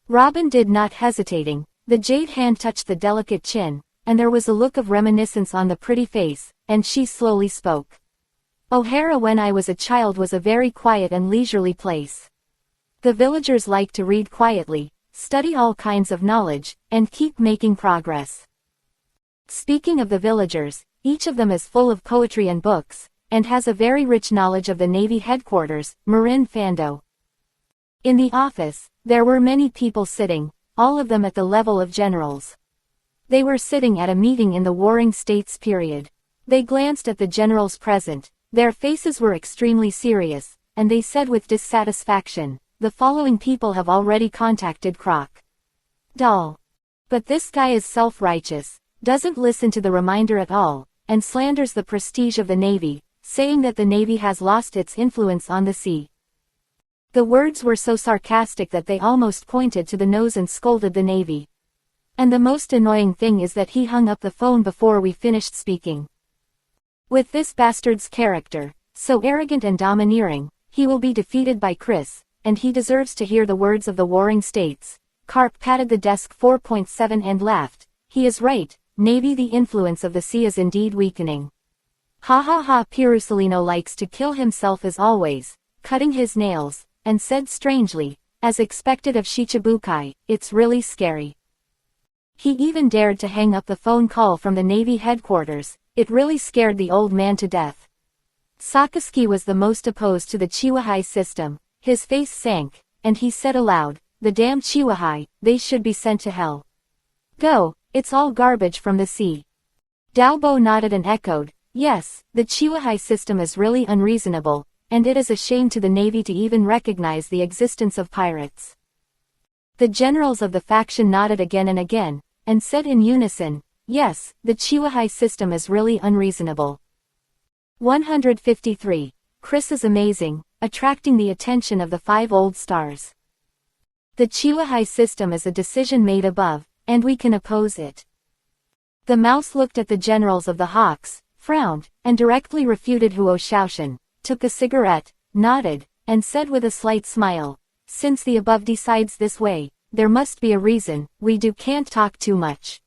Robin did not hesitating, the jade hand touched the delicate chin, and there was a look of reminiscence on the pretty face, and she slowly spoke. "O'Hara when I was a child was a very quiet and leisurely place. The villagers liked to read quietly, study all kinds of knowledge, and keep making progress. Speaking of the villagers, each of them is full of poetry and books, and has a very rich knowledge of the Navy headquarters, Marin Fando. In the office, there were many people sitting, all of them at the level of generals. They were sitting at a meeting in the Warring States period. They glanced at the generals present, their faces were extremely serious, and they said with dissatisfaction, 'The following people have already contacted Croc Doll. But this guy is self-righteous, doesn't listen to the reminder at all, and slanders the prestige of the Navy, saying that the Navy has lost its influence on the sea.' The words were so sarcastic that they almost pointed to the nose and scolded the Navy. And the most annoying thing is that he hung up the phone before we finished speaking. With this bastard's character, so arrogant and domineering, he will be defeated by Chris, and he deserves to hear the words of the Warring States." Carp patted the desk 4.7 and laughed. "He is right, Navy, the influence of the sea is indeed weakening. Ha ha ha." Pirusolino likes to kill himself as always, cutting his nails, and said strangely, as expected of Shichibukai, "It's really scary." He even dared to hang up the phone call from the Navy headquarters. It really scared the old man to death. Sakazuki was the most opposed to the Chiwahai system. His face sank, and he said aloud, "The damn Chiwahai, they should be sent to hell. Go, it's all garbage from the sea." Daobo nodded and echoed, "Yes, the Chiwahai system is really unreasonable, and it is a shame to the Navy to even recognize the existence of pirates." The generals of the faction nodded again and again, and said in unison, "Yes, the Chiwahai system is really unreasonable." 153. Chris is amazing, attracting the attention of the 5 old stars. The Chiwahai system is a decision made above, and we can oppose it. The mouse looked at the generals of the Hawks, frowned, and directly refuted Huo Shaoshan, took a cigarette, nodded, and said with a slight smile, "Since the above decides this way, there must be a reason. We can't talk too much.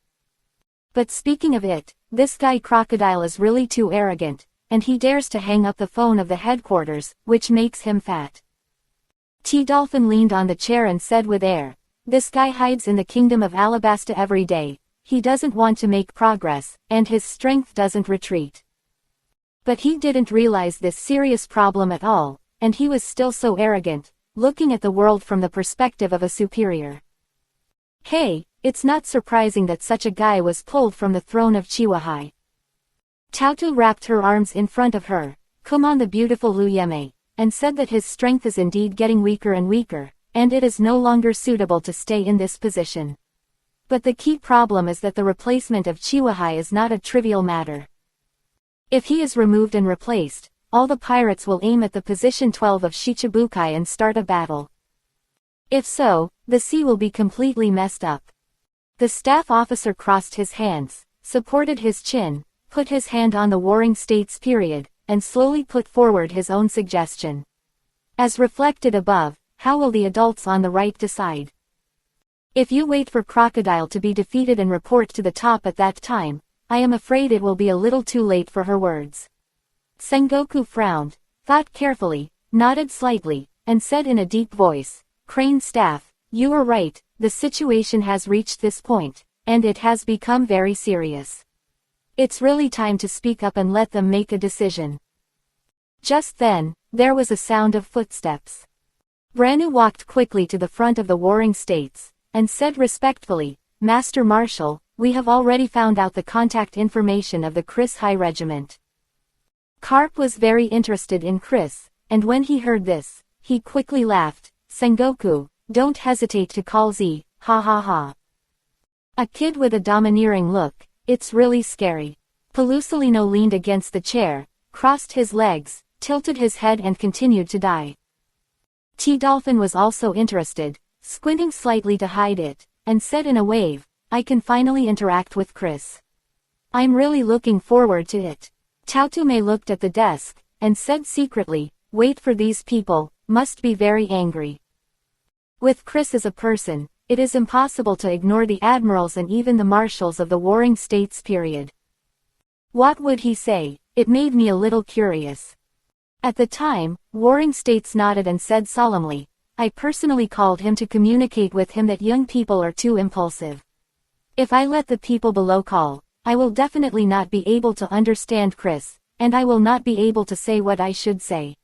But speaking of it, this guy Crocodile is really too arrogant, and he dares to hang up the phone of the headquarters, which makes him fat." T-Dolphin leaned on the chair and said with air, "This guy hides in the Kingdom of Alabasta every day. He doesn't want to make progress, and his strength doesn't retreat." But he didn't realize this serious problem at all, and he was still so arrogant, looking at the world from the perspective of a superior. Hey, it's not surprising that such a guy was pulled from the throne of Chihuahua. Tautu wrapped her arms in front of her, come on the beautiful Lu Yeme, and said that his strength is indeed getting weaker and weaker, and it is no longer suitable to stay in this position. But the key problem is that the replacement of Chihuahua is not a trivial matter. If he is removed and replaced, all the pirates will aim at the position 12 of Shichibukai and start a battle. If so, the sea will be completely messed up. The staff officer crossed his hands, supported his chin, put his hand on the Warring States period, and slowly put forward his own suggestion. As reflected above, how will the adults on the right decide? If you wait for Crocodile to be defeated and report to the top at that time, I am afraid it will be a little too late for her words. Sengoku frowned, thought carefully, nodded slightly, and said in a deep voice, Crane staff, you are right, the situation has reached this point, and it has become very serious. It's really time to speak up and let them make a decision. Just then, there was a sound of footsteps. Ranu walked quickly to the front of the Warring States, and said respectfully, Master Marshal, we have already found out the contact information of the Chris High Regiment. Karp was very interested in Chris, and when he heard this, he quickly laughed, Sengoku, don't hesitate to call Z, ha ha ha. A kid with a domineering look, it's really scary. Pelusolino leaned against the chair, crossed his legs, tilted his head and continued to die. T-Dolphin was also interested, squinting slightly to hide it, and said in a wave, I can finally interact with Chris. I'm really looking forward to it. Tautume looked at the desk, and said secretly, wait for these people, must be very angry. With Chris as a person, it is impossible to ignore the admirals and even the marshals of the Warring States period. What would he say? It made me a little curious. At the time, Warring States nodded and said solemnly, I personally called him to communicate with him that young people are too impulsive. If I let the people below call, I will definitely not be able to understand Chris, and I will not be able to say what I should say.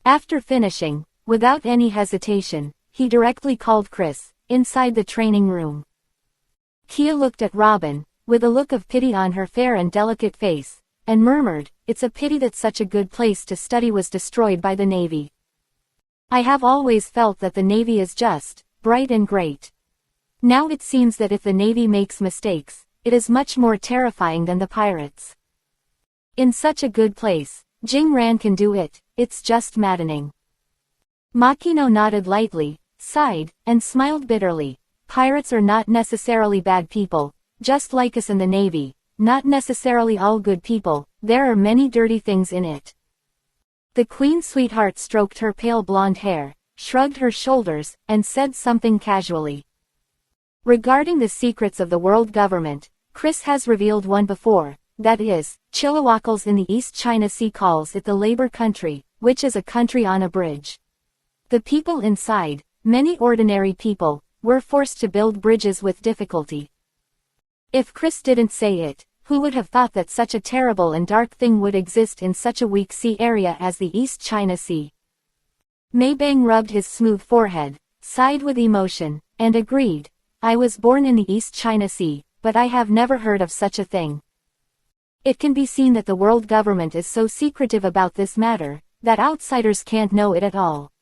After finishing, without any hesitation, he directly called Chris, inside the training room. Kia looked at Robin, with a look of pity on her fair and delicate face, and murmured, it's a pity that such a good place to study was destroyed by the Navy. I have always felt that the Navy is just, bright and great. Now it seems that if the Navy makes mistakes, it is much more terrifying than the pirates. In such a good place, Jing Ran can do it, it's just maddening. Makino nodded lightly, sighed, and smiled bitterly. Pirates are not necessarily bad people, just like us in the Navy, not necessarily all good people, there are many dirty things in it. The Queen Sweetheart stroked her pale blonde hair, shrugged her shoulders, and said something casually. Regarding the secrets of the world government, Chris has revealed one before, that is, Chilliwackles in the East China Sea calls it the Labor Country, which is a country on a bridge. The people inside, many ordinary people, were forced to build bridges with difficulty. If Chris didn't say it, who would have thought that such a terrible and dark thing would exist in such a weak sea area as the East China Sea? Maybang rubbed his smooth forehead, sighed with emotion, and agreed, I was born in the East China Sea, but I have never heard of such a thing. It can be seen that the world government is so secretive about this matter, that outsiders can't know it at all.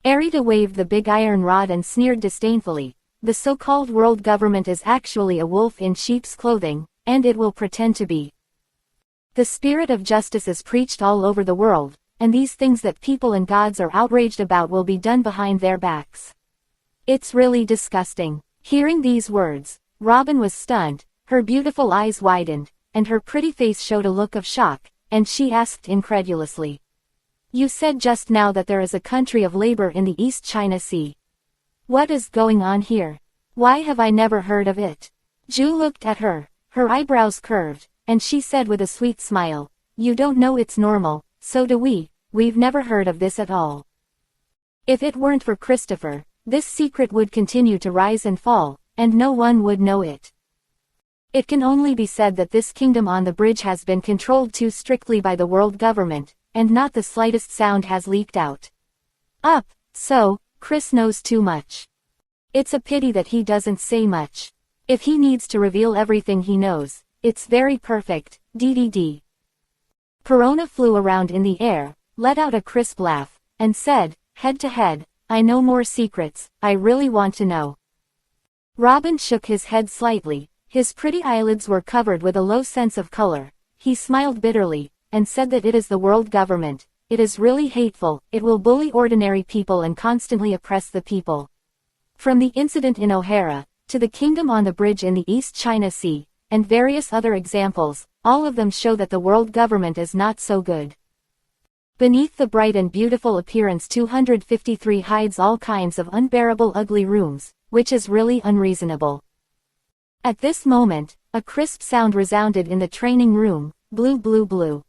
Arita waved the big iron rod and sneered disdainfully, the so-called world government is actually a wolf in sheep's clothing, and it will pretend to be. The spirit of justice is preached all over the world, and these things that people and gods are outraged about will be done behind their backs. It's really disgusting. Hearing these words, Robin was stunned, her beautiful eyes widened, and her pretty face showed a look of shock, and she asked incredulously. You said just now that there is a country of labor in the East China Sea. What is going on here? Why have I never heard of it? Ju looked at her, her eyebrows curved, and she said with a sweet smile, you don't know it's normal, so do we've never heard of this at all. If it weren't for Christopher, this secret would continue to rise and fall, and no one would know it. It can only be said that this kingdom on the bridge has been controlled too strictly by the world government, and not the slightest sound has leaked out. So, Chris knows too much. It's a pity that he doesn't say much. If he needs to reveal everything he knows, it's very perfect, ddd. Perona flew around in the air, let out a crisp laugh, and said, head to head, I know more secrets, I really want to know. Robin shook his head slightly, his pretty eyelids were covered with a low sense of color. He smiled bitterly, and said that it is the world government. It is really hateful, it will bully ordinary people and constantly oppress the people. From the incident in O'Hara, to the kingdom on the bridge in the East China Sea, and various other examples, all of them show that the world government is not so good. Beneath the bright and beautiful appearance 253 hides all kinds of unbearable ugly rooms, which is really unreasonable. At this moment, a crisp sound resounded in the training room, blue blue blue.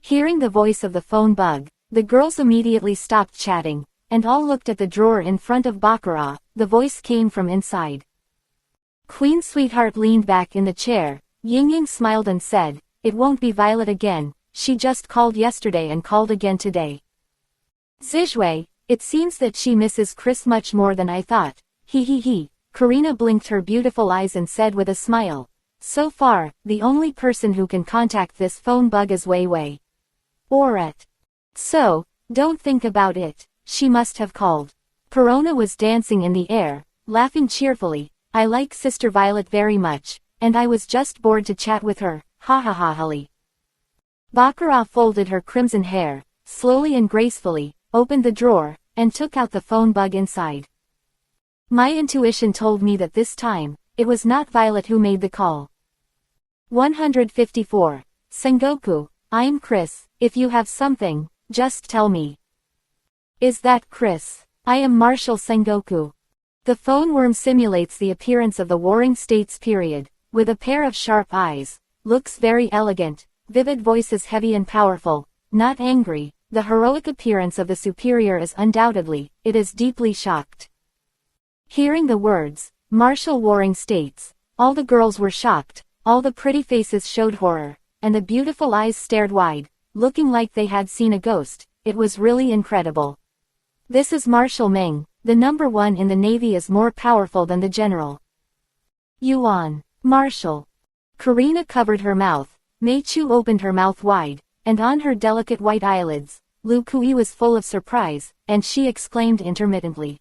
Hearing the voice of the phone bug, the girls immediately stopped chatting, and all looked at the drawer in front of Baccarat. The voice came from inside. Queen Sweetheart leaned back in the chair. Ying Ying smiled and said, it won't be Violet again, she just called yesterday and called again today. Zizhui, it seems that she misses Chris much more than I thought, he. Karina blinked her beautiful eyes and said with a smile, so far, the only person who can contact this phone bug is Wei Wei. So, don't think about it, she must have called. Perona was dancing in the air, laughing cheerfully, I like Sister Violet very much, and I was just bored to chat with her, ha ha ha ha. Baccarat folded her crimson hair, slowly and gracefully, opened the drawer, and took out the phone bug inside. My intuition told me that this time, it was not Violet who made the call. 154. Sengoku, I'm Chris, if you have something, just tell me. Is that Chris? I am Marshal Sengoku. The phone worm simulates the appearance of the Warring States period, with a pair of sharp eyes, looks very elegant, vivid voices heavy and powerful, not angry. The heroic appearance of the superior is undoubtedly, it is deeply shocked. Hearing the words, Marshal Warring States, all the girls were shocked, all the pretty faces showed horror, and the beautiful eyes stared wide, looking like they had seen a ghost. It was really incredible. This is Marshal Meng, the number one in the Navy, is more powerful than the general. Yuan, Marshal. Karina covered her mouth, Mei Chu opened her mouth wide, and on her delicate white eyelids, Lu Kui was full of surprise, and she exclaimed intermittently.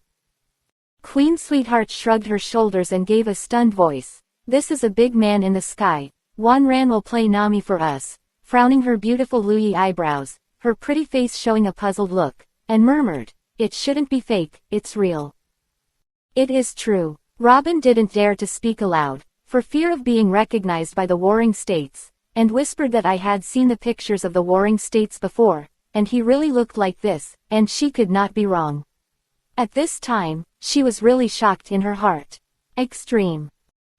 Queen Sweetheart shrugged her shoulders and gave a stunned voice, this is a big man in the sky, Wan Ran will play Nami for us, frowning her beautiful Luyi eyebrows, her pretty face showing a puzzled look, and murmured, it shouldn't be fake, it's real. It is true. Robin didn't dare to speak aloud, for fear of being recognized by the Warring States, and whispered that I had seen the pictures of the Warring States before, and he really looked like this, and she could not be wrong. At this time, she was really shocked in her heart. Extreme.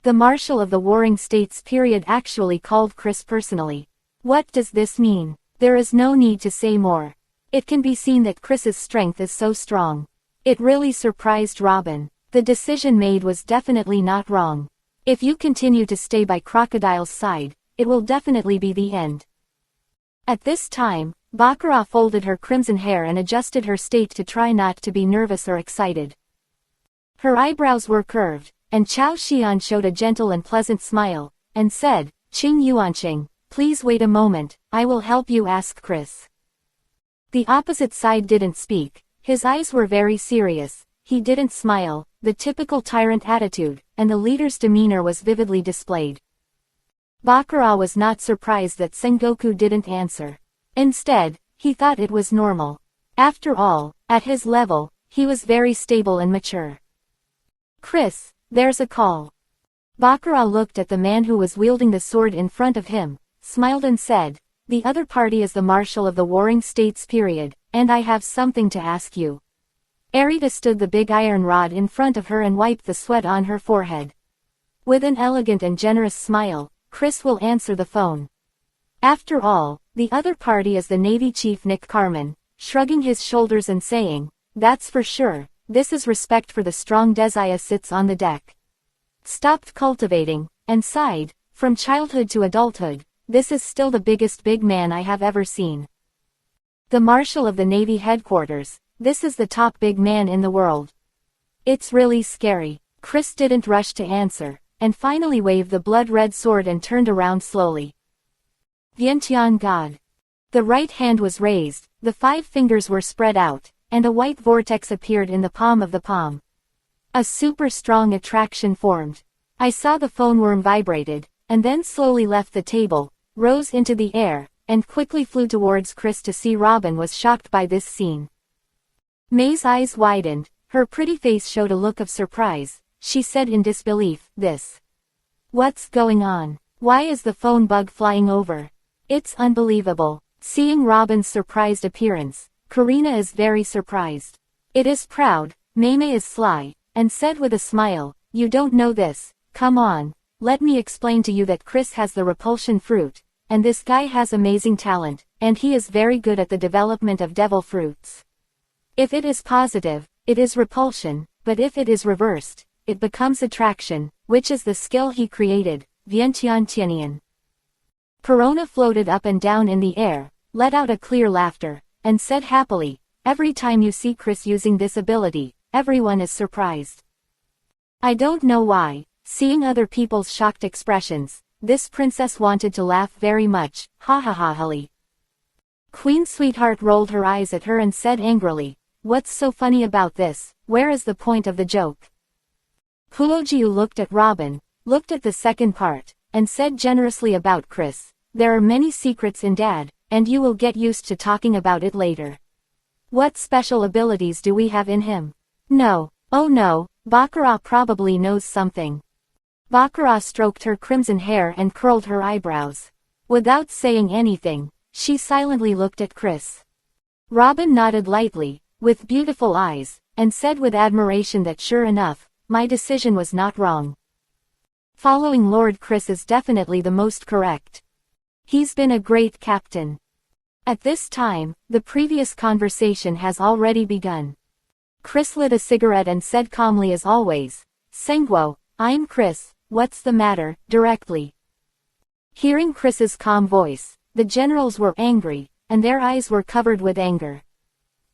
The Marshal of the Warring States period actually called Chris personally. What does this mean? There is no need to say more. It can be seen that Chris's strength is so strong. It really surprised Robin. The decision made was definitely not wrong. If you continue to stay by Crocodile's side, it will definitely be the end. At this time, Baccarat folded her crimson hair and adjusted her state to try not to be nervous or excited. Her eyebrows were curved, and Chao Xian showed a gentle and pleasant smile, and said, Qing Yuanqing, please wait a moment, I will help you ask Chris. The opposite side didn't speak, his eyes were very serious, he didn't smile, the typical tyrant attitude, and the leader's demeanor was vividly displayed. Baccarat was not surprised that Sengoku didn't answer. Instead, he thought it was normal. After all, at his level, he was very stable and mature. Chris, there's a call. Baccarat looked at the man who was wielding the sword in front of him, smiled and said, the other party is the Marshal of the Warring States period, and I have something to ask you. Arita stood the big iron rod in front of her and wiped the sweat on her forehead. With an elegant and generous smile, Chris will answer the phone. After all, the other party is the Navy Chief Nick Carmen, shrugging his shoulders and saying, that's for sure, this is respect for the strong Desire sits on the deck. Stopped cultivating, and sighed, from childhood to adulthood, this is still the biggest big man I have ever seen. The Marshal of the Navy headquarters. This is the top big man in the world. It's really scary. Chris didn't rush to answer, and finally waved the blood-red sword and turned around slowly. Vientiane God. The right hand was raised, the 5 fingers were spread out, and a white vortex appeared in the palm of the palm. A super strong attraction formed. I saw the phone worm vibrated, and then slowly left the table, rose into the air, and quickly flew towards Chris to see. Robin was shocked by this scene. May's eyes widened, her pretty face showed a look of surprise. She said in disbelief, "This. What's going on? Why is the phone bug flying over? It's unbelievable." Seeing Robin's surprised appearance, Karina is very surprised. It is proud, May is sly, and said with a smile, "You don't know this, come on, let me explain to you that Chris has the repulsion fruit, and this guy has amazing talent, and he is very good at the development of devil fruits. If it is positive, it is repulsion, but if it is reversed, it becomes attraction, which is the skill he created, Vientiane Tianyan." Corona floated up and down in the air, let out a clear laughter, and said happily, "Every time you see Chris using this ability, everyone is surprised." I don't know why, seeing other people's shocked expressions, this princess wanted to laugh very much, ha ha ha ha. Queen Sweetheart rolled her eyes at her and said angrily, "What's so funny about this? Where is the point of the joke?" Puojiu looked at Robin, looked at the second part, and said generously about Chris, "There are many secrets in Dad, and you will get used to talking about it later. What special abilities do we have in him?" "No, oh no, Baccarat probably knows something." Baccarat stroked her crimson hair and curled her eyebrows. Without saying anything, she silently looked at Chris. Robin nodded lightly, with beautiful eyes, and said with admiration that sure enough, my decision was not wrong. Following Lord Chris is definitely the most correct. He's been a great captain. At this time, the previous conversation has already begun. Chris lit a cigarette and said calmly as always, "Sengguo, I'm Chris, what's the matter?" directly. Hearing Chris's calm voice, the generals were angry, and their eyes were covered with anger.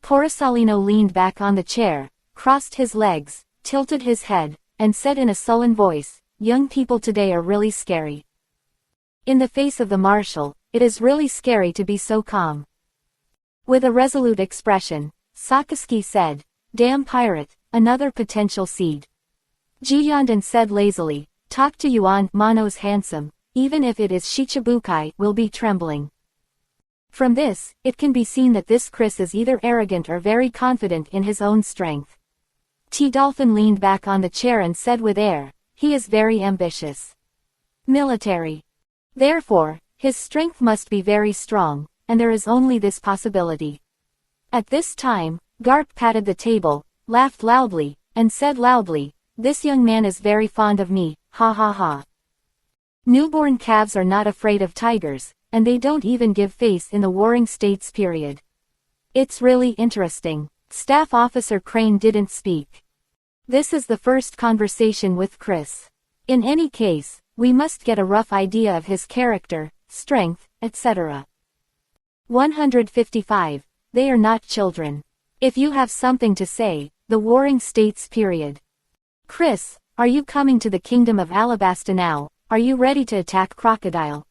Porosalino leaned back on the chair, crossed his legs, tilted his head, and said in a sullen voice, "Young people today are really scary." In the face of the marshal, it is really scary to be so calm. With a resolute expression, Sakazuki said, "Damn pirate, another potential seed." Jiyandan said lazily, "Talk to Yuan, Mono's handsome, even if it is Shichibukai, will be trembling." From this, it can be seen that this Chris is either arrogant or very confident in his own strength. T-Dolphin leaned back on the chair and said with air, "He is very ambitious. Military. Therefore, his strength must be very strong, and there is only this possibility." At this time, Garp patted the table, laughed loudly, and said loudly, "This young man is very fond of me, ha ha ha." Newborn calves are not afraid of tigers, and they don't even give face in the Warring States period. It's really interesting. Staff Officer Crane didn't speak. This is the first conversation with Chris. In any case, we must get a rough idea of his character, strength, etc. 155. They are not children. If you have something to say, the Warring States period. Chris, are you coming to the Kingdom of Alabasta now? Are you ready to attack Crocodile?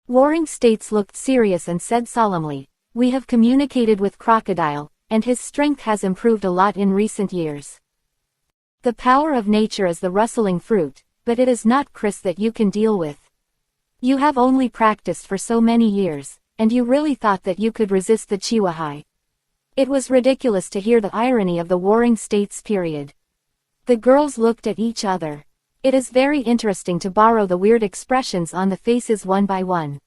Warring States looked serious and said solemnly, "We have communicated with Crocodile, and his strength has improved a lot in recent years. The power of nature is the rustling fruit, but it is not Chris that you can deal with. You have only practiced for so many years, and you really thought that you could resist the Chihuahua." It was ridiculous to hear the irony of the Warring States period. The girls looked at each other. It is very interesting to borrow the weird expressions on the faces one by one.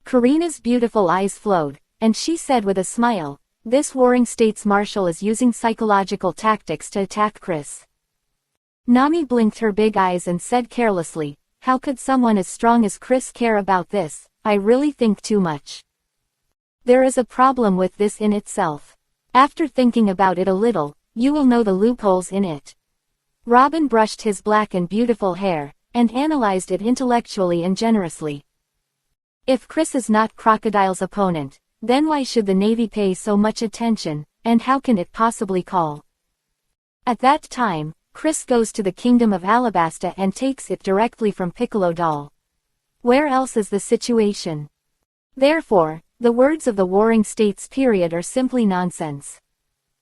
Karina's beautiful eyes flowed, and she said with a smile, "This Warring States Marshal is using psychological tactics to attack Chris." Nami blinked her big eyes and said carelessly, "How could someone as strong as Chris care about this? I really think too much. There is a problem with this in itself. After thinking about it a little, you will know the loopholes in it." Robin brushed his black and beautiful hair, and analyzed it intellectually and generously. If Chris is not Crocodile's opponent, then why should the Navy pay so much attention, and how can it possibly call? At that time, Chris goes to the Kingdom of Alabasta and takes it directly from Piccolo doll. Where else is the situation? Therefore, the words of the Warring States period are simply nonsense.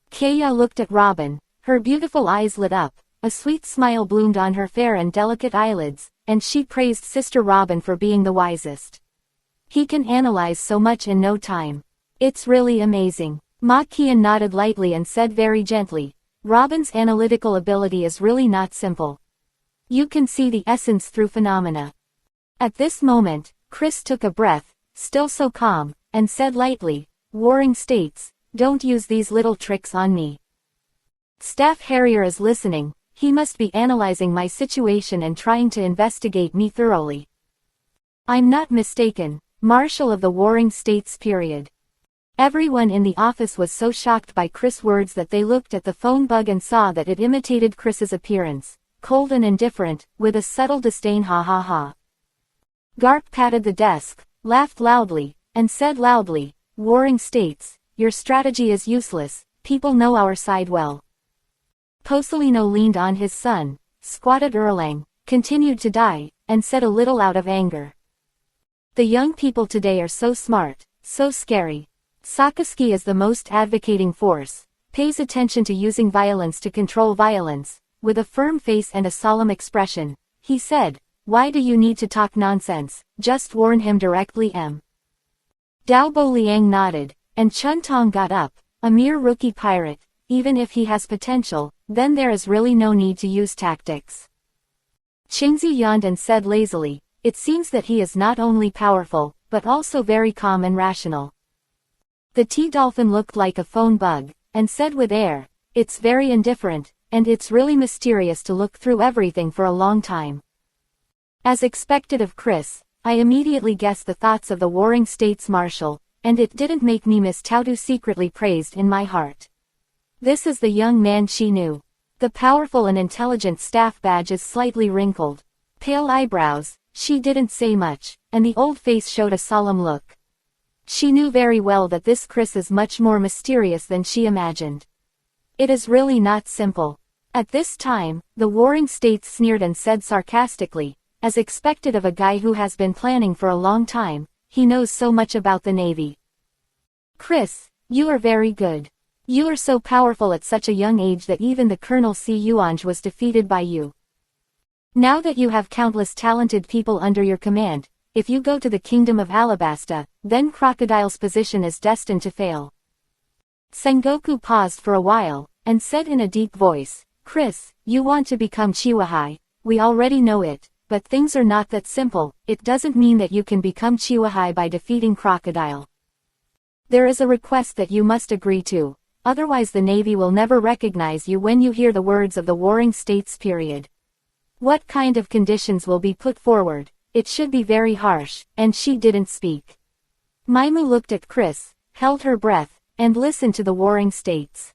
Kaya looked at Robin, her beautiful eyes lit up, a sweet smile bloomed on her fair and delicate eyelids, and she praised Sister Robin for being the wisest. He can analyze so much in no time. It's really amazing. Ma Qian nodded lightly and said very gently, Robin's analytical ability is really not simple. You can see the essence through phenomena. At this moment, Chris took a breath, still so calm, and said lightly, Warring States, don't use these little tricks on me. Staff Harrier is listening, he must be analyzing my situation and trying to investigate me thoroughly. I'm not mistaken, Marshal of the Warring States period. Everyone in the office was so shocked by Chris' words that they looked at the phone bug and saw that it imitated Chris's appearance, cold and indifferent, with a subtle disdain ha ha ha. Garp patted the desk, laughed loudly, and said loudly, Warring States, your strategy is useless, people know our side well. Posolino leaned on his son, squatted Erlang, continued to die, and said a little out of anger. The young people today are so smart, so scary. Sakaski is the most advocating force, pays attention to using violence to control violence. With a firm face and a solemn expression, he said, why do you need to talk nonsense, just warn him directly. Dao Bo Liang nodded, and Chun Tong got up, a mere rookie pirate, even if he has potential, then there is really no need to use tactics. Qingzi yawned and said lazily, it seems that he is not only powerful, but also very calm and rational. The T-Dolphin looked like a phone bug, and said with air, it's very indifferent, and it's really mysterious to look through everything for a long time. As expected of Chris, I immediately guessed the thoughts of the Warring States Marshal, and it didn't make me miss Tautu secretly praised in my heart. This is the young man she knew. The powerful and intelligent staff badge is slightly wrinkled. Pale eyebrows, she didn't say much, and the old face showed a solemn look. She knew very well that this Chris is much more mysterious than she imagined. It is really not simple. At this time, the Warring States sneered and said sarcastically, as expected of a guy who has been planning for a long time, he knows so much about the Navy. Chris, you are very good. You are so powerful at such a young age that even the Colonel Si Yuanj was defeated by you. Now that you have countless talented people under your command, if you go to the Kingdom of Alabasta, then Crocodile's position is destined to fail. Sengoku paused for a while, and said in a deep voice, Chris, you want to become Chiwahai, we already know it, but things are not that simple. It doesn't mean that you can become Chiwahai by defeating Crocodile. There is a request that you must agree to, otherwise the Navy will never recognize you when you hear the words of the Warring States period. What kind of conditions will be put forward? It should be very harsh, and she didn't speak. Maimu looked at Chris, held her breath, and listened to the Warring States.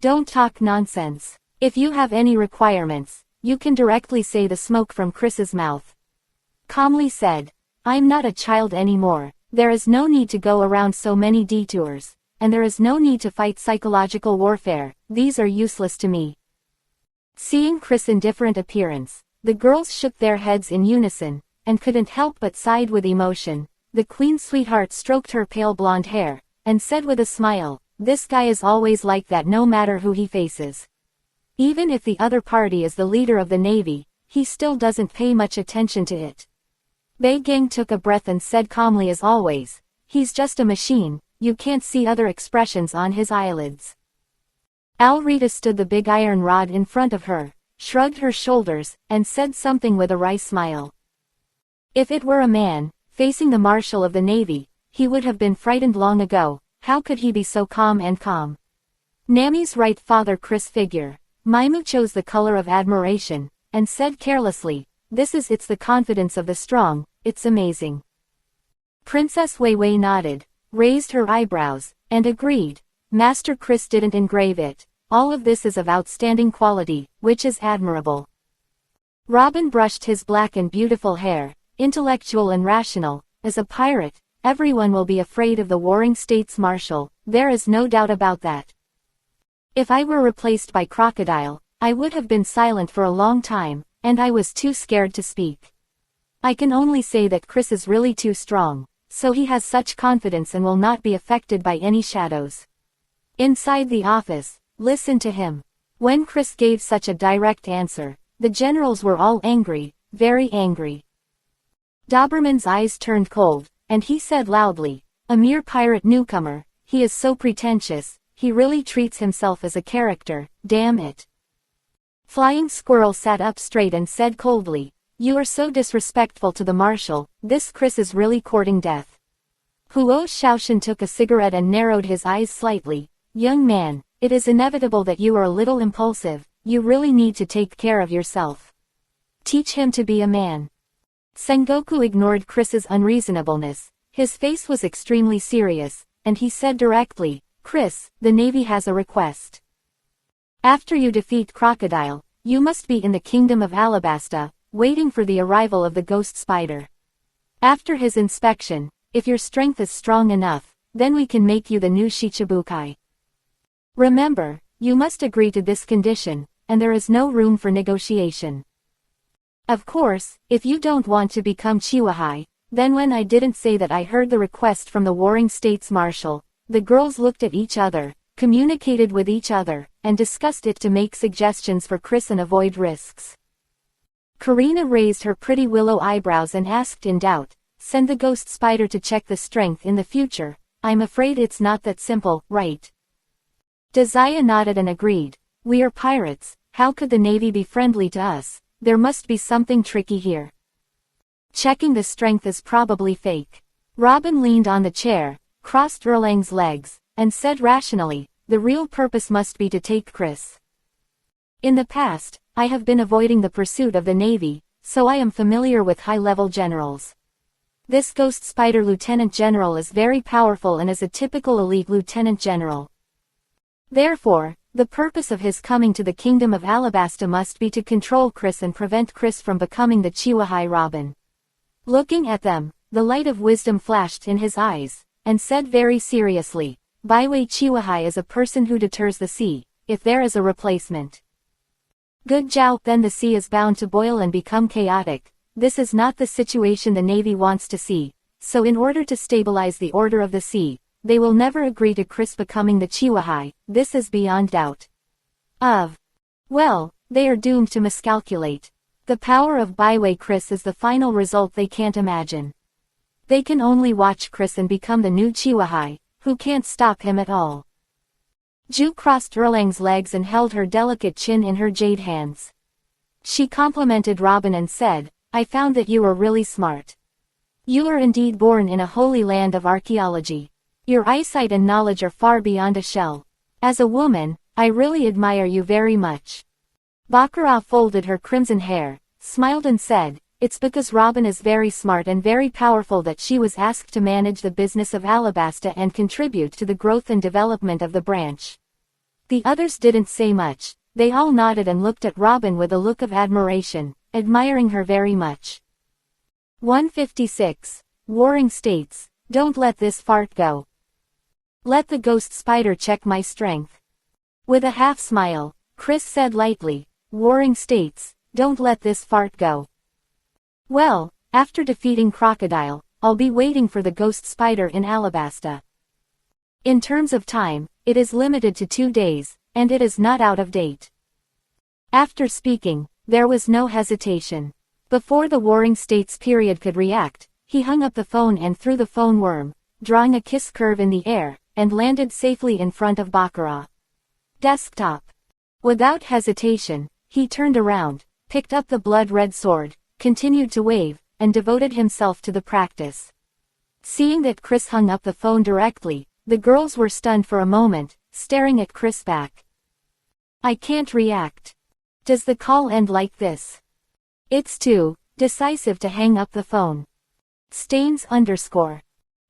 Don't talk nonsense. If you have any requirements, you can directly say. The smoke from Chris's mouth calmly said, I'm not a child anymore, there is no need to go around so many detours, and there is no need to fight psychological warfare, these are useless to me. Seeing Chris' indifferent appearance, the girls shook their heads in unison, and couldn't help but sighed with emotion. The Queen's sweetheart stroked her pale blonde hair, and said with a smile, this guy is always like that no matter who he faces. Even if the other party is the leader of the Navy, he still doesn't pay much attention to it. Bei Gang took a breath and said calmly as always, he's just a machine, you can't see other expressions on his eyelids. Alrita stood the big iron rod in front of her, shrugged her shoulders, and said something with a wry smile. If it were a man, facing the Marshal of the Navy, he would have been frightened long ago. How could he be so calm and calm? Nami's right father Chris figure. Maimu chose the color of admiration, and said carelessly, it's the confidence of the strong, it's amazing. Princess Wei Wei nodded, raised her eyebrows, and agreed. Master Chris didn't engrave it. All of this is of outstanding quality, which is admirable. Robin brushed his black and beautiful hair, intellectual and rational. As a pirate, everyone will be afraid of the warring states marshal, there is no doubt about that. If I were replaced by Crocodile, I would have been silent for a long time, and I was too scared to speak. I can only say that Chris is really too strong, so he has such confidence and will not be affected by any shadows. Inside the office, listen to him. When Chris gave such a direct answer, the generals were all angry, very angry. Doberman's eyes turned cold, and he said loudly, "A mere pirate newcomer, he is so pretentious, he really treats himself as a character, damn it." Flying Squirrel sat up straight and said coldly, "You are so disrespectful to the marshal, this Chris is really courting death." Huo Shaoshan took a cigarette and narrowed his eyes slightly. "Young man, it is inevitable that you are a little impulsive, you really need to take care of yourself. Teach him to be a man." Sengoku ignored Chris's unreasonableness. His face was extremely serious, and he said directly, "Chris, the Navy has a request. After you defeat Crocodile, you must be in the Kingdom of Alabasta, waiting for the arrival of the Ghost Spider. After his inspection, if your strength is strong enough, then we can make you the new Shichibukai. Remember, you must agree to this condition, and there is no room for negotiation. Of course, if you don't want to become Chiwahai, then when I didn't say that I heard the request from the Warring States Marshal, the girls looked at each other, communicated with each other, and discussed it to make suggestions for Chris and avoid risks. Karina raised her pretty willow eyebrows and asked in doubt, "Send the Ghost Spider to check the strength in the future? I'm afraid it's not that simple, right?" Desaya nodded and agreed. "We are pirates, how could the Navy be friendly to us? There must be something tricky here. Checking the strength is probably fake." Robin leaned on the chair, crossed Erlang's legs, and said rationally, "The real purpose must be to take Chris. In the past, I have been avoiding the pursuit of the Navy, so I am familiar with high-level generals. This Ghost Spider Lieutenant General is very powerful and is a typical elite Lieutenant General. Therefore, the purpose of his coming to the Kingdom of Alabasta must be to control Chris and prevent Chris from becoming the Chiwahai Robin." Looking at them, the light of wisdom flashed in his eyes, and said very seriously, "Baiwei Chiwahai is a person who deters the sea, if there is a replacement. Good Zhao, then the sea is bound to boil and become chaotic. This is not the situation the Navy wants to see, so in order to stabilize the order of the sea, they will never agree to Chris becoming the Chiwahai, this is beyond doubt. Well, they are doomed to miscalculate. The power of Baiwei Chris is the final result they can't imagine. They can only watch Chris and become the new Chiwahai, who can't stop him at all." Ju crossed Erlang's legs and held her delicate chin in her jade hands. She complimented Robin and said, "I found that you are really smart. You are indeed born in a holy land of archaeology. Your eyesight and knowledge are far beyond a shell. As a woman, I really admire you very much." Baccarat folded her crimson hair, smiled and said, "It's because Robin is very smart and very powerful that she was asked to manage the business of Alabasta and contribute to the growth and development of the branch." The others didn't say much, they all nodded and looked at Robin with a look of admiration, admiring her very much. 156. Warring States, don't let this fart go. Let the Ghost Spider check my strength. With a half smile, Chris said lightly, "Warring States, don't let this fart go. Well, after defeating Crocodile, I'll be waiting for the Ghost Spider in Alabasta. In terms of time, it is limited to 2 days, and it is not out of date." After speaking, there was no hesitation. Before the Warring States period could react, he hung up the phone and threw the phone worm, drawing a kiss curve in the air, and landed safely in front of Baccarat. Desktop. Without hesitation, he turned around, picked up the blood-red sword, continued to wave, and devoted himself to the practice. Seeing that Chris hung up the phone directly, the girls were stunned for a moment, staring at Chris back. "I can't react. Does the call end like this?" It's too decisive to hang up the phone. Stains _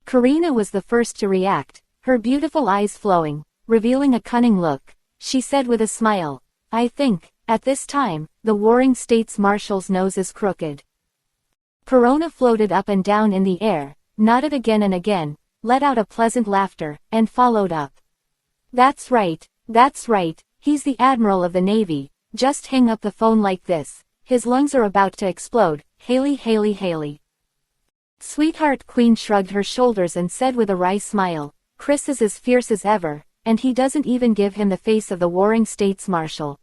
Karina was the first to react, her beautiful eyes flowing, revealing a cunning look. She said with a smile, "I think, at this time, the Warring States Marshal's nose is crooked." Corona floated up and down in the air, nodded again and again, let out a pleasant laughter, and followed up. That's right, he's the Admiral of the Navy, just hang up the phone like this, his lungs are about to explode, Haley. Sweetheart Queen shrugged her shoulders and said with a wry smile, Chris is as fierce as ever, and he doesn't even give him the face of the Warring States Marshal.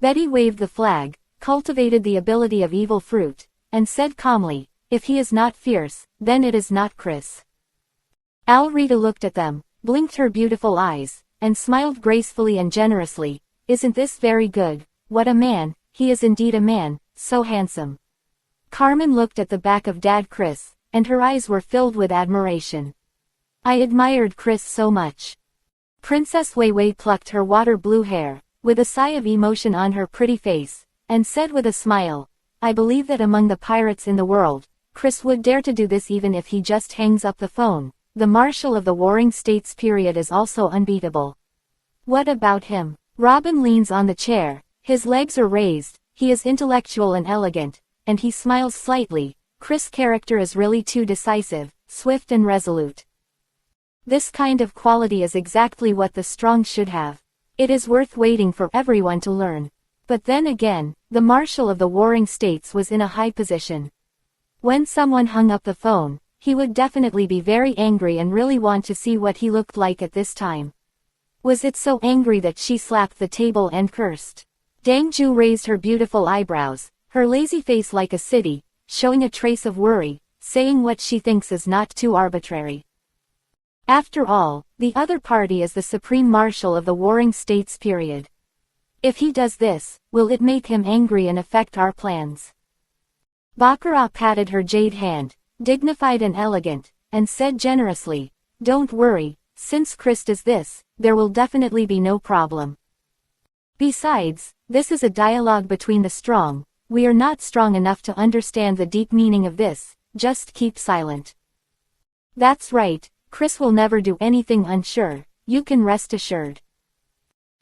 Betty waved the flag, cultivated the ability of evil fruit, and said calmly, if he is not fierce, then it is not Chris. Alrita looked at them, blinked her beautiful eyes, and smiled gracefully and generously, isn't this very good, what a man, he is indeed a man, so handsome. Carmen looked at the back of Dad Chris, and her eyes were filled with admiration. I admired Chris so much. Princess Wei plucked her water blue hair, with a sigh of emotion on her pretty face, and said with a smile, I believe that among the pirates in the world, Chris would dare to do this even if he just hangs up the phone. The Marshal of the Warring States period is also unbeatable. What about him? Robin leans on the chair, his legs are raised, he is intellectual and elegant, and he smiles slightly. Chris' character is really too decisive, swift and resolute. This kind of quality is exactly what the strong should have. It is worth waiting for everyone to learn. But then again, the Marshal of the Warring States was in a high position. When someone hung up the phone, he would definitely be very angry and really want to see what he looked like at this time. Was it so angry that she slapped the table and cursed? Dangju raised her beautiful eyebrows, her lazy face like a city, showing a trace of worry, saying what she thinks is not too arbitrary. After all, the other party is the Supreme Marshal of the Warring States period. If he does this, will it make him angry and affect our plans? Baccarat patted her jade hand, dignified and elegant, and said generously, don't worry, since Chris does this, there will definitely be no problem. Besides, this is a dialogue between the strong, we are not strong enough to understand the deep meaning of this, just keep silent. That's right, Chris will never do anything unsure, you can rest assured.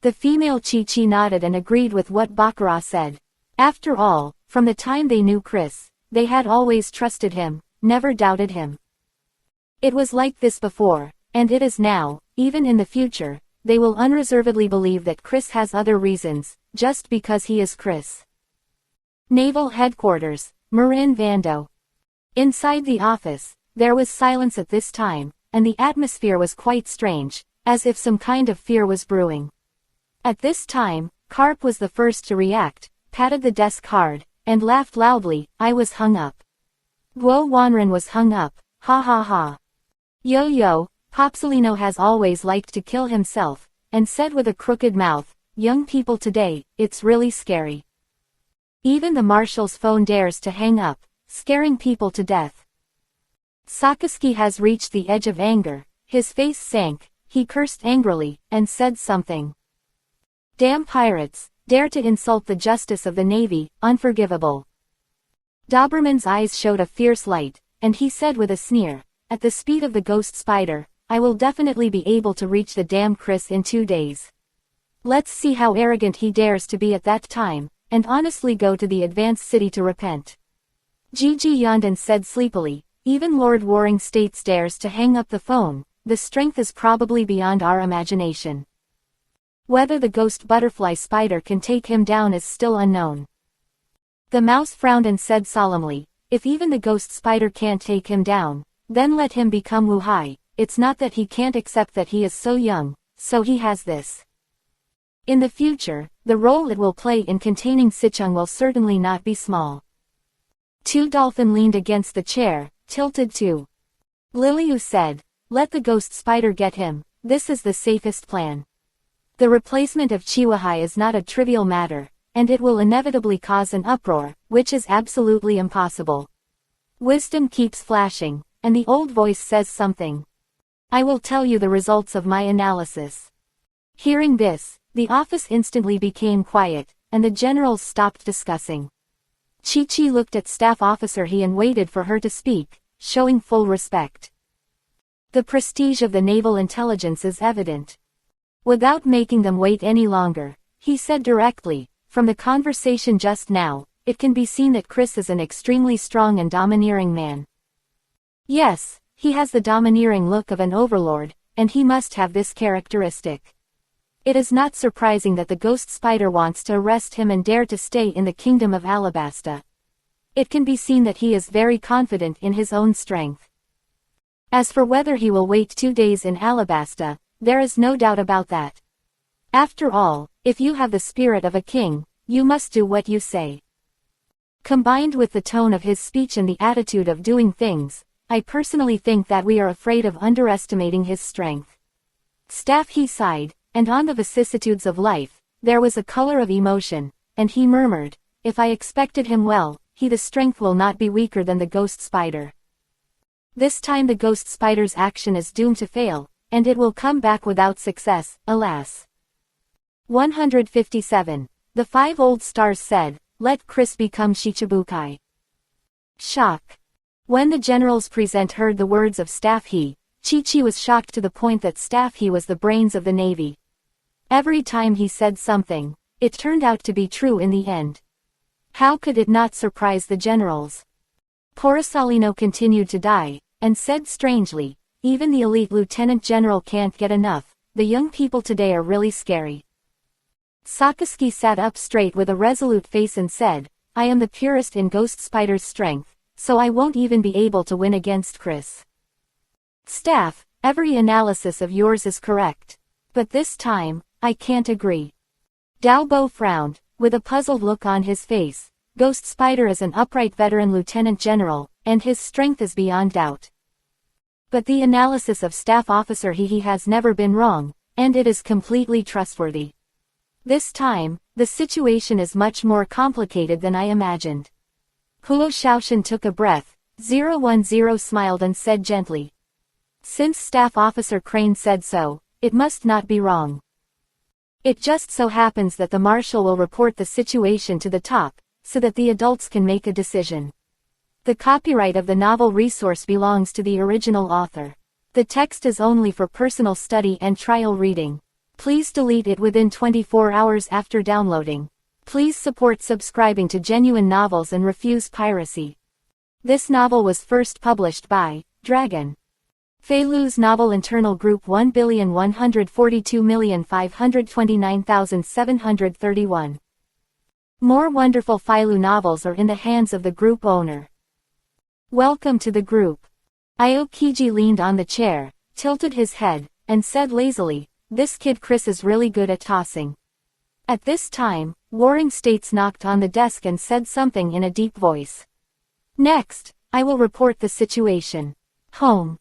The female Chi-Chi nodded and agreed with what Baccarat said. After all, from the time they knew Chris, they had always trusted him, never doubted him. It was like this before, and it is now, even in the future, they will unreservedly believe that Chris has other reasons, just because he is Chris. Naval Headquarters, Marin Vando. Inside the office, there was silence at this time, and the atmosphere was quite strange, as if some kind of fear was brewing. At this time, Carp was the first to react, patted the desk hard, and laughed loudly, I was hung up. Guo Wanren was hung up, ha ha ha. Yo, Popsolino has always liked to kill himself, and said with a crooked mouth, young people today, it's really scary. Even the Marshal's phone dares to hang up, scaring people to death. Sakaski has reached the edge of anger, his face sank, he cursed angrily, and said something. Damn pirates, dare to insult the justice of the Navy, unforgivable. Doberman's eyes showed a fierce light, and he said with a sneer, at the speed of the ghost spider, I will definitely be able to reach the damn Chris in 2 days. Let's see how arrogant he dares to be at that time, and honestly go to the advanced city to repent. Gigi yawned and said sleepily, even Lord Warring States dares to hang up the phone, the strength is probably beyond our imagination. Whether the ghost butterfly spider can take him down is still unknown. The mouse frowned and said solemnly, if even the ghost spider can't take him down, then let him become Wuhai, it's not that he can't accept that he is so young, so he has this. In the future, the role it will play in containing Sicheng will certainly not be small. Two Dolphin leaned against the chair, tilted too. Liliu said, let the ghost spider get him, this is the safest plan. The replacement of Chihuahai is not a trivial matter, and it will inevitably cause an uproar, which is absolutely impossible. Wisdom keeps flashing, and the old voice says something. I will tell you the results of my analysis. Hearing this, the office instantly became quiet, and the generals stopped discussing. Chi-Chi looked at Staff Officer He and waited for her to speak, showing full respect. The prestige of the naval intelligence is evident. Without making them wait any longer, he said directly, from the conversation just now, it can be seen that Chris is an extremely strong and domineering man. Yes, he has the domineering look of an overlord, and he must have this characteristic. It is not surprising that the ghost spider wants to arrest him and dare to stay in the kingdom of Alabasta. It can be seen that he is very confident in his own strength. As for whether he will wait 2 days in Alabasta, there is no doubt about that. After all, if you have the spirit of a king, you must do what you say. Combined with the tone of his speech and the attitude of doing things, I personally think that we are afraid of underestimating his strength. Staff he sighed, and on the vicissitudes of life, there was a color of emotion, and he murmured, if I expected him well, the strength will not be weaker than the ghost spider. This time the ghost spider's action is doomed to fail, and it will come back without success, alas. 157. The 5 old stars said, let Chris become Shichibukai. Shock. When the general's present heard the words of Staff Chi-Chi was shocked to the point that Staff was the brains of the Navy. Every time he said something, it turned out to be true in the end. How could it not surprise the generals? Porosalino continued to die, and said strangely, even the elite lieutenant general can't get enough, the young people today are really scary. Sakazuki sat up straight with a resolute face and said, I am the purest in Ghost Spider's strength, so I won't even be able to win against Chris. Staff, every analysis of yours is correct. But this time, I can't agree. Daobo frowned, with a puzzled look on his face. Ghost Spider is an upright veteran lieutenant general, and his strength is beyond doubt. But the analysis of Staff Officer he has never been wrong, and it is completely trustworthy. This time, the situation is much more complicated than I imagined. Huo Shaoshan took a breath. 010 smiled and said gently. Since Staff Officer Crane said so, it must not be wrong. It just so happens that the Marshal will report the situation to the top, so that the adults can make a decision. The copyright of the novel resource belongs to the original author. The text is only for personal study and trial reading. Please delete it within 24 hours after downloading. Please support subscribing to Genuine Novels and refuse piracy. This novel was first published by Dragon. Feilu's novel Internal Group 1,142,529,731. More wonderful Feilu novels are in the hands of the group owner. Welcome to the group. Aokiji leaned on the chair, tilted his head, and said lazily, this kid Chris is really good at tossing. At this time, Warring States knocked on the desk and said something in a deep voice. Next, I will report the situation. Home.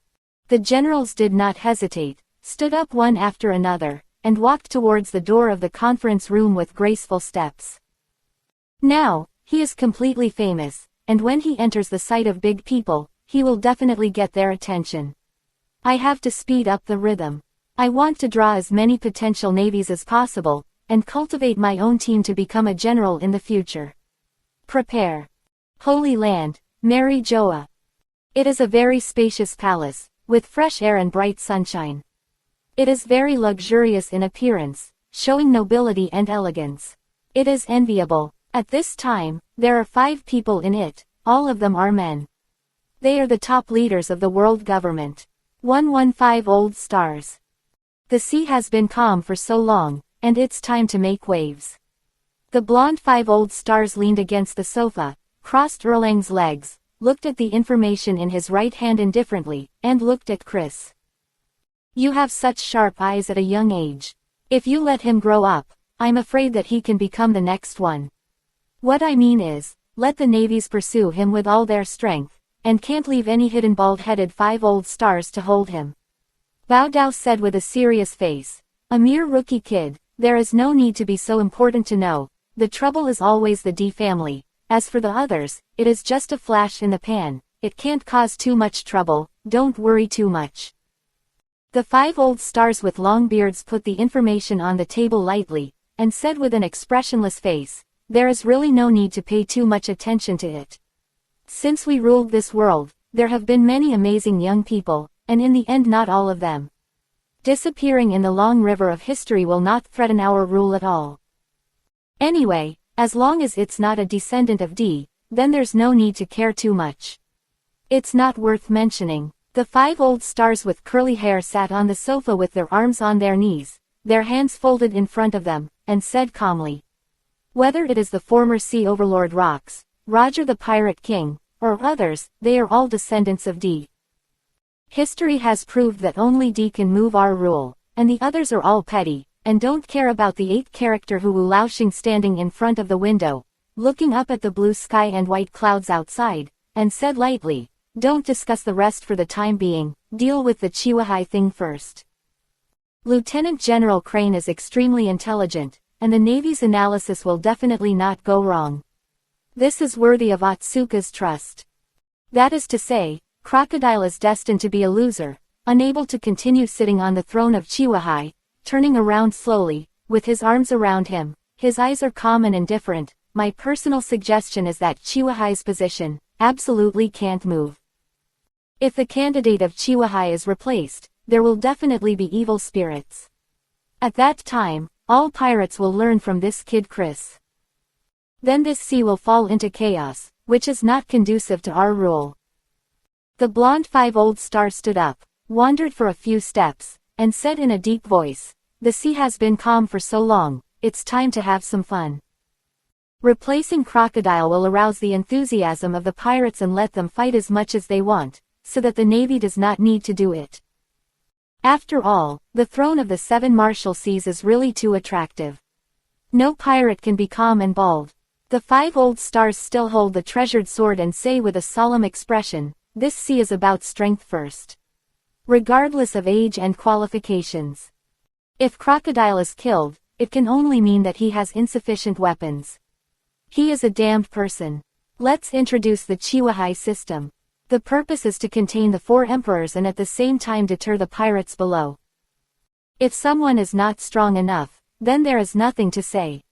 The generals did not hesitate, stood up one after another, and walked towards the door of the conference room with graceful steps. Now, he is completely famous, and when he enters the sight of big people, he will definitely get their attention. I have to speed up the rhythm. I want to draw as many potential navies as possible, and cultivate my own team to become a general in the future. Prepare. Holy Land, Mary Joa. It is a very spacious palace, with fresh air and bright sunshine. It is very luxurious in appearance, showing nobility and elegance. It is enviable. At this time, there are 5 people in it, all of them are men. They are the top leaders of the world government. 115 old stars. The sea has been calm for so long, and it's time to make waves. The blonde 5 old stars leaned against the sofa, crossed Erlang's legs, looked at the information in his right hand indifferently, and looked at Chris. You have such sharp eyes at a young age. If you let him grow up, I'm afraid that he can become the next one. What I mean is, let the navies pursue him with all their strength, and can't leave any hidden bald-headed 5 old stars to hold him. Bao Dao said with a serious face. A mere rookie kid, there is no need to be so important to know, the trouble is always the D family. As for the others, it is just a flash in the pan, it can't cause too much trouble, don't worry too much. The 5 old stars with long beards put the information on the table lightly, and said with an expressionless face, there is really no need to pay too much attention to it. Since we ruled this world, there have been many amazing young people, and in the end not all of them. Disappearing in the long river of history will not threaten our rule at all. Anyway, as long as it's not a descendant of D, then there's no need to care too much. It's not worth mentioning. The 5 old stars with curly hair sat on the sofa with their arms on their knees, their hands folded in front of them, and said calmly. Whether it is the former sea overlord Rox, Roger the Pirate King, or others, they are all descendants of D. History has proved that only D can move our rule, and the others are all petty, and don't care about the 8th character Wu Laoxing standing in front of the window, looking up at the blue sky and white clouds outside, and said lightly, "Don't discuss the rest for the time being, deal with the Chihuahai thing first." Lieutenant General Crane is extremely intelligent, and the Navy's analysis will definitely not go wrong. This is worthy of Otsuka's trust. That is to say, Crocodile is destined to be a loser, unable to continue sitting on the throne of Chihuahai, turning around slowly, with his arms around him, his eyes are calm and indifferent. My personal suggestion is that Chihuahai's position absolutely can't move. If the candidate of Chihuahai is replaced, there will definitely be evil spirits. At that time, all pirates will learn from this kid Chris. Then this sea will fall into chaos, which is not conducive to our rule. The blonde 5 old star stood up, wandered for a few steps, and said in a deep voice, "The sea has been calm for so long, it's time to have some fun." Replacing Crocodile will arouse the enthusiasm of the pirates and let them fight as much as they want, so that the Navy does not need to do it. After all, the throne of the 7 Marshalseas is really too attractive. No pirate can be calm and bald. The 5 old stars still hold the treasured sword and say with a solemn expression, "This sea is about strength first." Regardless of age and qualifications. If Crocodile is killed, it can only mean that he has insufficient weapons. He is a damned person. Let's introduce the Chihuahai system. The purpose is to contain the 4 emperors and at the same time deter the pirates below. If someone is not strong enough, then there is nothing to say.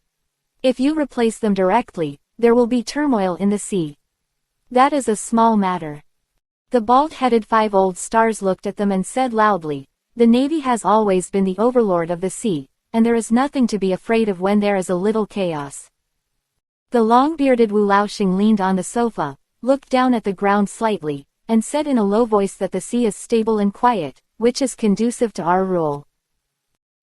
If you replace them directly, there will be turmoil in the sea. That is a small matter. The bald-headed 5 old stars looked at them and said loudly, "The Navy has always been the overlord of the sea, and there is nothing to be afraid of when there is a little chaos." The long-bearded Wu Laoxing leaned on the sofa, looked down at the ground slightly, and said in a low voice that the sea is stable and quiet, which is conducive to our rule.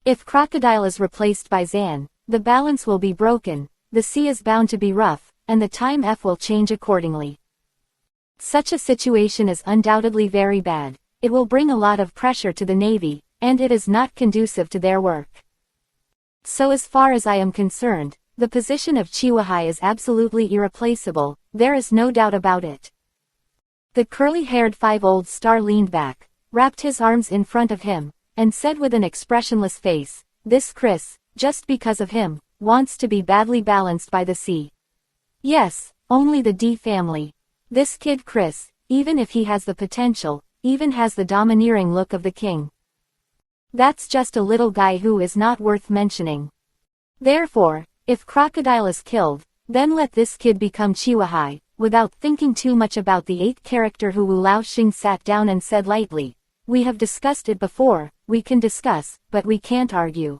If Crocodile is replaced by Zan, the balance will be broken, the sea is bound to be rough, and the time will change accordingly. Such a situation is undoubtedly very bad. It will bring a lot of pressure to the Navy, and it is not conducive to their work. So as far as I am concerned, the position of Chihuahai is absolutely irreplaceable, there is no doubt about it. The curly-haired 5 old star leaned back, wrapped his arms in front of him, and said with an expressionless face, "This Chris, just because of him, wants to be badly balanced by the sea. Yes, only the D family. This kid Chris, even if he has the potential, even has the domineering look of the king. That's just a little guy who is not worth mentioning. Therefore, if Crocodile is killed, then let this kid become Chihuahai." Without thinking too much about the 8th character Wu Laoxing sat down and said lightly, "We have discussed it before, we can discuss, but we can't argue.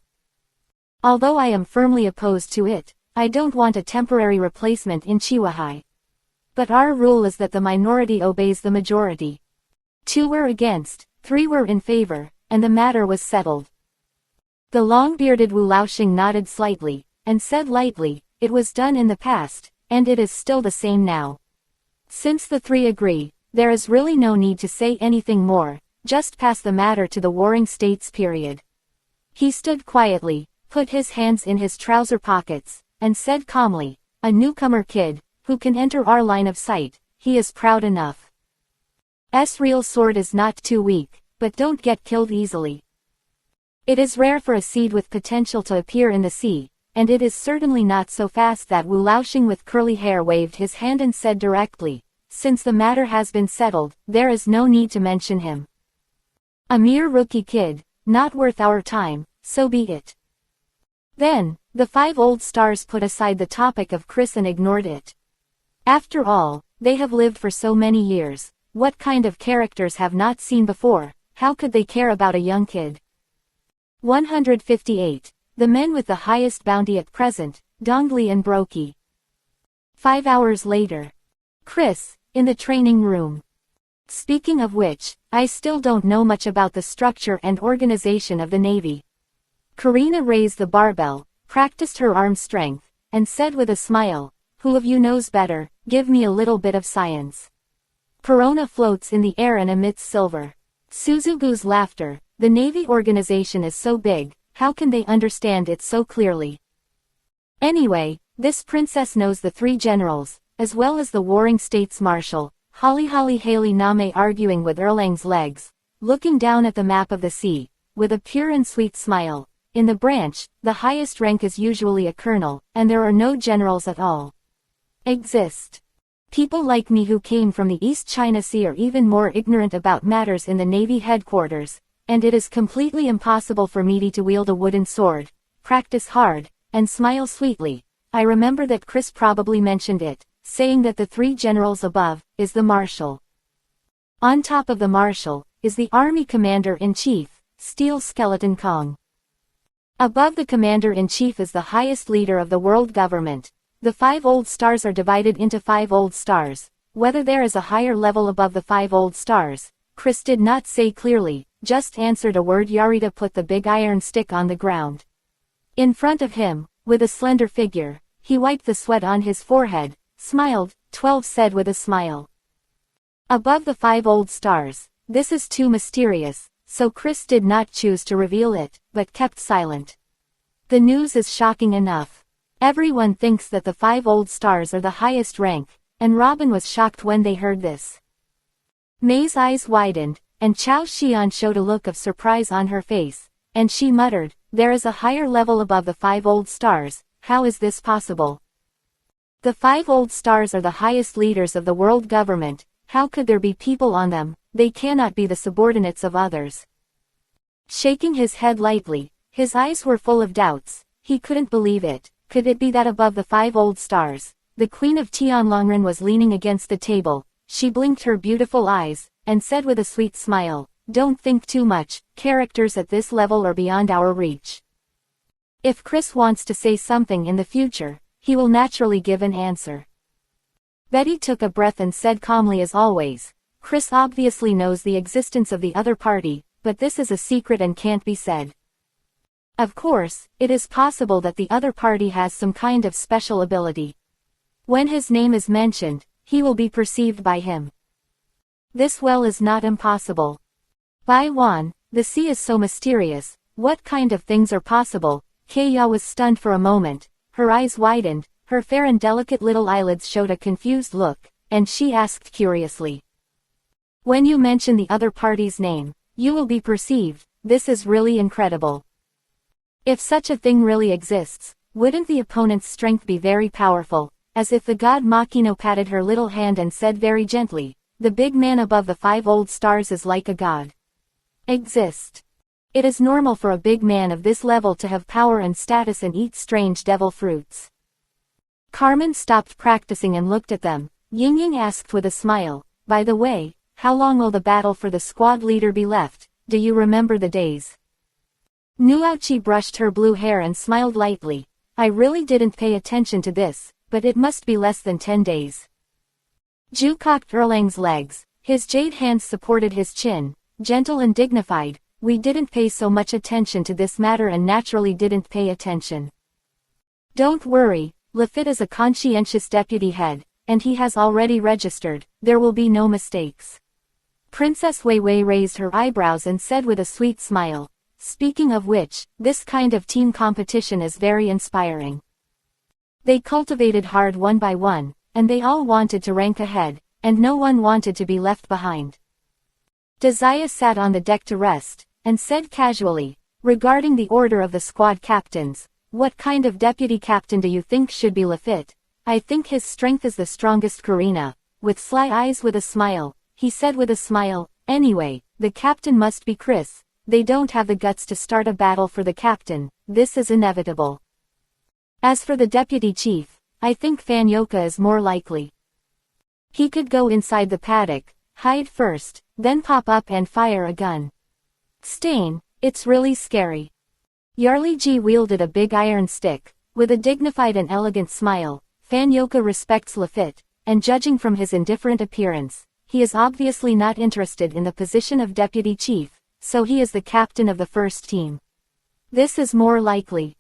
Although I am firmly opposed to it, I don't want a temporary replacement in Chihuahai. But our rule is that the minority obeys the majority. 2 were against, 3 were in favor, and the matter was settled." The long-bearded Wu Laoxing nodded slightly, and said lightly, "It was done in the past, and it is still the same now. Since the 3 agree, there is really no need to say anything more, just pass the matter to the Warring States period." He stood quietly, put his hands in his trouser pockets, and said calmly, "A newcomer kid, who can enter our line of sight, he is proud enough. Real sword is not too weak, but don't get killed easily. It is rare for a seed with potential to appear in the sea, and it is certainly not so fast." That Wu Laoxing with curly hair waved his hand and said directly, "Since the matter has been settled, there is no need to mention him. A mere rookie kid, not worth our time, so be it." Then, the 5 old stars put aside the topic of Chris and ignored it. After all, they have lived for so many years, what kind of characters have not seen before, how could they care about a young kid? 158. The men with the highest bounty at present, Dongli and Brokey. 5 hours later. Chris, in the training room. Speaking of which, I still don't know much about the structure and organization of the Navy. Karina raised the barbell, practiced her arm strength, and said with a smile, who of you knows better, give me a little bit of science. Perona floats in the air and emits silver. Suzugu's laughter, the Navy organization is so big, how can they understand it so clearly? Anyway, this princess knows the 3 generals, as well as the warring states marshal, Holly Haley Name arguing with Erlang's legs, looking down at the map of the sea, with a pure and sweet smile. In the branch, the highest rank is usually a colonel, and there are no generals at all. Exist. People like me who came from the East China Sea are even more ignorant about matters in the Navy headquarters, and it is completely impossible for me to wield a wooden sword, practice hard, and smile sweetly. I remember that Chris probably mentioned it, saying that the 3 generals above is the marshal. On top of the marshal is the army commander-in-chief, Steel Skeleton Kong. Above the commander-in-chief is the highest leader of the world government. The 5 old stars are divided into 5 old stars. Whether there is a higher level above the 5 old stars, Chris did not say clearly, just answered a word. Yarita put the big iron stick on the ground. In front of him, with a slender figure, he wiped the sweat on his forehead, smiled. 12 said with a smile. Above the 5 old stars, this is too mysterious, so Chris did not choose to reveal it, but kept silent. The news is shocking enough. Everyone thinks that the 5 old stars are the highest rank, and Robin was shocked when they heard this. May's eyes widened, and Chao Xian showed a look of surprise on her face, and she muttered, there is a higher level above the 5 old stars, how is this possible? The 5 old stars are the highest leaders of the world government, how could there be people on them? They cannot be the subordinates of others. Shaking his head lightly, his eyes were full of doubts. He couldn't believe it. Could it be that above the 5 old stars, the Queen of Tianlongren was leaning against the table? She blinked her beautiful eyes, and said with a sweet smile, don't think too much, characters at this level are beyond our reach. If Chris wants to say something in the future, he will naturally give an answer. Betty took a breath and said calmly as always, Chris obviously knows the existence of the other party, but this is a secret and can't be said. Of course, it is possible that the other party has some kind of special ability. When his name is mentioned, he will be perceived by him. This well is not impossible. Bai Wan, the sea is so mysterious, what kind of things are possible? Kaya was stunned for a moment, her eyes widened, her fair and delicate little eyelids showed a confused look, and she asked curiously. When you mention the other party's name, you will be perceived. This is really incredible. If such a thing really exists, wouldn't the opponent's strength be very powerful? As if the god Makino patted her little hand and said very gently, the big man above the 5 old stars is like a god. Exist. It is normal for a big man of this level to have power and status and eat strange devil fruits. Carmen stopped practicing and looked at them. Ying asked with a smile, by the way, how long will the battle for the squad leader be left? Do you remember the days? Nuauchi brushed her blue hair and smiled lightly. I really didn't pay attention to this, but it must be less than 10 days. Ju cocked Erlang's legs, his jade hands supported his chin, gentle and dignified. We didn't pay so much attention to this matter and naturally didn't pay attention. Don't worry, Lafitte is a conscientious deputy head, and he has already registered, there will be no mistakes. Princess Weiwei raised her eyebrows and said with a sweet smile, speaking of which, this kind of team competition is very inspiring. They cultivated hard one by one, and they all wanted to rank ahead, and no one wanted to be left behind. Desire sat on the deck to rest, and said casually, regarding the order of the squad captains, what kind of deputy captain do you think should be Lafitte? I think his strength is the strongest. Karina, with sly eyes with a smile, he said with a smile, anyway, the captain must be Chris. They don't have the guts to start a battle for the captain, this is inevitable. As for the deputy chief, I think Fanyoka is more likely. He could go inside the paddock, hide first, then pop up and fire a gun. Stain, it's really scary. Yarli Ji wielded a big iron stick, with a dignified and elegant smile. Fanyoka respects Lafitte, and judging from his indifferent appearance, he is obviously not interested in the position of deputy chief, so he is the captain of the first team. This is more likely.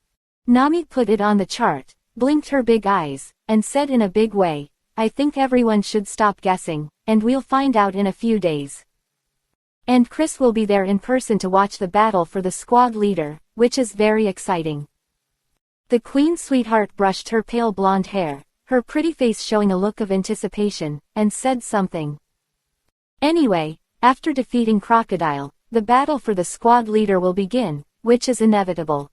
Nami put it on the chart, blinked her big eyes, and said in a big way, I think everyone should stop guessing, and we'll find out in a few days. And Chris will be there in person to watch the battle for the squad leader, which is very exciting. The Queen's sweetheart brushed her pale blonde hair, her pretty face showing a look of anticipation, and said something. Anyway, after defeating Crocodile, the battle for the squad leader will begin, which is inevitable.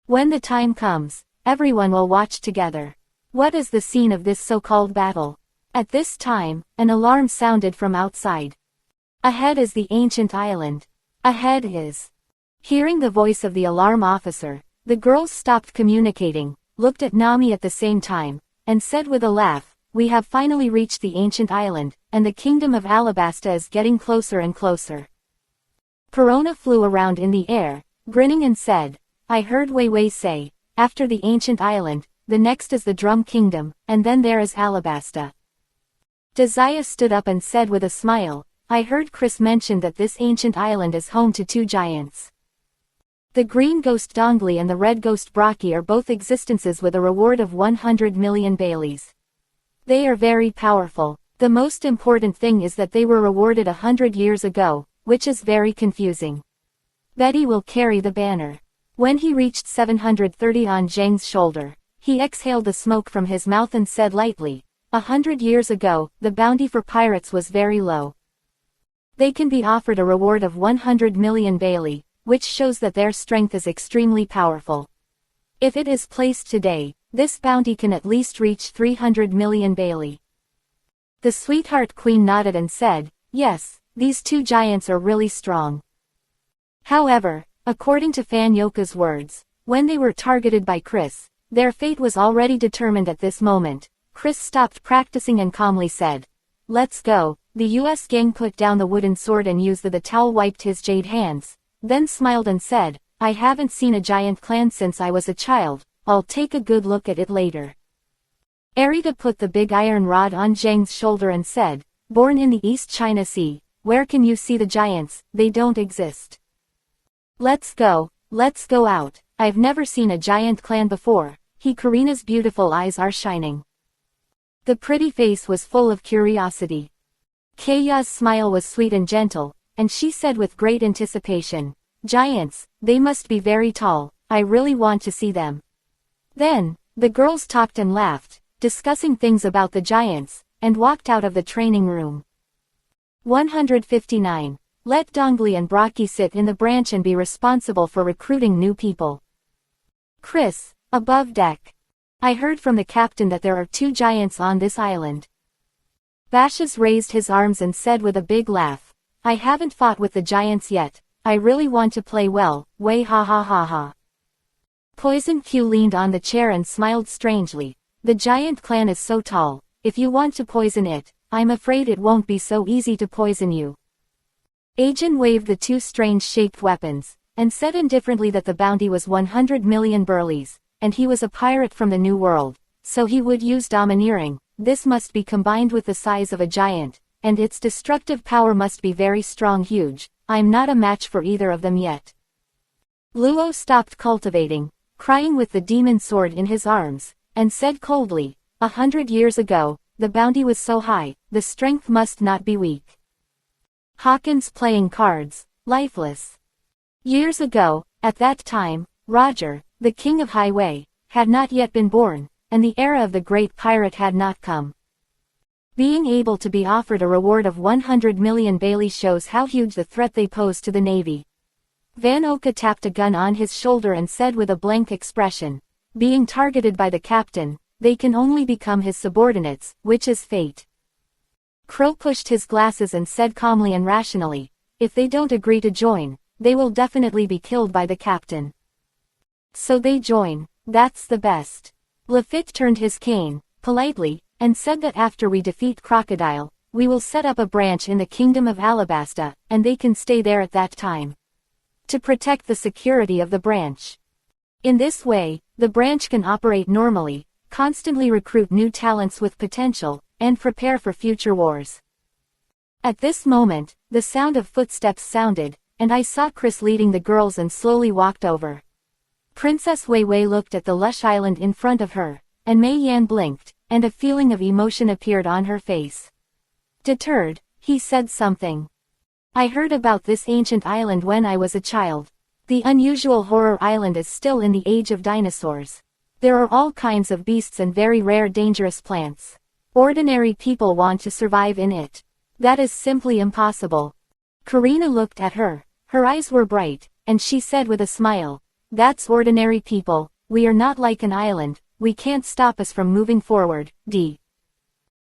When the time comes, everyone will watch together. What is the scene of this so-called battle? At this time, an alarm sounded from outside. Ahead is the ancient island. Ahead is. Hearing the voice of the alarm officer, the girls stopped communicating, looked at Nami at the same time, and said with a laugh, we have finally reached the ancient island, and the kingdom of Alabasta is getting closer and closer. Perona flew around in the air, grinning and said, I heard Wei Wei say, after the ancient island, the next is the Drum Kingdom, and then there is Alabasta. Desire stood up and said with a smile, I heard Chris mention that this ancient island is home to two giants. The green ghost Dongli and the red ghost Brocky are both existences with a reward of 100 million Baileys. They are very powerful. The most important thing is that they were rewarded 100 years ago, which is very confusing. Betty will carry the banner. When he reached 730 on Zheng's shoulder, he exhaled the smoke from his mouth and said lightly, 100 years ago, the bounty for pirates was very low. They can be offered a reward of 100 million Bailey, which shows that their strength is extremely powerful. If it is placed today, this bounty can at least reach 300 million Bailey. The sweetheart queen nodded and said, yes, these two giants are really strong. However, according to Fan Yoka's words, when they were targeted by Chris, their fate was already determined at this moment. Chris stopped practicing and calmly said, let's go. The US gang put down the wooden sword and used the towel wiped his jade hands, then smiled and said, I haven't seen a giant clan since I was a child, I'll take a good look at it later. Arita put the big iron rod on Zheng's shoulder and said, born in the East China Sea, where can you see the giants? They don't exist. Let's go out. I've never seen a giant clan before. Karina's beautiful eyes are shining. The pretty face was full of curiosity. Kaya's smile was sweet and gentle, and she said with great anticipation, giants, they must be very tall, I really want to see them. Then, the girls talked and laughed, discussing things about the giants, and walked out of the training room. 159. Let Dongli and Brocky sit in the branch and be responsible for recruiting new people. Chris, above deck. I heard from the captain that there are two giants on this island. Bashas raised his arms and said with a big laugh, I haven't fought with the giants yet, I really want to play well, way ha ha ha ha. Poison Q leaned on the chair and smiled strangely, the giant clan is so tall, if you want to poison it, I'm afraid it won't be so easy to poison you. Ajin waved the two strange-shaped weapons, and said indifferently that the bounty was 100 million burleys, and he was a pirate from the New World, so he would use domineering. This must be combined with the size of a giant, and its destructive power must be very strong huge. I'm not a match for either of them yet. Luo stopped cultivating, crying with the demon sword in his arms, and said coldly, 100 years ago, the bounty was so high, the strength must not be weak. Hawkins playing cards, lifeless. Years ago, at that time, Roger, the king of Highway, had not yet been born, and the era of the great pirate had not come. Being able to be offered a reward of 100 million Bailey shows how huge the threat they pose to the Navy. Van Oka tapped a gun on his shoulder and said with a blank expression, being targeted by the captain, they can only become his subordinates, which is fate. Crow pushed his glasses and said calmly and rationally, if they don't agree to join, they will definitely be killed by the captain. So they join, that's the best. Lafitte turned his cane, politely, and said that after we defeat Crocodile, we will set up a branch in the kingdom of Alabasta, and they can stay there at that time. To protect the security of the branch. In this way, the branch can operate normally, constantly recruit new talents with potential, and prepare for future wars. At this moment, the sound of footsteps sounded, and I saw Chris leading the girls and slowly walked over. Princess Wei Wei looked at the lush island in front of her, and Mei Yan blinked, and a feeling of emotion appeared on her face. Deterred, he said something. I heard about this ancient island when I was a child. The unusual horror island is still in the age of dinosaurs. There are all kinds of beasts and very rare dangerous plants. Ordinary people want to survive in it. That is simply impossible. Karina looked at her. Her eyes were bright, and she said with a smile, "That's ordinary people, we are not like an island, we can't stop us from moving forward, D."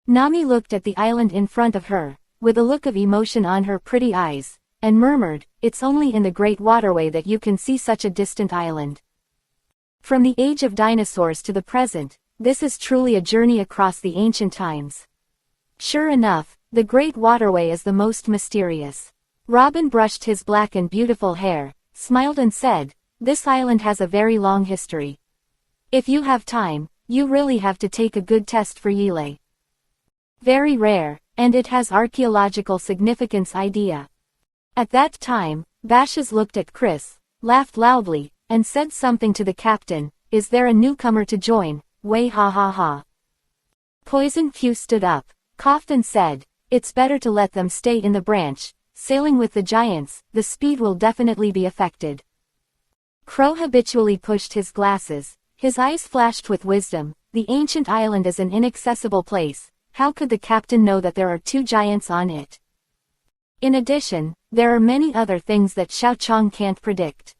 Nami looked at the island in front of her, with a look of emotion on her pretty eyes, and murmured, "It's only in the Great Waterway that you can see such a distant island." From the age of dinosaurs to the present, this is truly a journey across the ancient times. Sure enough, the Great Waterway is the most mysterious. Robin brushed his black and beautiful hair, smiled and said, "This island has a very long history. If you have time, you really have to take a good test for Yile. Very rare, and it has archaeological significance idea." At that time, Bashes looked at Chris, laughed loudly, and said something to the captain, "Is there a newcomer to join? Way ha ha ha." Poison Q stood up, coughed and said, "It's better to let them stay in the branch, sailing with the giants, the speed will definitely be affected." Crow habitually pushed his glasses, his eyes flashed with wisdom. The ancient island is an inaccessible place, how could the captain know that there are two giants on it? In addition, there are many other things that Xiao Chong can't predict.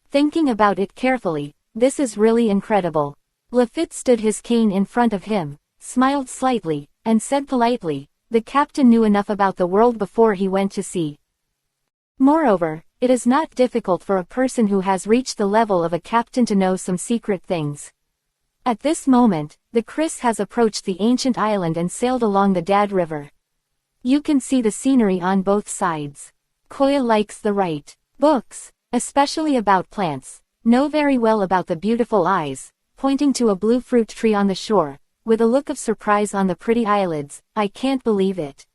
Thinking about it carefully, this is really incredible. Lafitte stood his cane in front of him, smiled slightly, and said politely, "The captain knew enough about the world before he went to sea. Moreover, it is not difficult for a person who has reached the level of a captain to know some secret things." At this moment, the Chris has approached the ancient island and sailed along the Dad River. You can see the scenery on both sides. Koya likes the right books, especially about plants, know very well about the beautiful eyes, pointing to a blue fruit tree on the shore, with a look of surprise on the pretty eyelids, "I can't believe it.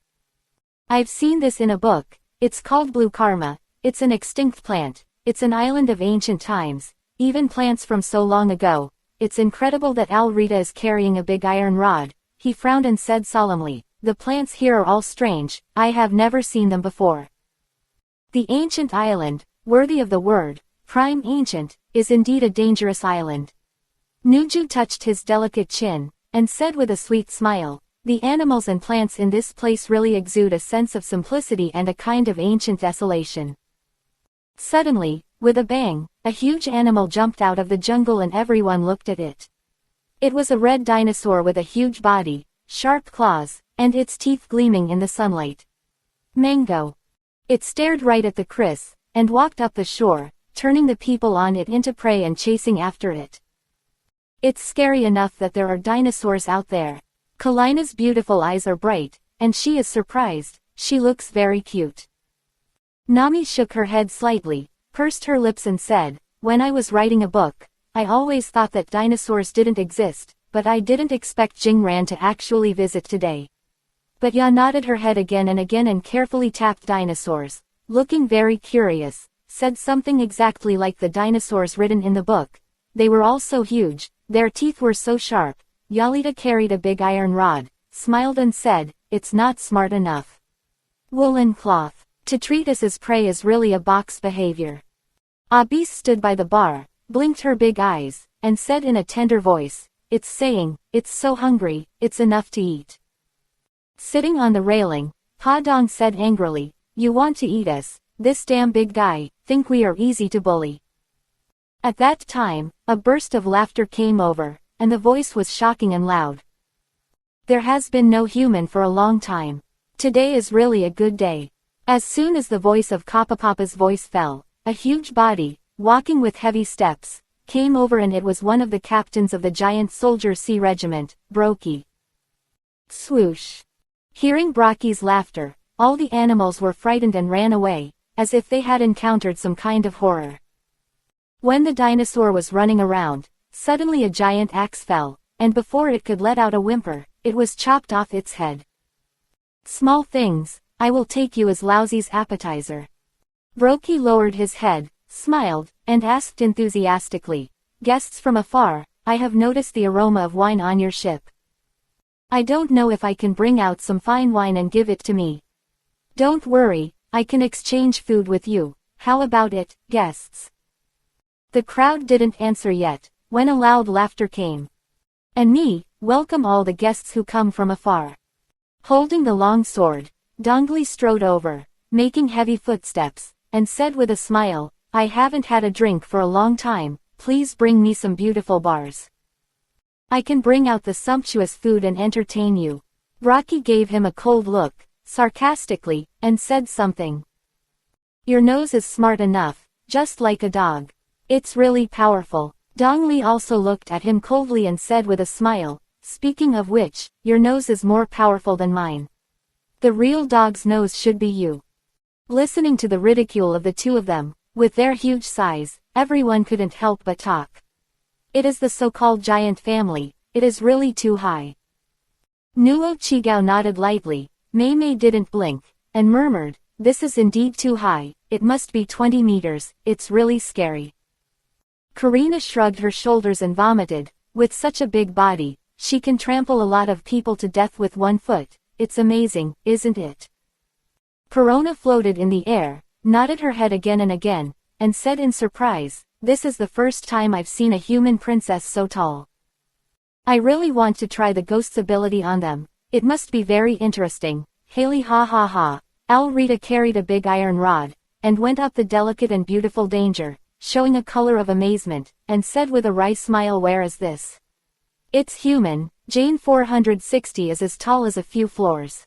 I've seen this in a book, it's called Blue Karma, it's an extinct plant, it's an island of ancient times, even plants from so long ago, it's incredible that Alrita is carrying a big iron rod." He frowned and said solemnly, "The plants here are all strange, I have never seen them before. The ancient island, worthy of the word, prime ancient, is indeed a dangerous island." Nuju touched his delicate chin, and said with a sweet smile, "The animals and plants in this place really exude a sense of simplicity and a kind of ancient desolation." Suddenly, with a bang, a huge animal jumped out of the jungle and everyone looked at it. It was a red dinosaur with a huge body, sharp claws, and its teeth gleaming in the sunlight. Mango. It stared right at the Chris, and walked up the shore, turning the people on it into prey and chasing after it. It's scary enough that there are dinosaurs out there. Kalina's beautiful eyes are bright, and she is surprised, she looks very cute. Nami shook her head slightly, pursed her lips and said, "When I was writing a book, I always thought that dinosaurs didn't exist, but I didn't expect Jingran to actually visit today." But Ya nodded her head again and carefully tapped dinosaurs, looking very curious, said something exactly like the dinosaurs written in the book. They were all so huge, their teeth were so sharp. Yalita carried a big iron rod, smiled and said, "It's not smart enough. Woolen cloth. To treat us as prey is really a box behavior." Abis stood by the bar, blinked her big eyes, and said in a tender voice, "It's saying, it's so hungry, it's enough to eat." Sitting on the railing, Pa Dong said angrily, "You want to eat us, this damn big guy, think we are easy to bully." At that time, a burst of laughter came over, and the voice was shocking and loud. "There has been no human for a long time. Today is really a good day." As soon as the voice of Kapapapa's voice fell, a huge body, walking with heavy steps, came over and it was one of the captains of the giant soldier sea regiment, Brokey. Swoosh. Hearing Brocky's laughter, all the animals were frightened and ran away, as if they had encountered some kind of horror. When the dinosaur was running around, suddenly a giant axe fell, and before it could let out a whimper, it was chopped off its head. "Small things, I will take you as Lousy's appetizer. Brokey lowered his head, smiled, and asked enthusiastically, guests from afar, I have noticed the aroma of wine on your ship. I don't know if I can bring out some fine wine and give it to me. Don't worry, I can exchange food with you. How about it, guests? The crowd didn't answer yet, when a loud laughter came. And me, welcome all the guests who come from afar. Holding the long sword, Dongli strode over, making heavy footsteps, and said with a smile, I haven't had a drink for a long time, please bring me some beautiful bars. I can bring out the sumptuous food and entertain you. Rocky gave him a cold look, sarcastically, and said something. Your nose is smart enough, just like a dog. It's really powerful. Dongli also looked at him coldly and said with a smile, speaking of which, your nose is more powerful than mine. The real dog's nose should be you. Listening to the ridicule of the two of them, with their huge size, everyone couldn't help but talk. It is the so-called giant family, it is really too high. Nuo Chigao nodded lightly, Mei Mei didn't blink, and murmured, this is indeed too high, it must be 20 meters, it's really scary. Karina shrugged her shoulders and vomited, with such a big body, she can trample a lot of people to death with one foot, it's amazing, isn't it? Corona floated in the air, nodded her head again and again, and said in surprise, this is the first time I've seen a human princess so tall. I really want to try the ghost's ability on them, it must be very interesting. Haley ha ha ha. Alrita carried a big iron rod, and went up the delicate and beautiful danger, showing a color of amazement, and said with a wry smile, where is this? It's human, Jane 460 is as tall as a few floors.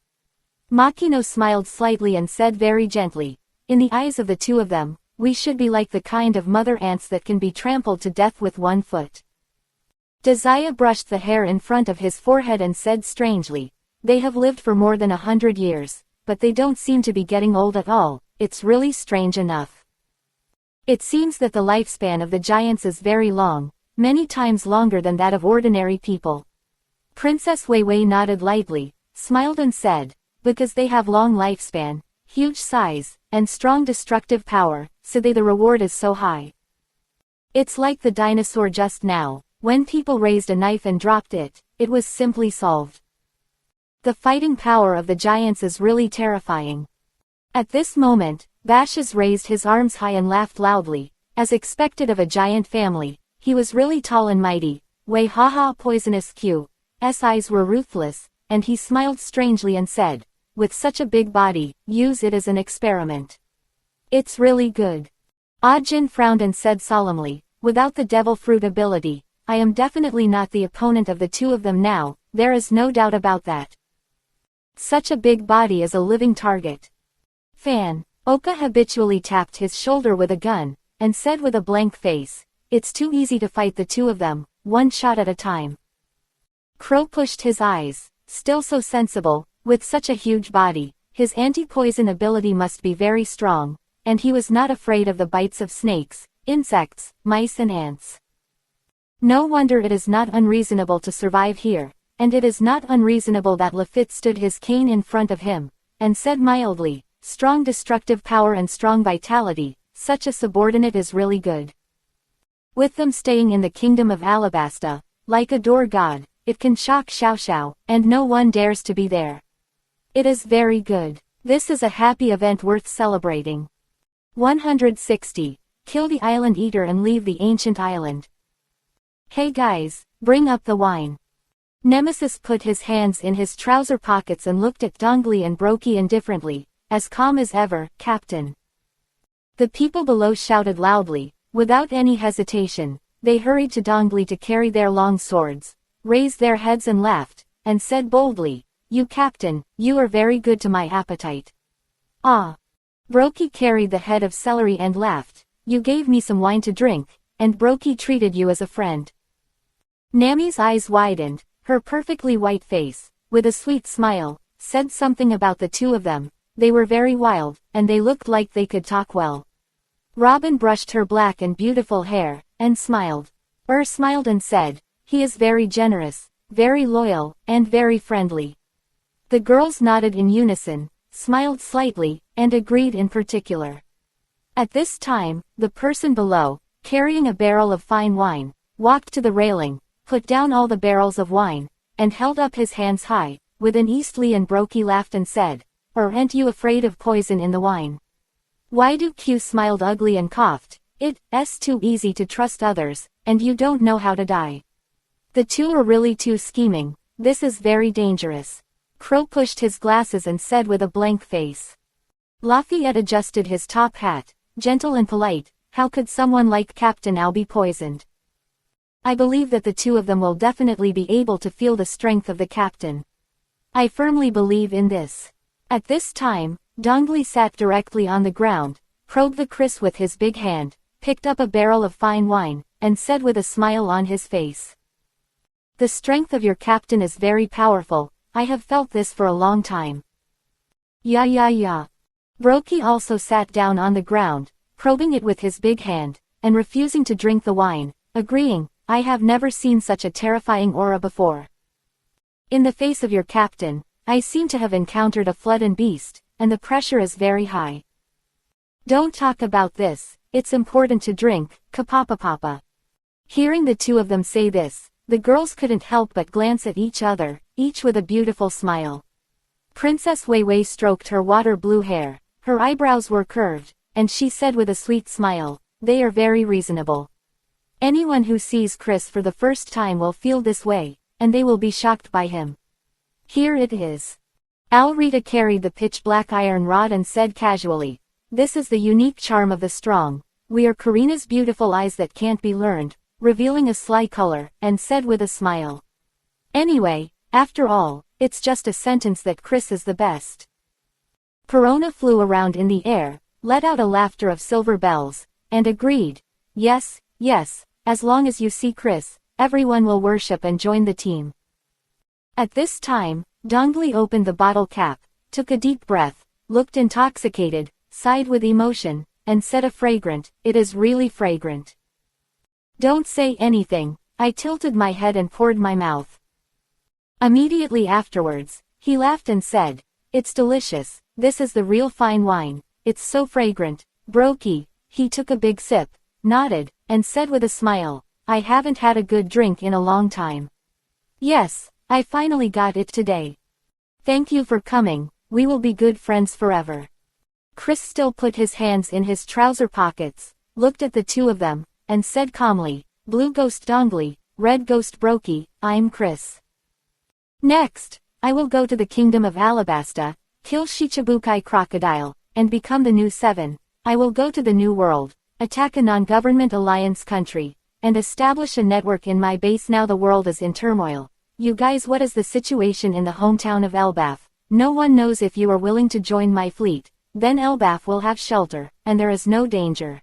Makino smiled slightly and said very gently, in the eyes of the two of them, we should be like the kind of mother ants that can be trampled to death with one foot. Desaya brushed the hair in front of his forehead and said strangely, they have lived for more than 100 years. But they don't seem to be getting old at all, it's really strange enough. It seems that the lifespan of the giants is very long, many times longer than that of ordinary people. Princess Wei Wei nodded lightly, smiled and said, because they have long lifespan, huge size, and strong destructive power, so the reward is so high. It's like the dinosaur just now, when people raised a knife and dropped it, it was simply solved. The fighting power of the giants is really terrifying. At this moment, Bashes raised his arms high and laughed loudly, as expected of a giant family. He was really tall and mighty. Wei haha poisonous Q's eyes were ruthless, and he smiled strangely and said, with such a big body, use it as an experiment. It's really good. Ajin frowned and said solemnly, without the devil fruit ability, I am definitely not the opponent of the two of them now, there is no doubt about that. Such a big body is a living target. Fan. Oka habitually tapped his shoulder with a gun, and said with a blank face, it's too easy to fight the two of them, one shot at a time. Crow pushed his eyes, still so sensible, with such a huge body, his anti-poison ability must be very strong, and he was not afraid of the bites of snakes, insects, mice and ants. No wonder it is not unreasonable to survive here. And it is not unreasonable that Lafitte stood his cane in front of him, and said mildly, strong destructive power and strong vitality, such a subordinate is really good. With them staying in the kingdom of Alabasta, like a door god, it can shock Xiao Xiao, and no one dares to be there. It is very good. This is a happy event worth celebrating. 160. Kill the island eater and leave the ancient island. Hey guys, bring up the wine. Nemesis put his hands in his trouser pockets and looked at Dongli and Brokey indifferently, as calm as ever, Captain. The people below shouted loudly, without any hesitation, they hurried to Dongli to carry their long swords, raised their heads and laughed, and said boldly, you Captain, you are very good to my appetite. Ah. Brokey carried the head of celery and laughed, you gave me some wine to drink, and Brokey treated you as a friend. Nami's eyes widened. Her perfectly white face, with a sweet smile, said something about the two of them, they were very wild, and they looked like they could talk well. Robin brushed her black and beautiful hair, and smiled. Smiled and said, he is very generous, very loyal, and very friendly. The girls nodded in unison, smiled slightly, and agreed in particular. At this time, the person below, carrying a barrel of fine wine, walked to the railing, put down all the barrels of wine, and held up his hands high. With an Eastleigh and Brokey laughed and said, "Or ain't you afraid of poison in the wine?" Why do Q smiled ugly and coughed, "It's too easy to trust others, and you don't know how to die. The two are really too scheming, this is very dangerous." Crow pushed his glasses and said with a blank face. Lafayette adjusted his top hat, gentle and polite, "How could someone like Captain Al be poisoned? I believe that the two of them will definitely be able to feel the strength of the captain. I firmly believe in this." At this time, Dongley sat directly on the ground, probed the Chris with his big hand, picked up a barrel of fine wine, and said with a smile on his face, "The strength of your captain is very powerful, I have felt this for a long time." Yeah. Brokey also sat down on the ground, probing it with his big hand, and refusing to drink the wine, agreeing, "I have never seen such a terrifying aura before. In the face of your captain, I seem to have encountered a flood and beast, and the pressure is very high. Don't talk about this, it's important to drink, kapapapapa." Hearing the two of them say this, the girls couldn't help but glance at each other, each with a beautiful smile. Princess Wei stroked her water blue hair, her eyebrows were curved, and she said with a sweet smile, "They are very reasonable. Anyone who sees Chris for the first time will feel this way, and they will be shocked by him. Here it is." Alrita carried the pitch-black iron rod and said casually, "This is the unique charm of the strong. We are Karina's beautiful eyes that can't be learned," revealing a sly color, and said with a smile, "Anyway, after all, it's just a sentence that Chris is the best." Perona flew around in the air, let out a laughter of silver bells, and agreed, Yes, as long as you see Chris, everyone will worship and join the team." At this time, Dongley opened the bottle cap, took a deep breath, looked intoxicated, sighed with emotion, and said "It is really fragrant." "Don't say anything," I tilted my head and poured my mouth. Immediately afterwards, he laughed and said, "It's delicious, this is the real fine wine, it's so fragrant, Brokey." He took a big sip, nodded, and said with a smile, "I haven't had a good drink in a long time. Yes, I finally got it today. Thank you for coming, we will be good friends forever." Chris still put his hands in his trouser pockets, looked at the two of them, and said calmly, "Blue Ghost Dongley, Red Ghost Brokey, I'm Chris. Next, I will go to the Kingdom of Alabasta, kill Shichibukai Crocodile, and become the new Seven. I will go to the New World, attack a non-government alliance country, and establish a network in my base. Now the world is in turmoil. You guys, what is the situation in the hometown of Elbaf? No one knows. If you are willing to join my fleet, then Elbaf will have shelter, and there is no danger."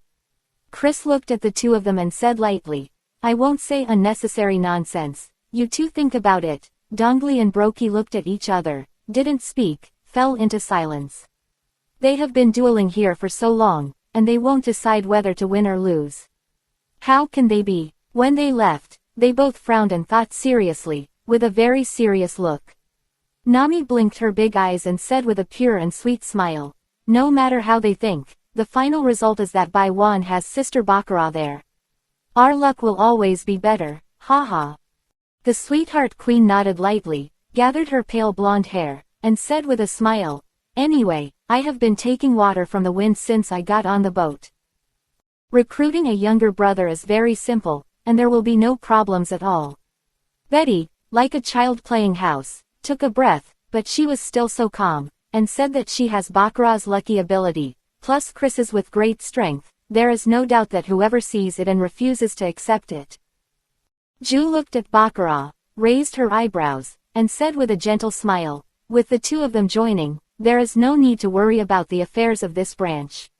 Chris looked at the two of them and said lightly, "I won't say unnecessary nonsense, you two think about it." Dongley and Brokey looked at each other, didn't speak, fell into silence. They have been dueling here for so long, and they won't decide whether to win or lose. How can they be? When they left, they both frowned and thought seriously, with a very serious look. Nami blinked her big eyes and said with a pure and sweet smile, "No matter how they think, the final result is that Bai Wan has Sister Baccarat there. Our luck will always be better, haha." The sweetheart queen nodded lightly, gathered her pale blonde hair, and said with a smile, "Anyway, I have been taking water from the wind since I got on the boat. Recruiting a younger brother is very simple, and there will be no problems at all." Betty, like a child playing house, took a breath, but she was still so calm, and said that she has Baccarat's lucky ability, plus Chris's with great strength. There is no doubt that whoever sees it and refuses to accept it. Ju looked at Baccarat, raised her eyebrows, and said with a gentle smile, "With the two of them joining, there is no need to worry about the affairs of this branch."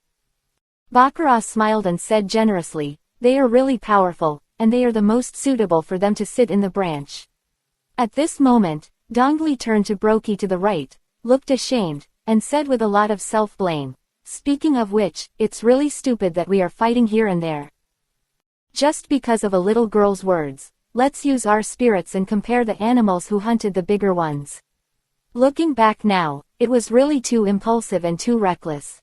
Baccarat smiled and said generously, "They are really powerful, and they are the most suitable for them to sit in the branch." At this moment, Dongley turned to Brokey to the right, looked ashamed, and said with a lot of self-blame, "Speaking of which, it's really stupid that we are fighting here and there. Just because of a little girl's words, let's use our spirits and compare the animals who hunted the bigger ones." Looking back now, it was really too impulsive and too reckless.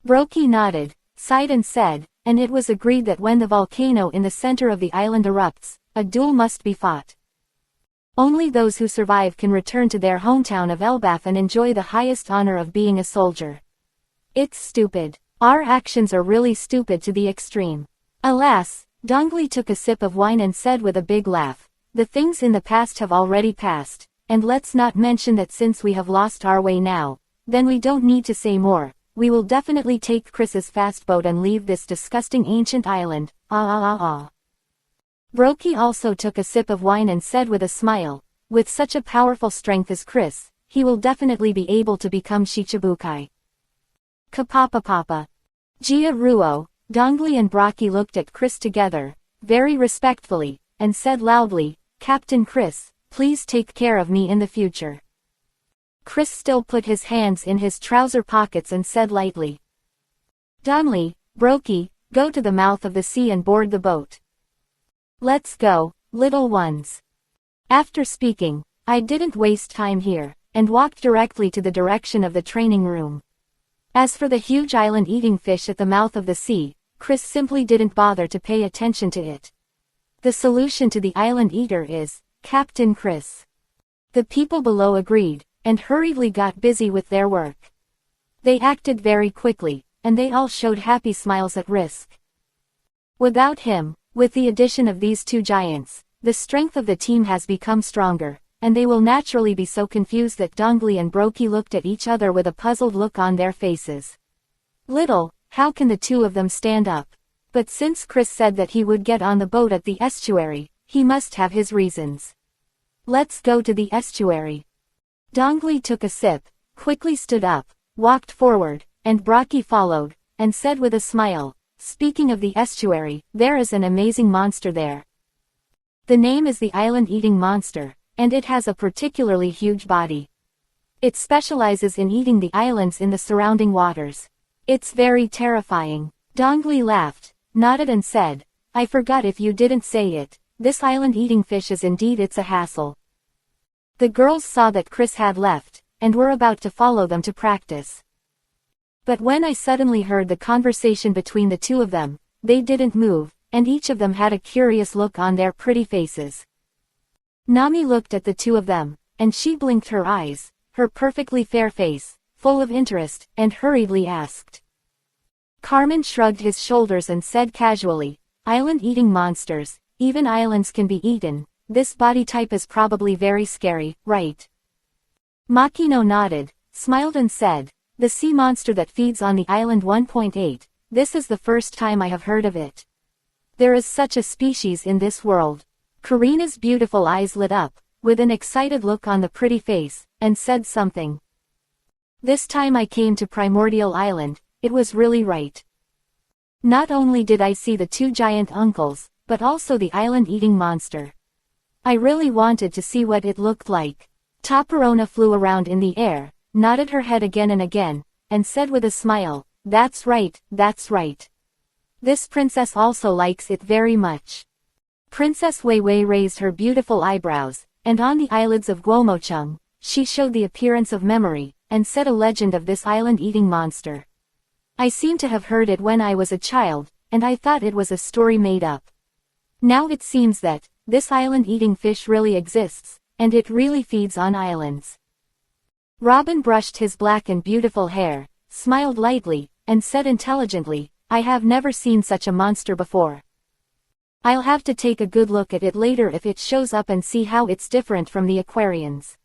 Brokey nodded, sighed and said, and it was agreed that when the volcano in the center of the island erupts, a duel must be fought. Only those who survive can return to their hometown of Elbaf and enjoy the highest honor of being a soldier. It's stupid. Our actions are really stupid to the extreme. Alas, Dongli took a sip of wine and said with a big laugh, the things in the past have already passed, and let's not mention that since we have lost our way now, then we don't need to say more. We will definitely take Chris's fast boat and leave this disgusting ancient island. Brokey also took a sip of wine and said with a smile, with such a powerful strength as Chris, he will definitely be able to become Shichibukai. Kapapa. Jia Ruo, Dongli and Brokey looked at Chris together, very respectfully, and said loudly, Captain Chris, please take care of me in the future. Chris still put his hands in his trouser pockets and said lightly. Dongli, Brokey, go to the mouth of the sea and board the boat. Let's go, little ones. After speaking, I didn't waste time here, and walked directly to the direction of the training room. As for the huge island-eating fish at the mouth of the sea, Chris simply didn't bother to pay attention to it. The solution to the island eater is, Captain Chris. The people below agreed, and hurriedly got busy with their work. They acted very quickly, and they all showed happy smiles at risk. Without him, with the addition of these two giants, the strength of the team has become stronger, and they will naturally be so confused that Dongli and Brokey looked at each other with a puzzled look on their faces. How can the two of them stand up? But since Chris said that he would get on the boat at the estuary, he must have his reasons. Let's go to the estuary. Dongli took a sip, quickly stood up, walked forward, and Brokey followed, and said with a smile, speaking of the estuary, there is an amazing monster there. The name is the island-eating monster, and it has a particularly huge body. It specializes in eating the islands in the surrounding waters. It's very terrifying. Dongli laughed, nodded and said, I forgot if you didn't say it, this island-eating fish is indeed it's a hassle. The girls saw that Chris had left, and were about to follow them to practice. But when I suddenly heard the conversation between the two of them, they didn't move, and each of them had a curious look on their pretty faces. Nami looked at the two of them, and she blinked her eyes, her perfectly fair face, full of interest, and hurriedly asked. Carmen shrugged his shoulders and said casually, island-eating monsters, even islands can be eaten, this body type is probably very scary, right? Makino nodded, smiled and said, the sea monster that feeds on the island 1.8, this is the first time I have heard of it. There is such a species in this world. Karina's beautiful eyes lit up, with an excited look on the pretty face, and said something. This time I came to Primordial Island, it was really right. Not only did I see the two giant uncles, but also the island-eating monster. I really wanted to see what it looked like. Topperona flew around in the air, nodded her head again and again, and said with a smile, that's right, that's right. This princess also likes it very much. Princess Weiwei raised her beautiful eyebrows, and on the eyelids of Guomocheng, she showed the appearance of memory, and said a legend of this island-eating monster. I seem to have heard it when I was a child, and I thought it was a story made up. Now it seems that, this island-eating fish really exists, and it really feeds on islands. Robin brushed his black and beautiful hair, smiled lightly, and said intelligently, I have never seen such a monster before. I'll have to take a good look at it later if it shows up and see how it's different from the Aquarians.